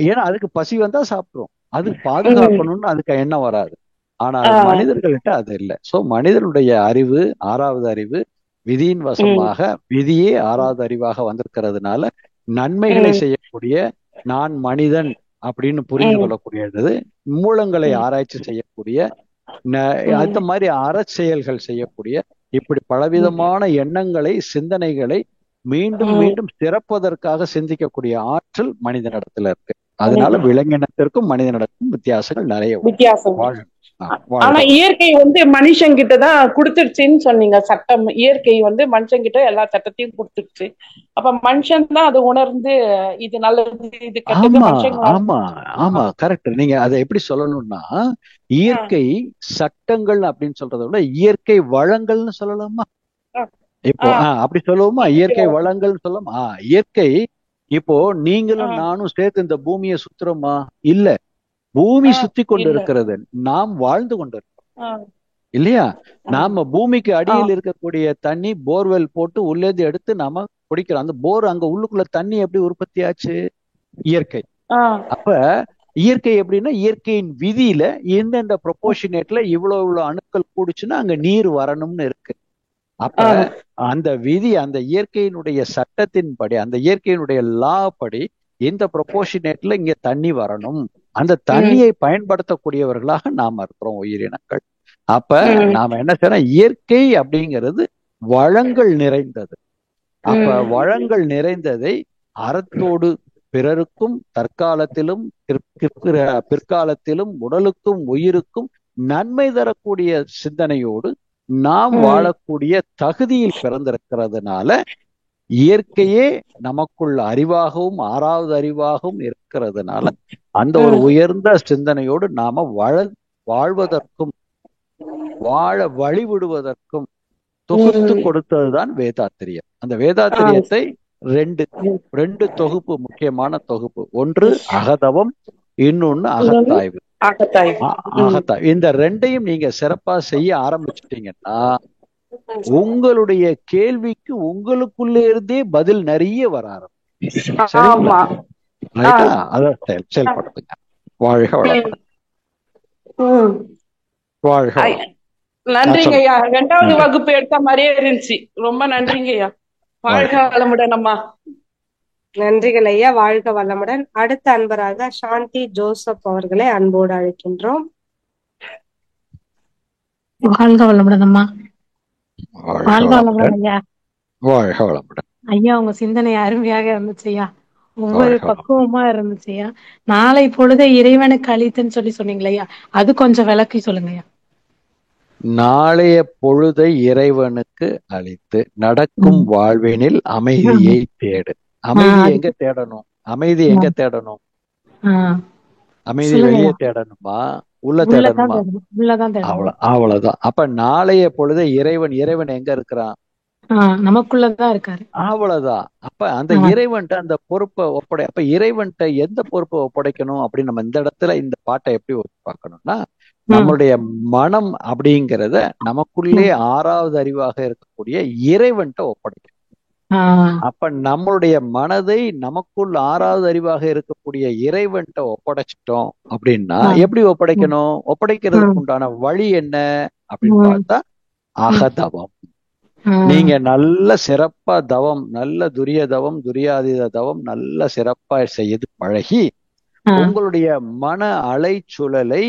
B: ஏன்னா அதுக்கு பசி வந்தா சாப்பிட்ரும். அது பாதுகாக்கணும்னு அதுக்கு எண்ணம் வராது. ஆனால் மனிதர்கள்கிட்ட அது இல்லை. சோ மனிதனுடைய அறிவு 6வது அறிவு விதியின் வசமாக, விதியே 6வது அறிவாக வந்திருக்கிறதுனால நன்மைகளை செய்யக்கூடிய, நான் மனிதன் அப்படின்னு புரிந்து கொள்ளக்கூடியது, மூலங்களை ஆராய்ச்சி செய்யக்கூடிய, அந்த மாதிரி அறச்செயல்கள் செய்யக்கூடிய, இப்படி பலவிதமான எண்ணங்களை, சிந்தனைகளை மீண்டும் மீண்டும் சிறப்பதற்காக சிந்திக்கக்கூடிய ஆற்றல் மனிதனிடத்துல இருக்கு. அதனால விலங்கினத்திற்கும் மனிதனிடக்கும் வித்தியாசங்கள் நிறைய உண்டு.
E: வித்தியாசம். ஆனா
B: வாழ்க
E: இயற்கை மனுஷங்கிட்ட தான் கொடுத்துருச்சுன்னு சொன்னீங்க. சட்டம் இயற்கை மனுஷங்கிட்ட எல்லா சட்டத்தையும் கொடுத்துருச்சு. அப்ப மனுஷன் தான் அதை உணர்ந்து இது நல்லது இது கெட்டது
B: ஆமா
E: மனுஷங்க.
B: ஆமா ஆமா கரெக்ட். நீங்க அதை எப்படி சொல்லணும்னா இயற்கை சட்டங்கள் அப்படின்னு சொல்றதை விட இயற்கை வளங்கள்னு சொல்லலாமா? இப்போ அப்படி சொல்லுவோமா? இயற்கை வளங்கள்னு சொல்லலாமா? இயற்கை இப்போ நீங்களும் நானும் சேர்த்து இந்த பூமியை சுத்துறோமா? இல்ல, பூமி சுத்தி கொண்டு இருக்கிறது, நாம் வாழ்ந்து கொண்டு இருக்கோம் இல்லையா? நாம பூமிக்கு அடியில் இருக்கக்கூடிய தண்ணி போர்வெல் போட்டு உள்ளேந்து எடுத்து நாம குடிக்கிறோம். அந்த போர் அங்க உள்ளுக்குள்ள தண்ணி எப்படி உற்பத்தி ஆச்சு? இயற்கை. அப்ப இயற்கை எப்படின்னா இயற்கையின் விதியில எந்தெந்த ப்ரொபோர்ஷனேட்ல இவ்வளவு அணுக்கள் கூடுச்சுன்னா அங்க நீர் வரணும்னு இருக்கு. அப்ப அந்த விதி, அந்த இயற்கையினுடைய சட்டத்தின்படி, அந்த இயற்கையினுடைய லா படி இந்த ப்ரொபோர்ஷனேட்ல இங்க தண்ணி வரணும். அந்த தண்ணியை பயன்படுத்தக்கூடியவர்களாக நாம இருக்கிறோம் உயிரினங்கள். அப்ப நாம என்ன செய்யறோம்? இயற்கை அப்படிங்கிறது வளங்கள் நிறைந்தது. அப்ப வளங்கள் நிறைந்ததை அறத்தோடு பிறருக்கும் தற்காலத்திலும் பிற்காலத்திலும் உடலுக்கும் உயிருக்கும் நன்மை தரக்கூடிய சிந்தனையோடு நாம் வாழக்கூடிய தகுதியில் பிறந்திருக்கிறதுனால இயற்கையே நமக்குள்ள அறிவாகவும் ஆறாவது அறிவாகவும் இருக்கிறதுனால அந்த ஒரு உயர்ந்த சிந்தனையோடு நாம வாழ்வதற்கும் வாழ வழிவிடுவதற்கும் தொகுத்து கொடுத்ததுதான் வேதாத்திரியம். அந்த வேதாத்திரியத்தை ரெண்டு தொகுப்பு, முக்கியமான தொகுப்பு. ஒன்று அகதவம், இன்னொன்னு அகத்தாய்வு. அகத்தாய்வு. இந்த ரெண்டையும் நீங்க சிறப்பா செய்ய ஆரம்பிச்சிட்டீங்கன்னா உங்களுடைய கேள்விக்கு உங்களுக்குள்ளே இருந்தே பதில் நிறைய வர ஆரம்பிக்கும். அத செயல்படுத்துங்க. வாழ்க வளமுடன். வாழ்க.
E: நன்றிங்க ஐயா. 2வது வகுப்பு எடுத்த மாதிரியே இருந்துச்சு. ரொம்ப நன்றிங்க ஐயா. வாழ்க வளமுடன் அம்மா.
A: நன்றிகள் ஐயா. வாழ்க வளமுடன். அடுத்த அன்பராக சாந்தி ஜோசப் அவர்களை அன்போடு அழைக்கின்றோம்.
F: வாழ்க வளமுடன் அம்மா. வாழ்க வளமுடன் ஐயா.
B: வாழ்க வளமுடன்
F: ஐயா. உங்க சிந்தனை அருமையாக இருந்துச்சு ஐயா. ஒவ்வொரு பக்குவமா இருந்துச்சு ஐயா. நாளை பொழுது இறைவனுக்கு அளித்துன்னு சொன்னீங்களா ஐயா, அது கொஞ்சம் விளக்கி சொல்லுங்க ஐயா.
B: நாளைய பொழுதை இறைவனுக்கு அளித்து நடக்கும் வாழ்வினில் அமைதியை தேடு. அமைதி எங்க தேடணும்? அமைதி எங்க தேடணும்? அமைதி வெளியே தேடணுமா? உள்ள தேடணுமா? அவ்வளவுதான். அப்ப நாளைய பொழுது இறைவன் எங்க இருக்கிறான்?
F: நமக்குள்ளதான் இருக்காரு.
B: அவ்வளவுதான். அப்ப அந்த இறைவன்ட்ட அந்த பொறுப்பை அப்ப இறைவன்ட்ட எந்த பொறுப்பை ஒப்படைக்கணும் அப்படின்னு நம்ம இந்த இடத்துல இந்த பாட்டை எப்படி பார்க்கணும்னா, நம்மளுடைய மனம் அப்படிங்கிறத நமக்குள்ளே ஆறாவது அறிவாக இருக்கக்கூடிய இறைவன்ட்ட ஒப்படைக்கணும். அப்ப நம்மளுடைய மனதை நமக்குள் ஆறாவது அறிவாக இருக்கக்கூடிய இறைவன்ட்ட ஒப்படைச்சிட்டோம் அப்படின்னா எப்படி ஒப்படைக்கணும்? ஒப்படைக்கிறதுக்கு உண்டான வழி என்ன அப்படின்னு பார்த்தா அகதவம். நீங்க நல்ல சிறப்பா தவம், நல்ல துரிய தவம், துரியாதீத தவம் நல்ல சிறப்பா செய்து பழகி உங்களுடைய மன அலைச்சுழலை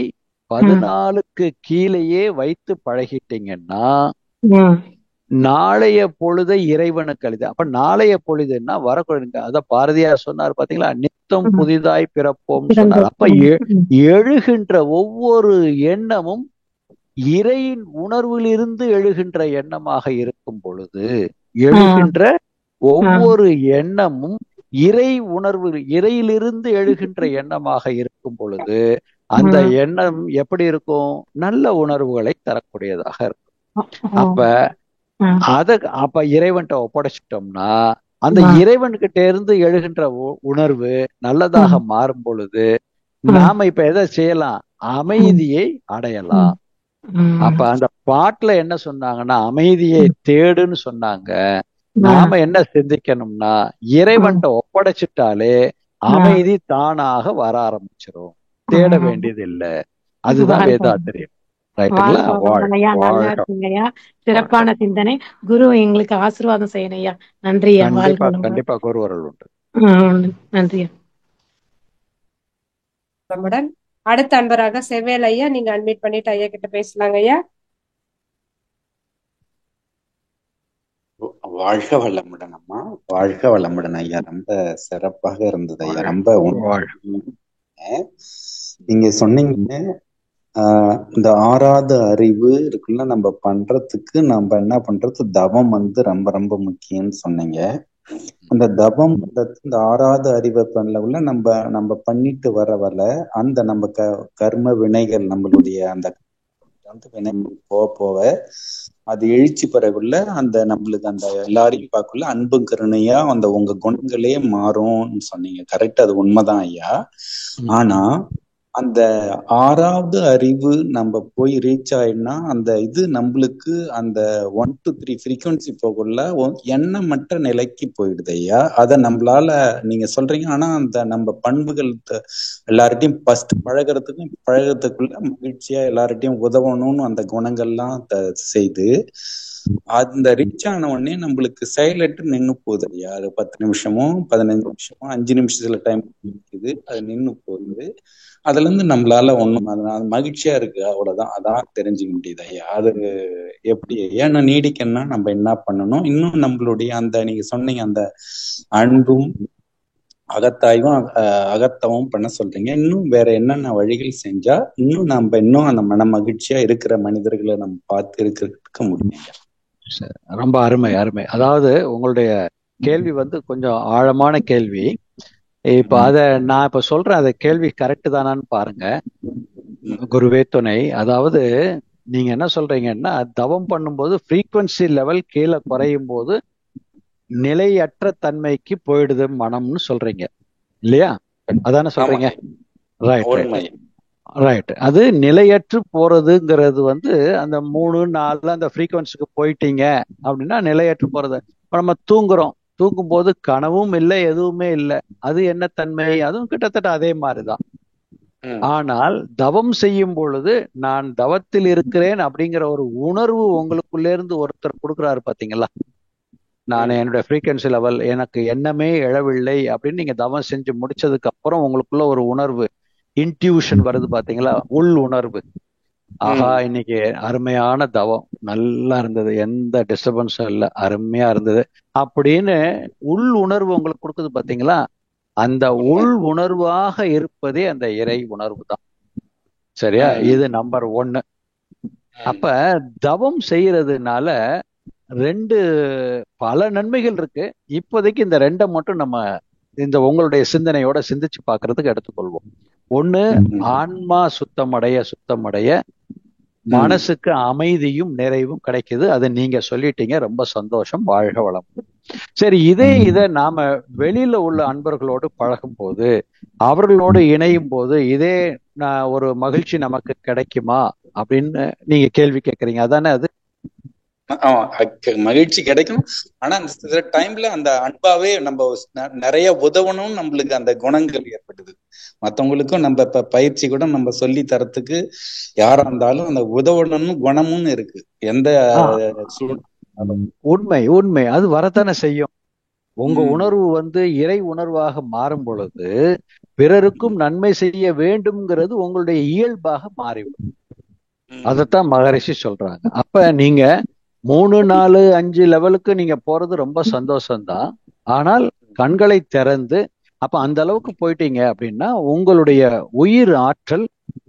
B: 14க்கு கீழேயே வைத்து பழகிட்டீங்கன்னா நாளைய பொழுதை இறைவனுக்கு அளிது. அப்ப நாளைய பொழுதுன்னா வரக்கூடாது. அத பாரதியார் சொன்னார் பாத்தீங்களா, நித்தம் புதிதாய் பிறப்போம் சொன்னார். அப்ப எழுகின்ற ஒவ்வொரு எண்ணமும் இறையின் உணர்விலிருந்து எழுகின்ற எண்ணமாக இருக்கும் பொழுது, எழுகின்ற ஒவ்வொரு எண்ணமும் இறை உணர்வு, இறையிலிருந்து எழுகின்ற எண்ணமாக இருக்கும் பொழுது அந்த எண்ணம் எப்படி இருக்கும்? நல்ல உணர்வுகளை தரக்கூடியதாக இருக்கும். அப்ப இறைவன்கிட்ட ஒப்படைச்சிட்டோம்னா அந்த இறைவன்கிட்ட இருந்து எழுகின்ற உணர்வு நல்லதாக மாறும் பொழுது நாம இப்ப எதை செய்யலாம்? அமைதியை அடையலாம். அப்ப அந்த பாட்டுல என்ன சொன்னாங்கன்னா அமைதியை தேடுன்னு சொன்னாங்க. நாம என்ன சிந்திக்கணும்னா இறைவன்கிட்ட ஒப்படைச்சிட்டாலே அமைதி தானாக வர ஆரம்பிச்சிடும். தேட வேண்டியது இல்லை. அதுதான் வேதாத்திரியம்.
F: சிறப்பான சிந்தனை. குரு எங்களுக்கு ஆசீர்வாதம் செய்யணும் ஐயா. நன்றி.
B: கண்டிப்பா குருவர்கள் உண்டு.
F: நன்றி.
A: அடுத்த அன்பராக செவ்வேல் ஐயா, நீங்க அட்மிட் பண்ணிட்டு ஐயா கிட்ட பேசலாங்க ஐயா.
G: வாழ்க வளமுடன் அம்மா. வாழ்க வளமுடன் ஐயா. ரொம்ப சிறப்பாக இருந்தது ஐயா. ரொம்ப நீங்க சொன்னீங்க இந்த ஆறாத அறிவு இருக்குல்ல, நம்ம பண்றதுக்கு நம்ம என்ன பண்றது, தவம் ரொம்ப ரொம்ப முக்கியம்னு சொன்னீங்க. அந்த தவம் இந்த ஆறாத அறிவை பண்ணல நம்ம நம்ம பண்ணிட்டு வர அந்த நம்ம கர்ம வினைகள் நம்மளுடைய அந்த வினைகள் போக போக அது எழுச்சி பெறக்குள்ள அந்த நம்மளுக்கு அந்த எல்லாரையும் பார்க்கல அன்பும் கருணையா அந்த உங்க குணங்களே மாறும்னு சொன்னீங்க. கரெக்ட், அது உண்மைதான் ஐயா. ஆனா அந்த ஆறாவது அறிவு நம்ம போய் ரீச் ஆயிடுனா அந்த இது நம்மளுக்கு அந்த 1 to 3 ஃப்ரீக்வன்சி போகக்குள்ள எண்ணமற்ற நிலைக்கு போயிடுது ஐயா. அதை நம்மளால நீங்க சொல்றீங்க. ஆனா அந்த நம்ம பண்புகள் எல்லார்ட்டையும் ஃபர்ஸ்ட் பழகிறதுக்குள்ள மகிழ்ச்சியா எல்லார்ட்டையும் உதவணும்னு அந்த குணங்கள்லாம் செய்து அந்த ரீச் ஆன உடனே நம்மளுக்கு சைலண்ட் நின்னு போகுது ஐயா. அது 10 நிமிஷமோ 15 நிமிஷமோ 5 நிமிஷத்துல டைம் இருக்குது, அது நின்னு போகுது. அதுல இருந்து நம்மளால ஒண்ணும் அதனால மகிழ்ச்சியா இருக்கு, அவ்வளவுதான். அதான் தெரிஞ்சுக்க முடியுது ஐயா. அது எப்படி ஏன்னா நீடிக்கணும்னா நம்ம என்ன பண்ணணும், இன்னும் நம்மளுடைய அந்த நீங்க சொன்னீங்க அந்த அன்பும் அகத்தாய்வும் அகத்தவும் பண்ண சொல்றீங்க. இன்னும் வேற என்னென்ன வழிகள் செஞ்சா இன்னும் நம்ம இன்னும் அந்த மன மகிழ்ச்சியா இருக்கிற மனிதர்களை நம்ம பார்த்து இருக்க முடியும்?
B: ரொம்ப அருமை அருமை. அதாவது உங்களுடைய கேள்வி கொஞ்சம் ஆழமான கேள்வி. இப்ப நான் இப்ப சொல்றேன், அந்த கேள்வி கரெக்ட் தானான்னு பாருங்க. குருவே துணை. அதாவது நீங்க என்ன சொல்றீங்கன்னா, தவம் பண்ணும்போது ஃப்ரீக்வன்சி லெவல் கீழே குறையும் போது நிலையற்ற தன்மைக்கு போயிடுது மனம்னு சொல்றீங்க இல்லையா? அதானே சொல்றீங்க? ரைட். அது நிலையற்று போறதுங்கிறது அந்த 3 4 அந்த ஃப்ரீக்வன்சிக்கு போயிட்டீங்க அப்படின்னா நிலையற்று போறது. நம்ம தூங்கும் போது கனவும் இல்லை, எதுவுமே இல்லை. அது என்ன தன்மை? அதுவும் கிட்டத்தட்ட அதே மாதிரிதான். ஆனால் தவம் செய்யும் பொழுது நான் தவத்தில் இருக்கிறேன் அப்படிங்கிற ஒரு உணர்வு உங்களுக்குள்ள இருந்து ஒருத்தர் கொடுக்குறாரு பாத்தீங்களா? நான் என்னுடைய ஃப்ரீக்வன்சி லெவல் எனக்கு எண்ணமே எழவில்லை அப்படின்னு நீங்க தவம் செஞ்சு முடிச்சதுக்கு அப்புறம் உங்களுக்குள்ள ஒரு உணர்வு, இன்ட்யூஷன் வருது பாத்தீங்களா? உள் உணர்வு. ஆஹா, இன்னைக்கு அருமையான தவம், நல்லா இருந்தது, எந்த டிஸ்டர்பன்ஸும் இல்லை, அருமையா இருந்தது அப்படின்னு உள் உணர்வு உங்களுக்கு கொடுக்குது பாத்தீங்களா? அந்த உள் உணர்வாக இருப்பதே அந்த இறை உணர்வு தான். சரியா? இது நம்பர் 1. அப்ப தவம் செய்யறதுனால 2 பல நன்மைகள் இருக்கு. இப்போதைக்கு இந்த 2 மட்டும் நம்ம இந்த உங்களுடைய சிந்தனையோட சிந்திச்சு பார்க்கறதுக்கு எடுத்துக்கொள்வோம். 1, ஆன்மா சுத்தமடைய மனசுக்கு அமைதியும் நிறைவும் கிடைக்குது. அதை நீங்க சொல்லிட்டீங்க, ரொம்ப சந்தோஷம், வாழ்க வளம். சரி, இதை நாம வெளியில உள்ள அன்பர்களோடு பழகும் போது, அவர்களோடு இணையும் போது இதே ஒரு மகிழ்ச்சி நமக்கு கிடைக்குமா அப்படின்னு நீங்க கேள்வி கேட்கறீங்க, அதானே? அது
G: மகிழ்ச்சி கிடைக்கும். ஆனா அந்த டைம்ல அந்த அன்பாவே நம்ம நிறைய உதவணும், நம்மளுக்கு அந்த குணங்கள் ஏற்படுது. மத்தவங்களுக்கும் நம்ம இப்ப பயிற்சி கூட நம்ம சொல்லி தரத்துக்கு யாரா இருந்தாலும் அந்த உதவணும்னு குணமும் இருக்கு. எந்த
B: உண்மை அது வரத்தானே செய்யும். உங்க உணர்வு இறை உணர்வாக மாறும் பொழுது பிறருக்கும் நன்மை செய்ய வேண்டும்ங்கிறது உங்களுடைய இயல்பாக மாறிவிடும். அதைத்தான் மகரிஷி சொல்றாங்க. அப்ப நீங்க 3 4 5 லெவலுக்கு நீங்க போறது ரொம்ப சந்தோஷம்தான். ஆனால் கண்களை திறந்து அப்ப அந்த அளவுக்கு போயிட்டீங்க அப்படின்னா உங்களுடைய உயிர் ஆற்றல்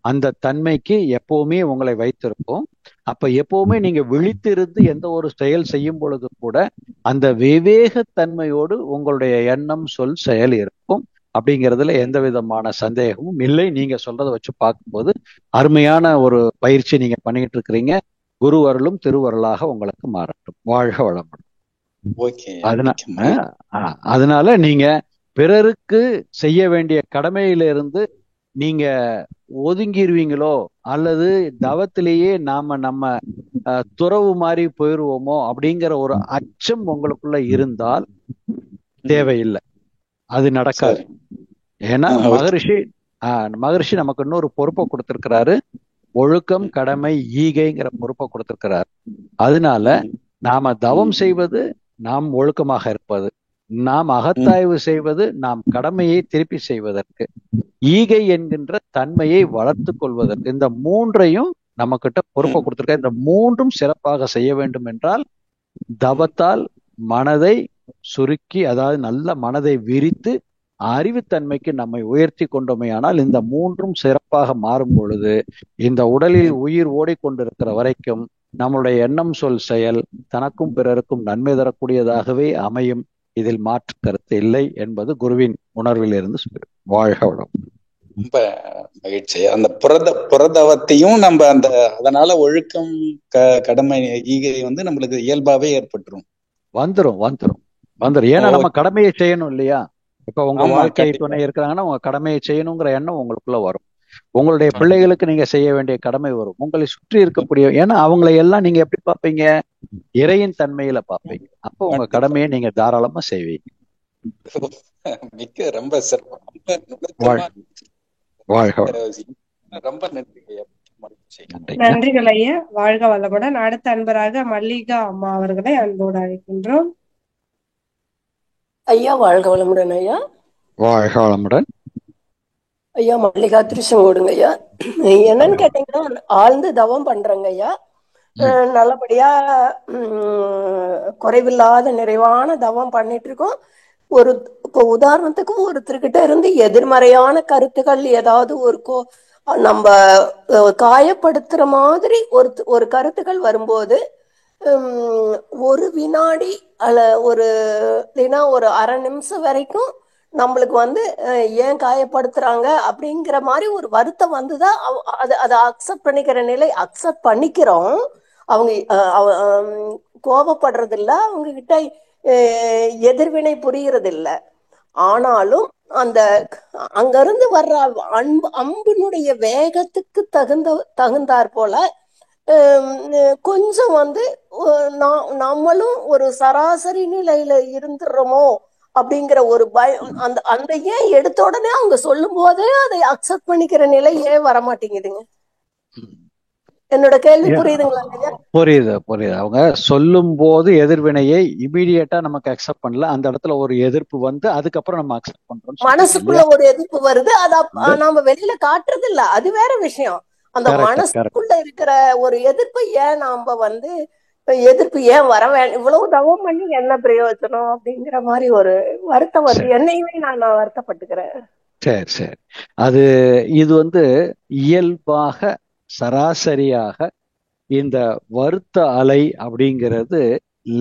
B: அந்த தன்மைக்கு எப்பவுமே உங்களை வைத்திருக்கும். அப்ப எப்பவுமே நீங்க விழித்திருந்து எந்த ஒரு செயல் செய்யும் பொழுது கூட அந்த விவேகத்தன்மையோடு உங்களுடைய எண்ணம், சொல், செயல் இருக்கும். அப்படிங்கிறதுல எந்த விதமான சந்தேகமும் இல்லை. நீங்க சொல்றதை வச்சு பார்க்கும்போது அருமையான ஒரு பயிற்சி நீங்க பண்ணிட்டு இருக்கிறீங்க. குரு அருளும் திருவருளாக உங்களுக்கு மாறட்டும். வாழ்க வளமுடன். அதனால நீங்க பிறருக்கு செய்ய வேண்டிய கடமையிலிருந்து நீங்க ஒதுங்கிடுவீங்களோ அல்லது தவத்திலேயே நம்ம துறவு மாதிரி போயிருவோமோ அப்படிங்கிற ஒரு அச்சம் உங்களுக்குள்ள இருந்தால் தேவையில்லை, அது நடக்காது. ஏன்னா மகரிஷி நமக்கு இன்னொரு பொறுப்பை கொடுத்திருக்கிறாரு. ஒழுக்கம், கடமை, ஈகைங்கிற பொறுப்பை கொடுத்திருக்கிறார். அதனால நாம தவம் செய்வது நாம் ஒழுக்கமாக இருப்பது, நாம் அகத்தாய்வு செய்வது நாம் கடமையை திருப்பி செய்வதற்கு, ஈகை என்கின்ற தன்மையை வளர்த்து கொள்வதற்கு, இந்த 3ஐயும் நம்ம கிட்ட பொறுப்பை கொடுத்திருக்க. இந்த 3ம் சிறப்பாக செய்ய வேண்டும் என்றால் தவத்தால் மனதை சுருக்கி, அதாவது நல்ல மனதை விரித்து அறிவுத்தன்மைக்கு நம்மை உயர்த்தி கொண்டோமே ஆனால் இந்த மூன்றும் சிறப்பாக மாறும் பொழுது இந்த உடலில் உயிர் ஓடிக்கொண்டிருக்கிற வரைக்கும் நம்மளுடைய எண்ணம், சொல், செயல் தனக்கும் பிறருக்கும் நன்மை தரக்கூடியதாகவே அமையும். இதில் மாற்று கருத்து இல்லை என்பது குருவின் உணர்விலிருந்து வாழ்க வளம்.
G: ரொம்ப மகிழ்ச்சி. அந்த புறதவத்தையும் நம்ம அதனால ஒழுக்கம், கடமை, ஈகை நம்மளுக்கு இயல்பாவே ஏற்பட்டுரும், வந்துரும்.
B: ஏன்னா நம்ம கடமையை செய்யணும் இல்லையா? இப்ப உங்க வாழ்க்கை துணை இருக்கிறாங்கன்னா உங்க கடமையை செய்யணுங்கிற எண்ணம் உங்களுக்குள்ள வரும். உங்களுடைய பிள்ளைகளுக்கு நீங்க செய்ய வேண்டிய கடமை வரும். உங்களை சுற்றி இருக்கக்கூடிய, ஏன்னா அவங்களை எல்லாம் நீங்க எப்படி பார்ப்பீங்க? இறையின் தன்மையில பார்ப்பீங்க. அப்போ உங்க கடமையை நீங்க தாராளமா செய்வீங்க.
G: மிக்க ரொம்ப சிறப்பு. ரொம்ப
A: நன்றிகள் ஐயா. வாழ்க வளமுடன். அடுத்த அன்பராக மல்லிகா அம்மா அவர்களை அன்போடு அழைக்கின்றோம்.
H: ஐயா வாழ்க வளமுடன். ஐயா
B: வாழ்க வளமுடன்.
H: ஐயா மல்லிகா திருச்செங்கோடுங்க ஐயா. என்னன்னு கேட்டீங்கன்னா, ஆழ்ந்து தவம் பண்றேங்க ஐயா. நல்லபடியா குறைவில்லாத நிறைவான தவம் பண்ணிட்டு இருக்கோம். இப்போ உதாரணத்துக்கு ஒருத்தர்கிட்ட இருந்து எதிர்மறையான கருத்துக்கள் ஏதாவது நம்ம காயப்படுத்துற மாதிரி ஒரு கருத்துக்கள் வரும்போது ஒரு வினாடி ஒரு அரை நிமிஷம் வரைக்கும் நம்மளுக்கு ஏன் காயப்படுத்துறாங்க அப்படிங்கிற மாதிரி ஒரு வருத்தம் வந்துதான் அதை அக்செப்ட் பண்ணிக்கிற நிலை. அக்செப்ட் பண்ணிக்கிறோம். அவங்க கோபப்படுறது இல்ல, அவங்க கிட்ட எதிர்வினை புரியறது இல்ல. ஆனாலும் அந்த அங்கிருந்து வர்ற அம்பினுடைய வேகத்துக்கு தகுந்தாற் போல கொஞ்சம் நம்மளும் ஒரு சராசரி நிலையில இருந்துடுறோமோ அப்படிங்கிற ஒரு பயம். அந்த ஏன் எடுத்த உடனே அவங்க சொல்லும் போதே அதை அக்செப்ட் பண்ணிக்கிற நிலை ஏன் வரமாட்டேங்குதுங்க? என்னோட கேள்வி புரியுதுங்களா?
B: புரியுது. அவங்க சொல்லும் போது எதிர்வினையை இமீடியட்டா நமக்கு அக்செப்ட் பண்ணல. அந்த இடத்துல ஒரு எதிர்ப்பு அதுக்கப்புறம் நம்ம அக்செப்ட் பண்றோம்.
H: மனசுக்குள்ள ஒரு எதிர்ப்பு வருது, அத நாம வெளியில காட்டுறது இல்ல, அது வேற விஷயம். அந்த மனசுக்குள்ள இருக்கிற ஒரு எதிர்ப்பை ஏன் நாம எதிர்ப்பு ஏன் வர வேணும், இவ்வளவு தவம் பண்ணி என்ன பிரயோஜனம் அப்படிங்கிற மாதிரி ஒரு வருத்தம் வருது. என்னையுமே நான் வருத்தப்பட்டுக்கிறேன்.
B: சரி. இது இயல்பாக சராசரியாக இந்த வருத்த அலை அப்படிங்கிறது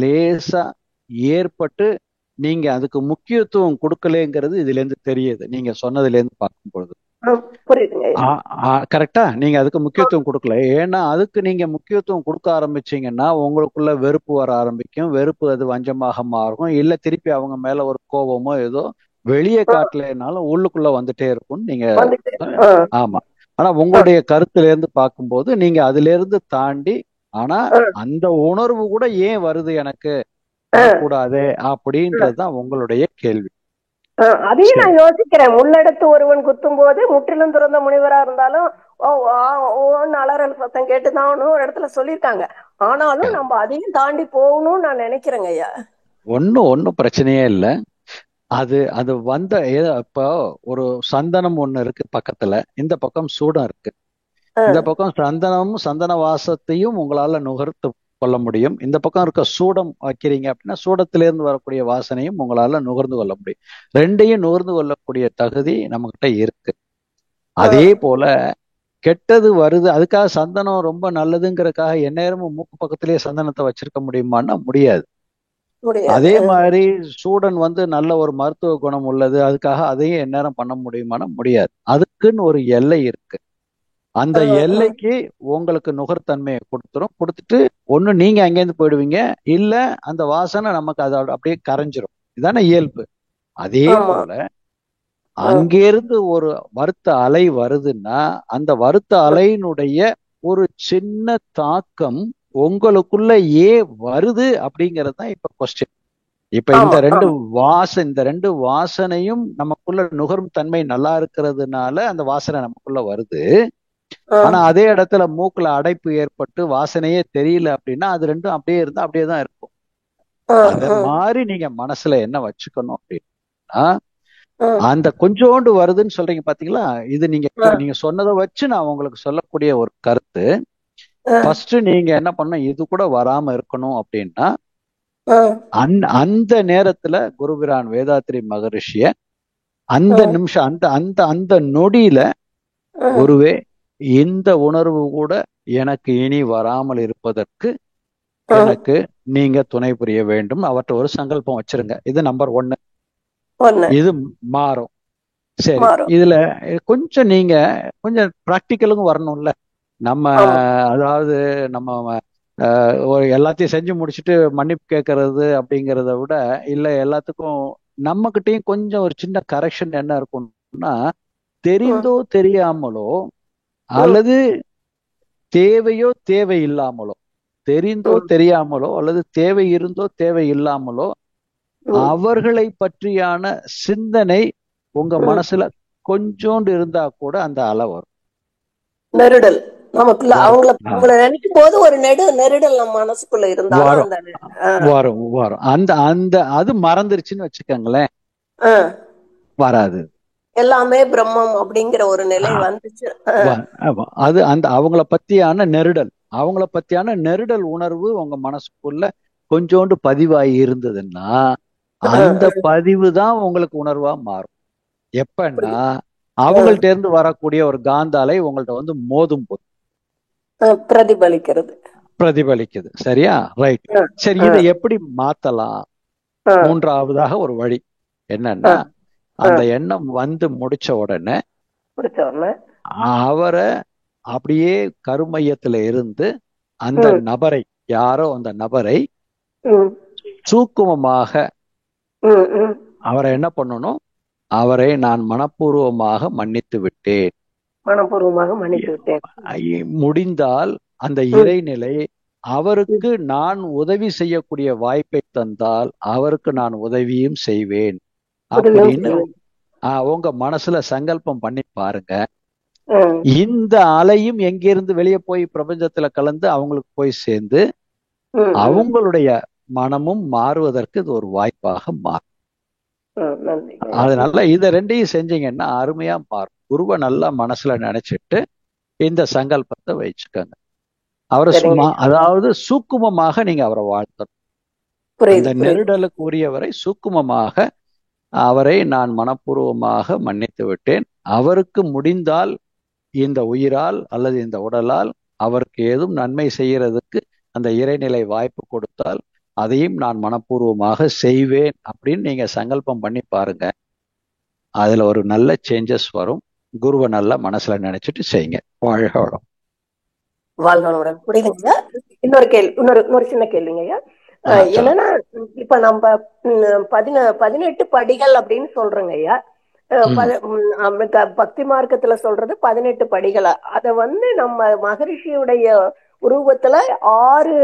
B: லேசா ஏற்பட்டு நீங்க அதுக்கு முக்கியத்துவம் கொடுக்கலங்கிறது இதுல இருந்து தெரியுது. நீங்க சொன்னதுல இருந்து பார்க்கும் பொழுது கரெக்டா? நீங்க அதுக்கு முக்கியத்துவம் கொடுக்கல. ஏன்னா அதுக்கு நீங்க முக்கியத்துவம் கொடுக்க ஆரம்பிச்சீங்கன்னா உங்களுக்குள்ள வெறுப்பு வர ஆரம்பிக்கும். வெறுப்பு அது வஞ்சமாக மாறும். இல்ல திருப்பி அவங்க மேல ஒரு கோபமோ ஏதோ வெளியே காட்டலைனாலும் உள்ளுக்குள்ள வந்துட்டே இருக்கும். நீங்க ஆமா. ஆனா உங்களுடைய கருத்துல இருந்து பார்க்கும்போது நீங்க அதுல இருந்து தாண்டி, ஆனா அந்த உணர்வு கூட ஏன் வருது எனக்கு கூடாது அப்படின்றதுதான் உங்களுடைய கேள்வி.
H: அதையும் நான் யோசிக்கிறேன். முன்னெடுத்து ஒருவன் குத்தும் போது முற்றிலும் துறந்த முனிவரா இருந்தாலும் அலறல் சத்தம் கேட்டுதான் ஒரு இடத்துல சொல்லியிருக்காங்க. ஆனாலும் நம்ம அதையும் தாண்டி போகணும்னு நான் நினைக்கிறேங்க ஐயா.
B: ஒன்னும் பிரச்சனையே இல்லை. அது இப்போ ஒரு சந்தனம் ஒண்ணு இருக்கு பக்கத்துல, இந்த பக்கம் சூடம் இருக்கு. இந்த பக்கம் சந்தனமும் சந்தன வாசத்தையும் உங்களால நுகர்த்து கொள்ள முடியும். இந்த பக்கம் இருக்க சூடம் வைக்கிறீங்க அப்படின்னா சூடத்திலிருந்து வரக்கூடிய வாசனையும் உங்களால நுகர்ந்து கொள்ள முடியும். ரெண்டையும் நுகர்ந்து கொள்ளக்கூடிய தகுதி நம்ம கிட்ட இருக்கு. அதே போல கெட்டது வருது, அதுக்காக சந்தனம் ரொம்ப நல்லதுங்கிறதுக்காக எந்நேரமும் மூக்கு பக்கத்திலேயே சந்தனத்தை வச்சிருக்க முடியுமான்னா முடியாது. அதே மாதிரி சூடன் நல்ல ஒரு மருத்துவ குணம் உள்ளது, அதுக்காக அதையும் எந்நேரம் பண்ண முடியுமானா முடியாது. அதுக்குன்னு ஒரு எல்லை இருக்கு. அந்த எல்லைக்கு உங்களுக்கு நுகர்த்தன்மையை கொடுத்துட்டு ஒண்ணு நீங்க அங்கேருந்து போயிடுவீங்க, இல்ல அந்த வாசனை நமக்கு அதோட அப்படியே கரைஞ்சிரும். இதான இயல்பு. அதே போல அங்கிருந்து ஒரு வருத்த அலை வருதுன்னா அந்த வருத்த அலையினுடைய ஒரு சின்ன தாக்கம் உங்களுக்குள்ள ஏன் வருது அப்படிங்கிறது தான் இப்ப கொஸ்டின். இப்ப இந்த ரெண்டு வாசனையும் நமக்குள்ள நுகரும் தன்மை நல்லா இருக்கிறதுனால அந்த வாசனை நமக்குள்ள வருது. ஆனா அதே இடத்துல மூக்குல அடைப்பு ஏற்பட்டு வாசனையே தெரியல அப்படின்னா அது ரெண்டும் அப்படியே இருந்தா அப்படியே தான் இருக்கும். அத மாதிரி நீங்க மனசுல என்ன வச்சுக்கணும் அப்படின்னா, அந்த கொஞ்சோண்டு வருதுன்னு சொல்றீங்க பாத்தீங்களா, இது நீங்க சொன்னதை வச்சு நான் உங்களுக்கு சொல்லக்கூடிய ஒரு கருத்து. ஃபர்ஸ்ட் நீங்க என்ன பண்ணணும், இது கூட வராம இருக்கணும் அப்படின்னா அந்த நேரத்துல குருபிரான் வேதாத்ரி மகரிஷிய அந்த நிமிஷம் அந்த அந்த அந்த நொடியில குருவே இந்த உணர்வு கூட எனக்கு இனி வராமல் இருப்பதற்கு எனக்கு நீங்க துணை புரிய வேண்டும். அவற்றை ஒரு சங்கல்பம் வச்சிருங்க. இது நம்பர் 1. இது மாறும். சரி, இதுல கொஞ்சம் நீங்க கொஞ்சம் பிராக்டிக்கலுக்கும் வரணும்ல. நம்ம அதாவது நம்ம ஒரு எல்லாத்தையும் செஞ்சு முடிச்சுட்டு மன்னிப்பு கேட்கறது அப்படிங்கிறத விட இல்ல, எல்லாத்துக்கும் நம்ம கிட்டையும் கொஞ்சம் ஒரு சின்ன கரெக்ஷன் என்ன இருக்கும்னா, தெரிந்தோ தெரியாமலோ அல்லது தேவையோ தேவை இல்லாமலோ, தெரிந்தோ தெரியாமலோ அல்லது தேவை இருந்தோ தேவை இல்லாமலோ அவர்களை பற்றியான சிந்தனை உங்க மனசுல கொஞ்சோண்டு இருந்தா கூட அந்த அலை வரும்.
H: நெருடல் நமக்குள்ள அவங்கள நினைக்கும் போது ஒரு நெருடல் நம்ம மனசுக்குள்ள இருந்தாலும்
B: வரும் வரும். அந்த அந்த அது மறந்துருச்சுன்னு வச்சுக்கோங்களேன், வராது.
H: எல்லாமே பிரம்மம் அப்படிங்கிற ஒரு நிலை வந்துச்சு.
B: அது அந்த அவங்கள பத்தியான நெருடல் உணர்வு உங்க மனசுக்குள்ள கொஞ்சோண்டு பதிவாகி இருந்ததுன்னா அந்த பதிவு தான் உங்களுக்கு உணர்வா மாறும். எப்பன்னா அவங்கள்ட்ட இருந்து வரக்கூடிய ஒரு காந்தாலை உங்கள்ட்ட வந்து மோதும் போது பிரதிபலிக்குது. சரியா? ரைட். சரி, இதை எப்படி மாத்தலாம்? மூன்றாவதாக ஒரு வழி என்னன்னா, அந்த எண்ணம் வந்து முடிச்ச உடனே அவரை அப்படியே கருமையத்துல இருந்து அந்த நபரை, யாரோ அந்த நபரை சூக்குமமாக அவரை என்ன பண்ணணும், அவரை நான் மனப்பூர்வமாக மன்னித்து விட்டேன். முடிந்தால் அந்த இறைநிலை அவருக்கு நான் உதவி செய்யக்கூடிய வாய்ப்பை தந்தால் அவருக்கு நான் உதவியும் செய்வேன் அப்படின்னு உங்க மனசுல சங்கல்பம் பண்ணி பாருங்க. இந்த அலையும் எங்கிருந்து வெளியே போய் பிரபஞ்சத்துல கலந்து அவங்களுக்கு போய் சேர்ந்து அவங்களுடைய மனமும் மாறுவதற்கு இது ஒரு வாய்ப்பாக மாறும். அதனால இத ரெண்டையும் செஞ்சீங்கன்னா அருமையா மாறும். குருவை நல்லா மனசுல நினைச்சிட்டு இந்த சங்கல்பத்தை வச்சுக்கோங்க. அவரை அதாவது சூக்குமமாக நீங்க அவரை வாழ்த்தணும். அந்த நெருடலுக்கு உரியவரை சூக்குமமாக அவரை நான் மனப்பூர்வமாக மன்னித்து விட்டேன். அவருக்கு முடிந்தால் இந்த உயிரால் அல்லது இந்த உடலால் அவருக்கு ஏதும் நன்மை செய்யறதுக்கு அந்த இறைநிலை வாய்ப்பு கொடுத்தால் அதையும் நான் மனப்பூர்வமாக செய்வேன் அப்படின்னு நீங்க சங்கல்பம் பண்ணி பாருங்க. அதுல ஒரு நல்ல சேஞ்சஸ் வரும். குருவை நல்லா மனசுல நினைச்சிட்டு செய்யுங்க. வாழ்க வளம்.
H: வாழ்க. புரியுதுங்க. இன்னொரு சின்ன கேள்விங்க ஐயா. என்னன்னா, இப்ப நம்ம 18 படிகள் அப்படின்னு சொல்றோங்க ஐயா. பக்தி மார்க்கத்துல சொல்றது 18 படிகள். அத வந்து நம்ம மகரிஷியுடைய உருவத்துல 6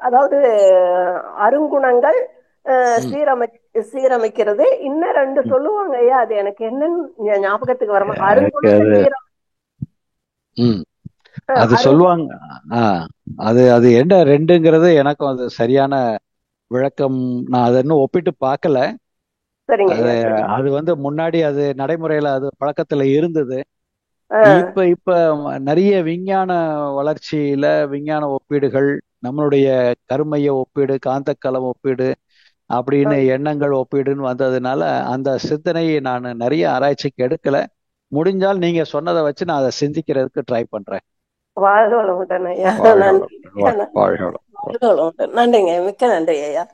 H: அதாவது அருங்குணங்கள் சீரமைக்கிறது. இன்னும் 2 சொல்லுவாங்க ஐயா, அது எனக்கு என்னன்னு ஞாபகத்துக்கு வரமா. அருங்குணங்கள்
B: அது சொல்லுவாங்க. அது என்ன 2ங்கிறது எனக்கும் அது சரியான விளக்கம் நான் அதை இன்னும் ஒப்பிட்டு பார்க்கல. அது வந்து முன்னாடி அது நடைமுறையில அது பழக்கத்துல இருந்தது. இப்ப நிறைய விஞ்ஞான வளர்ச்சியில விஞ்ஞான ஒப்பீடுகள், நம்மளுடைய கருமைய ஒப்பீடு, காந்தக்களம் ஒப்பீடு அப்படின்னு எண்ணங்கள் ஒப்பீடுன்னு வந்ததுனால அந்த சிந்தனையை நான் நிறைய ஆராய்ச்சிக்கு எடுக்கல. முடிஞ்சால் நீங்க சொன்னதை வச்சு நான் அதை சிந்திக்கிறதுக்கு ட்ரை பண்றேன்.
H: நன்றிங்க, மிக்க நன்றி ஐயா.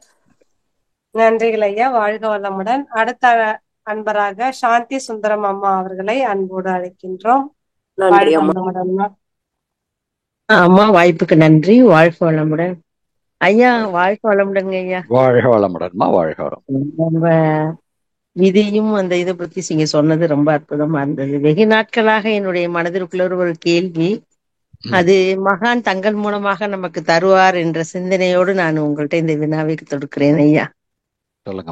A: நன்றிகள் ஐயா. வாழ்க வளமுடன். அடுத்த அன்பராக சாந்தி சுந்தரம் அம்மா அவர்களை அன்போடு அழைக்கின்றோம்.
I: அம்மா வாய்ப்புக்கு நன்றி. வாழ்க வளமுடன் ஐயா. வாழ்க வளமுடன்ங்க ஐயா.
B: வாழ்க வளமுடன்மா. வாழ்க வளம்.
I: நம்ம விதியும் அந்த இதை பத்தி நீங்க சொன்னது ரொம்ப அற்புதமா இருந்தது. வெகு நாட்களாக என்னுடைய மனதிற்குள்ள ஒரு கேள்வி, அது மகான் தங்கள் மூலமாக நமக்கு தருவார் என்ற சிந்தனையோடு நான் உங்கள்கிட்ட இந்த வினாவை தொடுக்கிறேன் ஐயா.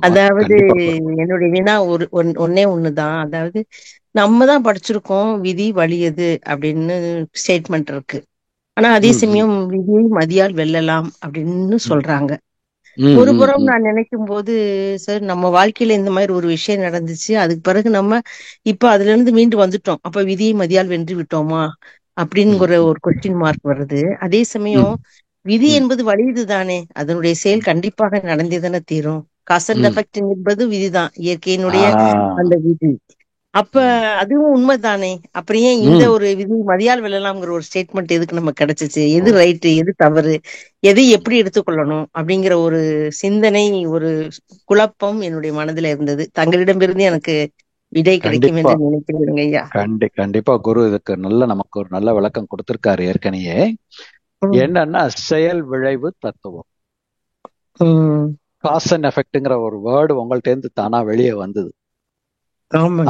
I: அதாவது என்னுடைய வினா ஒன்னே ஒண்ணுதான். அதாவது நம்ம தான் படிச்சிருக்கோம் விதி வலியது அப்படின்னு ஸ்டேட்மெண்ட் இருக்கு. ஆனா அதே சமயம் விதியை மதியால் வெல்லலாம் அப்படின்னு சொல்றாங்க. ஒரு புறம் நான் நினைக்கும் போது, சார் நம்ம வாழ்க்கையில இந்த மாதிரி ஒரு விஷயம் நடந்துச்சு, அதுக்கு பிறகு நம்ம இப்ப அதுல இருந்து மீண்டு வந்துட்டோம், அப்ப விதியை மதியால் வென்று விட்டோமா அப்படிங்கிற ஒரு கொஸ்டின் மார்க் வருது. அதே சமயம் விதி என்பது வலியுது தானே, அதனுடைய செயல் கண்டிப்பாக நடந்தேதானே தீரும். காஸ் அண்ட் எஃபெக்ட் என்பது விதிதான், இயற்கையினுடைய அந்த விதி. அப்ப அதுவும் உண்மைதானே. அப்புறம் ஏன் இந்த ஒரு விதி மதியால் வெல்லலாம்ங்கிற ஒரு ஸ்டேட்மெண்ட் எதுக்கு நமக்கு கிடைச்சிச்சு? எது ரைட்டு, எது தவறு, எதை எப்படி எடுத்துக்கொள்ளணும் அப்படிங்கிற ஒரு சிந்தனை, ஒரு குழப்பம் என்னுடைய மனதில் இருந்தது. தங்களிடமிருந்து எனக்கு விடை கிடைக்கும் என்று நினைக்கிறேங்க ஐயா.
B: கண்டிப்பா குரு இதுக்கு நமக்கு ஒரு நல்ல விளக்கம் கொடுத்திருக்காரு ஏற்கனவே. என்னன்னா செயல் விளைவு தத்துவம், காஸ் அண்ட் எஃபெக்ட்ங்கிற ஒரு வேர்டு உங்கள்ட்ட இருந்து தானா வெளியே வந்தது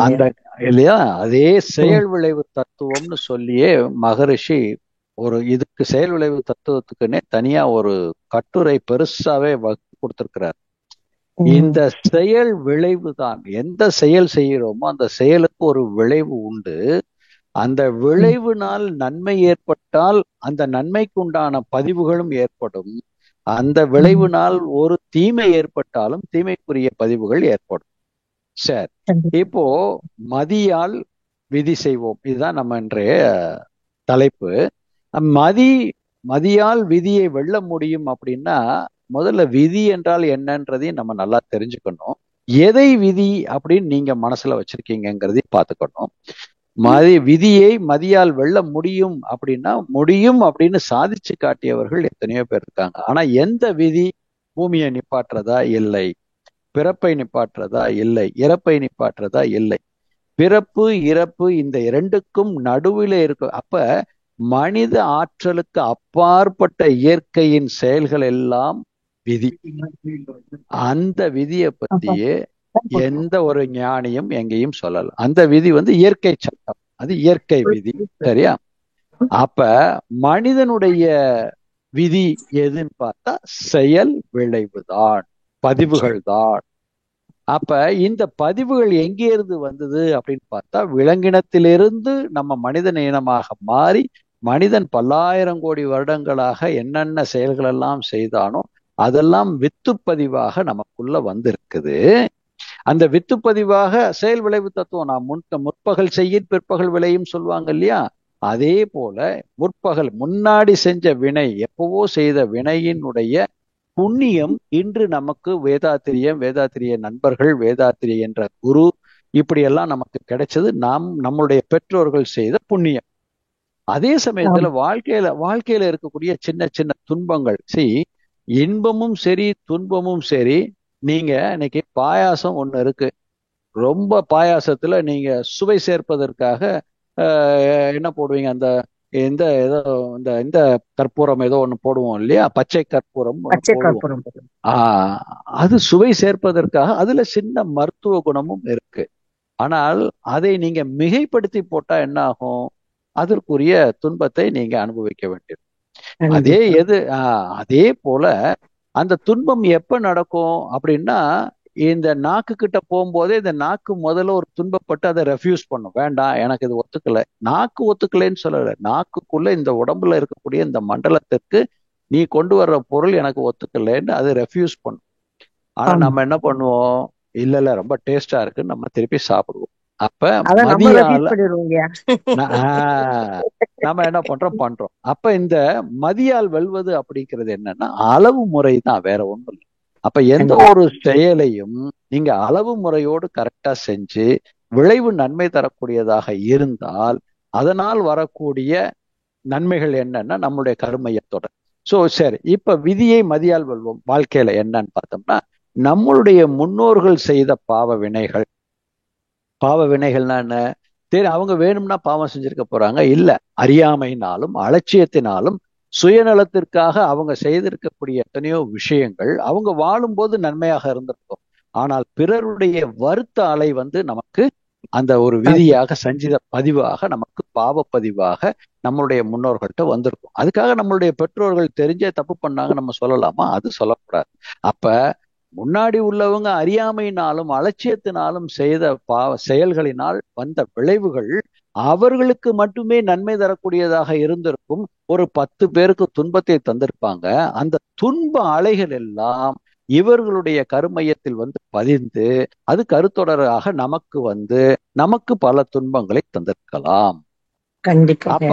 B: அந்த இல்லையா? அதே செயல் விளைவு தத்துவம்னு சொல்லியே மகரிஷி இதுக்கு செயல் விளைவு தத்துவத்துக்குன்னே தனியா ஒரு கட்டுரை பெருசாவே கொடுத்திருக்கிறார். இந்த செயல் விளைவு தான், எந்த செயல் செய்கிறோமோ அந்த செயலுக்கு ஒரு விளைவு உண்டு. அந்த விளைவினால் நன்மை ஏற்பட்டால் அந்த நன்மைக்கு உண்டான பதிவுகளும் ஏற்படும். அந்த விளைவினால் ஒரு தீமை ஏற்பட்டாலும் தீமைக்குரிய பதிவுகள் ஏற்படும். சரி, இப்போ மதியால் விதி செய்வோம், இதுதான் நம்ம இன்றைய தலைப்பு. மதியால் விதியை வெல்ல முடியும் அப்படின்னா முதல்ல விதி என்றால் என்னன்றதையும் நம்ம நல்லா தெரிஞ்சுக்கணும். எதை விதி அப்படின்னு நீங்க மனசுல வச்சிருக்கீங்கிறதையும் பார்த்துக்கணும். விதியை மதியால் வெல்ல முடியும் அப்படின்னா முடியும் அப்படின்னு சாதிச்சு காட்டியவர்கள் எத்தனையோ பேர் இருக்காங்க. ஆனா எந்த விதி பூமியை நிப்பாட்டுறதா இல்லை, பிறப்பை நிப்பாட்டுறதா இல்லை, இறப்பை நிப்பாட்டுறதா இல்லை. பிறப்பு இறப்பு இந்த இரண்டுக்கும் நடுவில் இருக்கு. அப்ப மனித ஆற்றலுக்கு அப்பாற்பட்ட இயற்கையின் செயல்கள் எல்லாம் விதி. அந்த விதியை பத்தியே எந்த ஒரு ஞானியும் எங்கேயும் சொல்லல. அந்த விதி இயற்கை சட்டம், அது இயற்கை விதி. சரியா? அப்ப மனிதனுடைய விதி எதுன்னு பார்த்தா செயல் விளைவுதான், பதிவுகள் தான். அப்ப இந்த பதிவுகள் எங்கே இருந்து வந்தது அப்படின்னு பார்த்தா விலங்கினத்திலிருந்து நம்ம மனிதன் இனமாக மாறி மனிதன் பல்லாயிரம் கோடி வருடங்களாக என்னென்ன செயல்கள் எல்லாம் செய்தானோ அதெல்லாம் வித்துப்பதிவாக நமக்குள்ள வந்திருக்குது. அந்த வித்துப்பதிவாக செயல் விளைவு தத்துவம், நான் முற்பகல் செய்ய பிற்பகல் விளையும் சொல்லுவாங்க இல்லையா? அதே போல முன்னாடி செஞ்ச வினை, எப்பவோ செய்த வினையினுடைய புண்ணியம் இன்று நமக்கு வேதாத்திரிய நண்பர்கள், வேதாத்திரிய என்ற குரு, இப்படி எல்லாம் நமக்கு கிடைச்சது நம்மளுடைய பெற்றோர்கள் செய்த புண்ணியம். அதே சமயத்துல வாழ்க்கையில இருக்கக்கூடிய சின்ன சின்ன துன்பங்கள், இன்பமும் சரி துன்பமும் சரி. நீங்க இன்னைக்கு பாயாசம் ஒண்ணு இருக்கு, ரொம்ப பாயாசத்துல நீங்க சுவை சேர்ப்பதற்காக என்ன போடுவீங்க? அந்த இந்த கற்பூரம் ஏதோ ஒண்ணு போடுவோம் இல்லையா? பச்சை கற்பூரம் போடுவோம். அது சுவை சேர்ப்பதற்காக, அதுல சின்ன மருத்துவ குணமும் இருக்கு. ஆனால் அதை நீங்க மிகைப்படுத்தி போட்டா என்ன ஆகும்? அதற்குரிய துன்பத்தை நீங்க அனுபவிக்க வேண்டியது. அதே போல அந்த துன்பம் எப்ப நடக்கும் அப்படின்னா, இந்த நாக்கு கிட்ட போகும்போதே இந்த நாக்கு முதல்ல ஒரு துன்பப்பட்டு அதை ரெஃப்யூஸ் பண்ணும். வேண்டாம், எனக்கு இது ஒத்துக்கல. நாக்கு ஒத்துக்கலைன்னு சொல்லல, நாக்குக்குள்ள இந்த உடம்புல இருக்கக்கூடிய இந்த மண்டலத்திற்கு நீ கொண்டு வர்ற பொருள் எனக்கு ஒத்துக்கலைன்னு அது ரெஃப்யூஸ் பண்ணும். ஆனா நம்ம என்ன பண்ணுவோம்? இல்ல ரொம்ப டேஸ்டா இருக்குன்னு நம்ம திருப்பி சாப்பிடுவோம். அப்ப மதியால நம்ம என்ன பண்றோம். அப்ப இந்த மதியால் வெல்வது அப்படிங்கிறது என்னன்னா அளவு முறை தான், வேற ஒண்ணும் இல்லை. அப்ப எந்த ஒரு செயலையும் நீங்க அளவு முறையோடு கரெக்டா செஞ்சு விளைவு நன்மை தரக்கூடியதாக இருந்தால் அதனால் வரக்கூடிய நன்மைகள் என்னன்னா நம்மளுடைய கருமையத்தோட. சரி, இப்ப விதியை மதியால் வெல்வோம் வாழ்க்கையில என்னன்னு பார்த்தோம்னா, நம்மளுடைய முன்னோர்கள் செய்த பாவ வினைகள்னா என்ன? அவங்க வேணும்னா பாவம் செஞ்சிருக்க போறாங்க? இல்ல, அறியாமையினாலும் அலட்சியத்தினாலும் சுயநலத்திற்காக அவங்க செய்திருக்கக்கூடிய எத்தனையோ விஷயங்கள் அவங்க வாழும்போது நன்மையாக இருந்திருக்கும். ஆனால் பிறருடைய வருத்த அலை நமக்கு அந்த ஒரு விதியாக சஞ்சித பதிவாக, நமக்கு பாவ பதிவாக நம்மளுடைய முன்னோர்கள்ட்ட வந்திருக்கும். அதுக்காக நம்மளுடைய பெற்றோர்கள் தெரிஞ்சே தப்பு பண்ணாங்க நம்ம சொல்லலாமா? அது சொல்லக்கூடாது. அப்ப முன்னாடி உள்ளவங்க அறியாமையினாலும் அலட்சியத்தினாலும் செய்த செயல்களினால் வந்த விளைவுகள் அவர்களுக்கு மட்டுமே நன்மை தரக்கூடியதாக இருந்திருக்கும். ஒரு 10 பேருக்கு துன்பத்தை தந்திருப்பாங்க. அந்த துன்ப அலைகள் எல்லாம் இவர்களுடைய கருமையத்தில் பதிந்து அது கருத்தொடராக நமக்கு பல துன்பங்களை தந்திருக்கலாம். அப்ப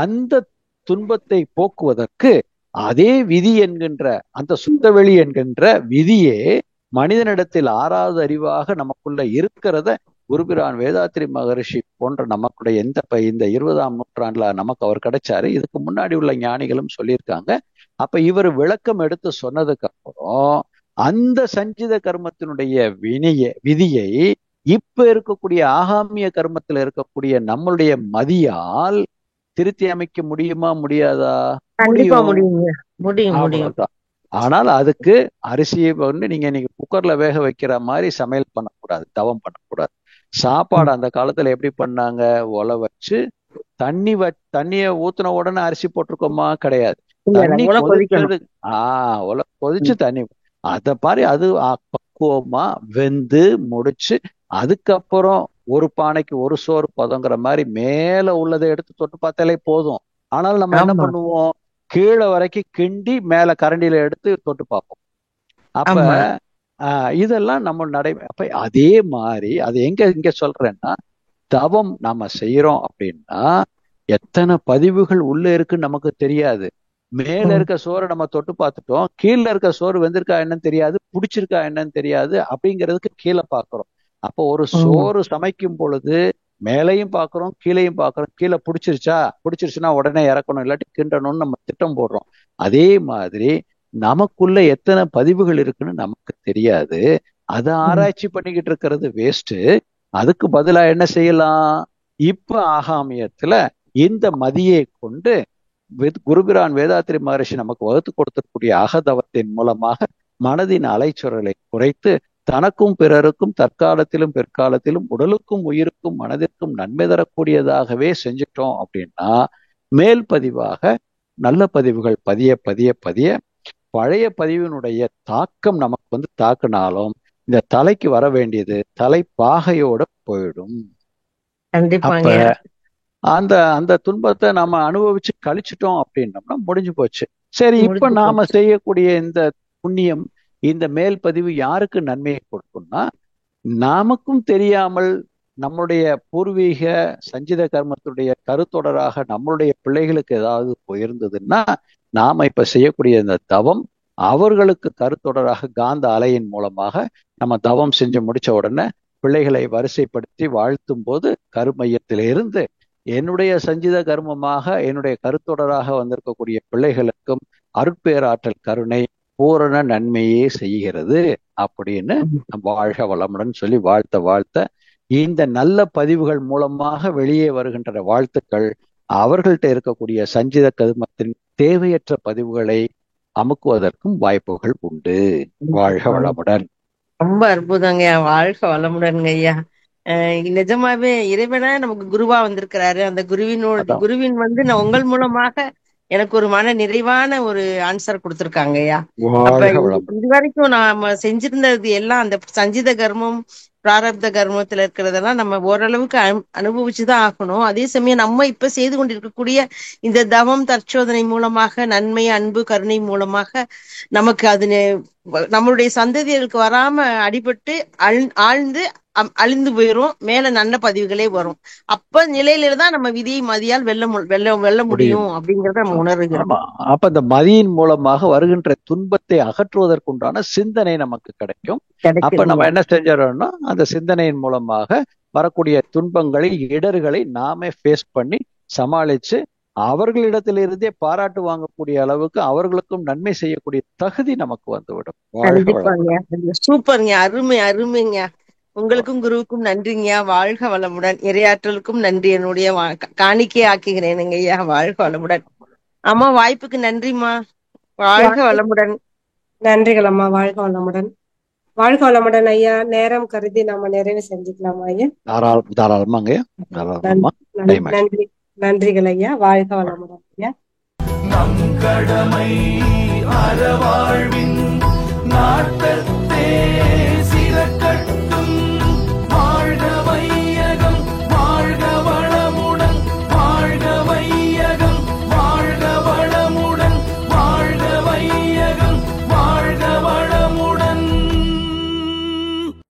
B: அந்த துன்பத்தை போக்குவதற்கு அதே விதி என்கின்ற அந்த சுத்தவெளி என்கின்ற விதியே மனிதனிடத்தில் 6வது அறிவாக நமக்குள்ள இருக்கிறத குருபிரான் வேதாத்திரி மகரிஷி போன்ற நமக்குடைய இந்த 20ஆம் நூற்றாண்டுல நமக்கு அவர் கிடைச்சாரு. இதுக்கு முன்னாடி உள்ள ஞானிகளும் சொல்லியிருக்காங்க. அப்ப இவர் விளக்கம் எடுத்து சொன்னதுக்கு அப்புறம் அந்த சஞ்சித கர்மத்தினுடைய விதியை இப்ப இருக்கக்கூடிய ஆகாமிய கர்மத்துல இருக்கக்கூடிய நம்மளுடைய மதியால் திருத்தி அமைக்க முடியுமா முடியாதா?
I: முடியும்.
B: ஆனால் அதுக்கு அரிசியை வந்து நீங்க இன்னைக்கு குக்கர்ல வேக வைக்கிற மாதிரி சமையல் பண்ணக்கூடாது, தவம் பண்ணக்கூடாது. சாப்பாடு அந்த காலத்துல எப்படி பண்ணாங்க? ஒலை வச்சு தண்ணிய ஊத்துன உடனே அரிசி போட்டிருக்கோமா? கிடையாது. தண்ணி கொதிக்கிறது, ஒலை கொதிச்சு தண்ணி அத பாரு அது பக்குவமா வெந்து முடிச்சு அதுக்கப்புறம் ஒரு பானைக்கு ஒரு சோறு பதங்கிற மாதிரி மேல உள்ளதை எடுத்து தொட்டு பார்த்தாலே போதும். ஆனால் நம்ம என்ன பண்ணுவோம்? கீழே வரைக்கும் கிண்டி மேல கரண்டியில எடுத்து தொட்டு பார்ப்போம். அப்ப இதெல்லாம் நம்ம அப்ப அதே மாதிரி அது இங்க சொல்றேன்னா, தவம் நாம செய்யறோம் அப்படின்னா எத்தனை பதிவுகள் உள்ள இருக்குன்னு நமக்கு தெரியாது. மேல இருக்க சோறை நம்ம தொட்டு பார்த்துட்டோம், கீழே இருக்க சோறு வெந்திருக்கா என்னன்னு தெரியாது, பிடிச்சிருக்கா என்னன்னு தெரியாது. அப்படிங்கிறதுக்கு கீழே பாக்குறோம். அப்போ ஒரு சோறு சமைக்கும் பொழுது மேலையும் பாக்குறோம், கீழையும் பாக்குறோம். கீழே பிடிச்சிருச்சுன்னா உடனே இறக்கணும், இல்லாட்டி கிண்டணும்னு நம்ம திட்டம் போடுறோம். அதே மாதிரி நமக்குள்ள எத்தனை பதிவுகள் இருக்குன்னு நமக்கு தெரியாது. அதை ஆராய்ச்சி பண்ணிக்கிட்டு இருக்கிறது வேஸ்ட். அதுக்கு பதிலா என்ன செய்யலாம்? இப்ப ஆகாமியத்துல இந்த மதியை கொண்டு குருபிரான் வேதாத்திரி மகரிஷி நமக்கு வகுத்து கொடுத்திருக்கூடிய அகதவத்தின் மூலமாக மனதின் அலைச்சுறலை குறைத்து தனக்கும் பிறருக்கும் தற்காலத்திலும் பிற்காலத்திலும் உடலுக்கும் உயிருக்கும் மனதிற்கும் நன்மை தரக்கூடியதாகவே செஞ்சுட்டோம் அப்படின்னா மேல் பதிவாக நல்ல பதிவுகள் பதிய பதிய பதிய பழைய பதிவினுடைய தாக்கம் நமக்கு வந்து தாக்குனாலும் இந்த தலைக்கு வர வேண்டியது தலைப்பாகையோட போயிடும். அப்ப அந்த துன்பத்தை நாம அனுபவிச்சு கழிச்சிட்டோம் அப்படின்னோம்னா முடிஞ்சு போச்சு. சரி, இப்ப நாம செய்யக்கூடிய இந்த புண்ணியம், இந்த மேல் பதிவு யாருக்கு நன்மையை கொடுக்கும்னா, நமக்கும் தெரியாமல் நம்மளுடைய பூர்வீக சஞ்சித கர்மத்துடைய கருத்தொடராக நம்மளுடைய பிள்ளைகளுக்கு ஏதாவது போயிருந்ததுன்னா நாம இப்ப செய்யக்கூடிய இந்த தவம் அவர்களுக்கு கருத்தொடராக காந்த அலையின் மூலமாக நம்ம தவம் செஞ்சு முடிச்ச உடனே பிள்ளைகளை வரிசைப்படுத்தி வாழ்த்தும் போது கருமையத்திலிருந்து என்னுடைய சஞ்சித கர்மமாக என்னுடைய கருத்தொடராக வந்திருக்கக்கூடிய பிள்ளைகளுக்கும் அருட்பேராற்றல் கருணை பூரண நன்மையே செய்கிறது அப்படின்னு வாழ்க வளமுடன் சொல்லி வாழ்த்த இந்த நல்ல பதிவுகள் மூலமாக வெளியே வருகின்ற வாழ்த்துக்கள் அவர்கள்ட்ட இருக்கக்கூடிய சஞ்சித கர்மத்தின் தேவையற்ற பதிவுகளை அமுக்குவதற்கும் வாய்ப்புகள் உண்டு. வாழ்க வளமுடன்.
I: ரொம்ப அற்புதங்க. வாழ்க வளமுடன்ங்க ஐயா. நிஜமாவே இறைவனா நமக்கு குருவா வந்திருக்கிறாரு. அந்த குருவின் வந்து நான் உங்கள் மூலமாக எனக்கு ஒரு மன நிறைவான ஒரு ஆன்சர் கொடுத்திருக்காங்க ஐயா. அப்ப இது வரைக்கும் நாம செஞ்சிருந்தது எல்லாம் அந்த சஞ்சித கர்மம் பிராரப்த கர்மத்துல இருக்கிறதெல்லாம் நம்ம ஓரளவுக்கு அனுபவிச்சுதான் ஆகணும். அதே சமயம் நம்ம இப்ப செய்து கொண்டிருக்கக்கூடிய இந்த தவம் தற்சோதனை மூலமாக நன்மை அன்பு கருணை மூலமாக நமக்கு அது நம்மளுடைய சந்ததிகளுக்கு வராம அடிபட்டு ஆழ்ந்து அழிந்து போயிரும். மேல நல்ல பதிவுகளே வரும். அப்ப நிலையில தான் நம்ம விதியை மதியால் வெல்ல முடியும் அப்படிங்கறத நம்ம உணர்கிறோம்.
B: அப்ப இந்த மதியின் மூலமாக வருகின்ற துன்பத்தை அகற்றுவதற்குண்டான சிந்தனை நமக்கு கிடைக்கும். அப்ப நம்ம என்ன செஞ்சோம்னா அந்த சிந்தனையின் மூலமாக வரக்கூடிய துன்பங்களை இடர்களை நாமே ஃபேஸ் பண்ணி சமாளிச்சு அவர்களிடத்திலிருந்தே பாராட்டு வாங்கக்கூடிய அளவுக்கு அவர்களுக்கும் நன்மை செய்யக்கூடிய தகுதி நமக்கு வந்துவிடும்.
I: சூப்பர்ங்க, அருமைங்க. உங்களுக்கும் குருவுக்கும் நன்றிங்க. வாழ்க வளமுடன். இறையாற்றலுக்கும் நன்றி. என்னுடைய காணிக்கை ஆக்குகிறேனுங்க ஐயா. வாழ்க வளமுடன். அம்மா வாய்ப்புக்கு நன்றிம்மா. வாழ்க வளமுடன்.
A: நன்றிகள் அம்மா. வாழ்க வளமுடன். வாழ்க வளமுடன் ஐயா. நேரம் கருதி நாம நிறைவு செஞ்சுக்கலாமா ஐயா?
B: தாராளமாங்க.
A: நன்றிகள் ஐயா. வாழ்க வளமுடன் ஐயா.
J: நம் கடமை அறவாழ்வின் நாட்டு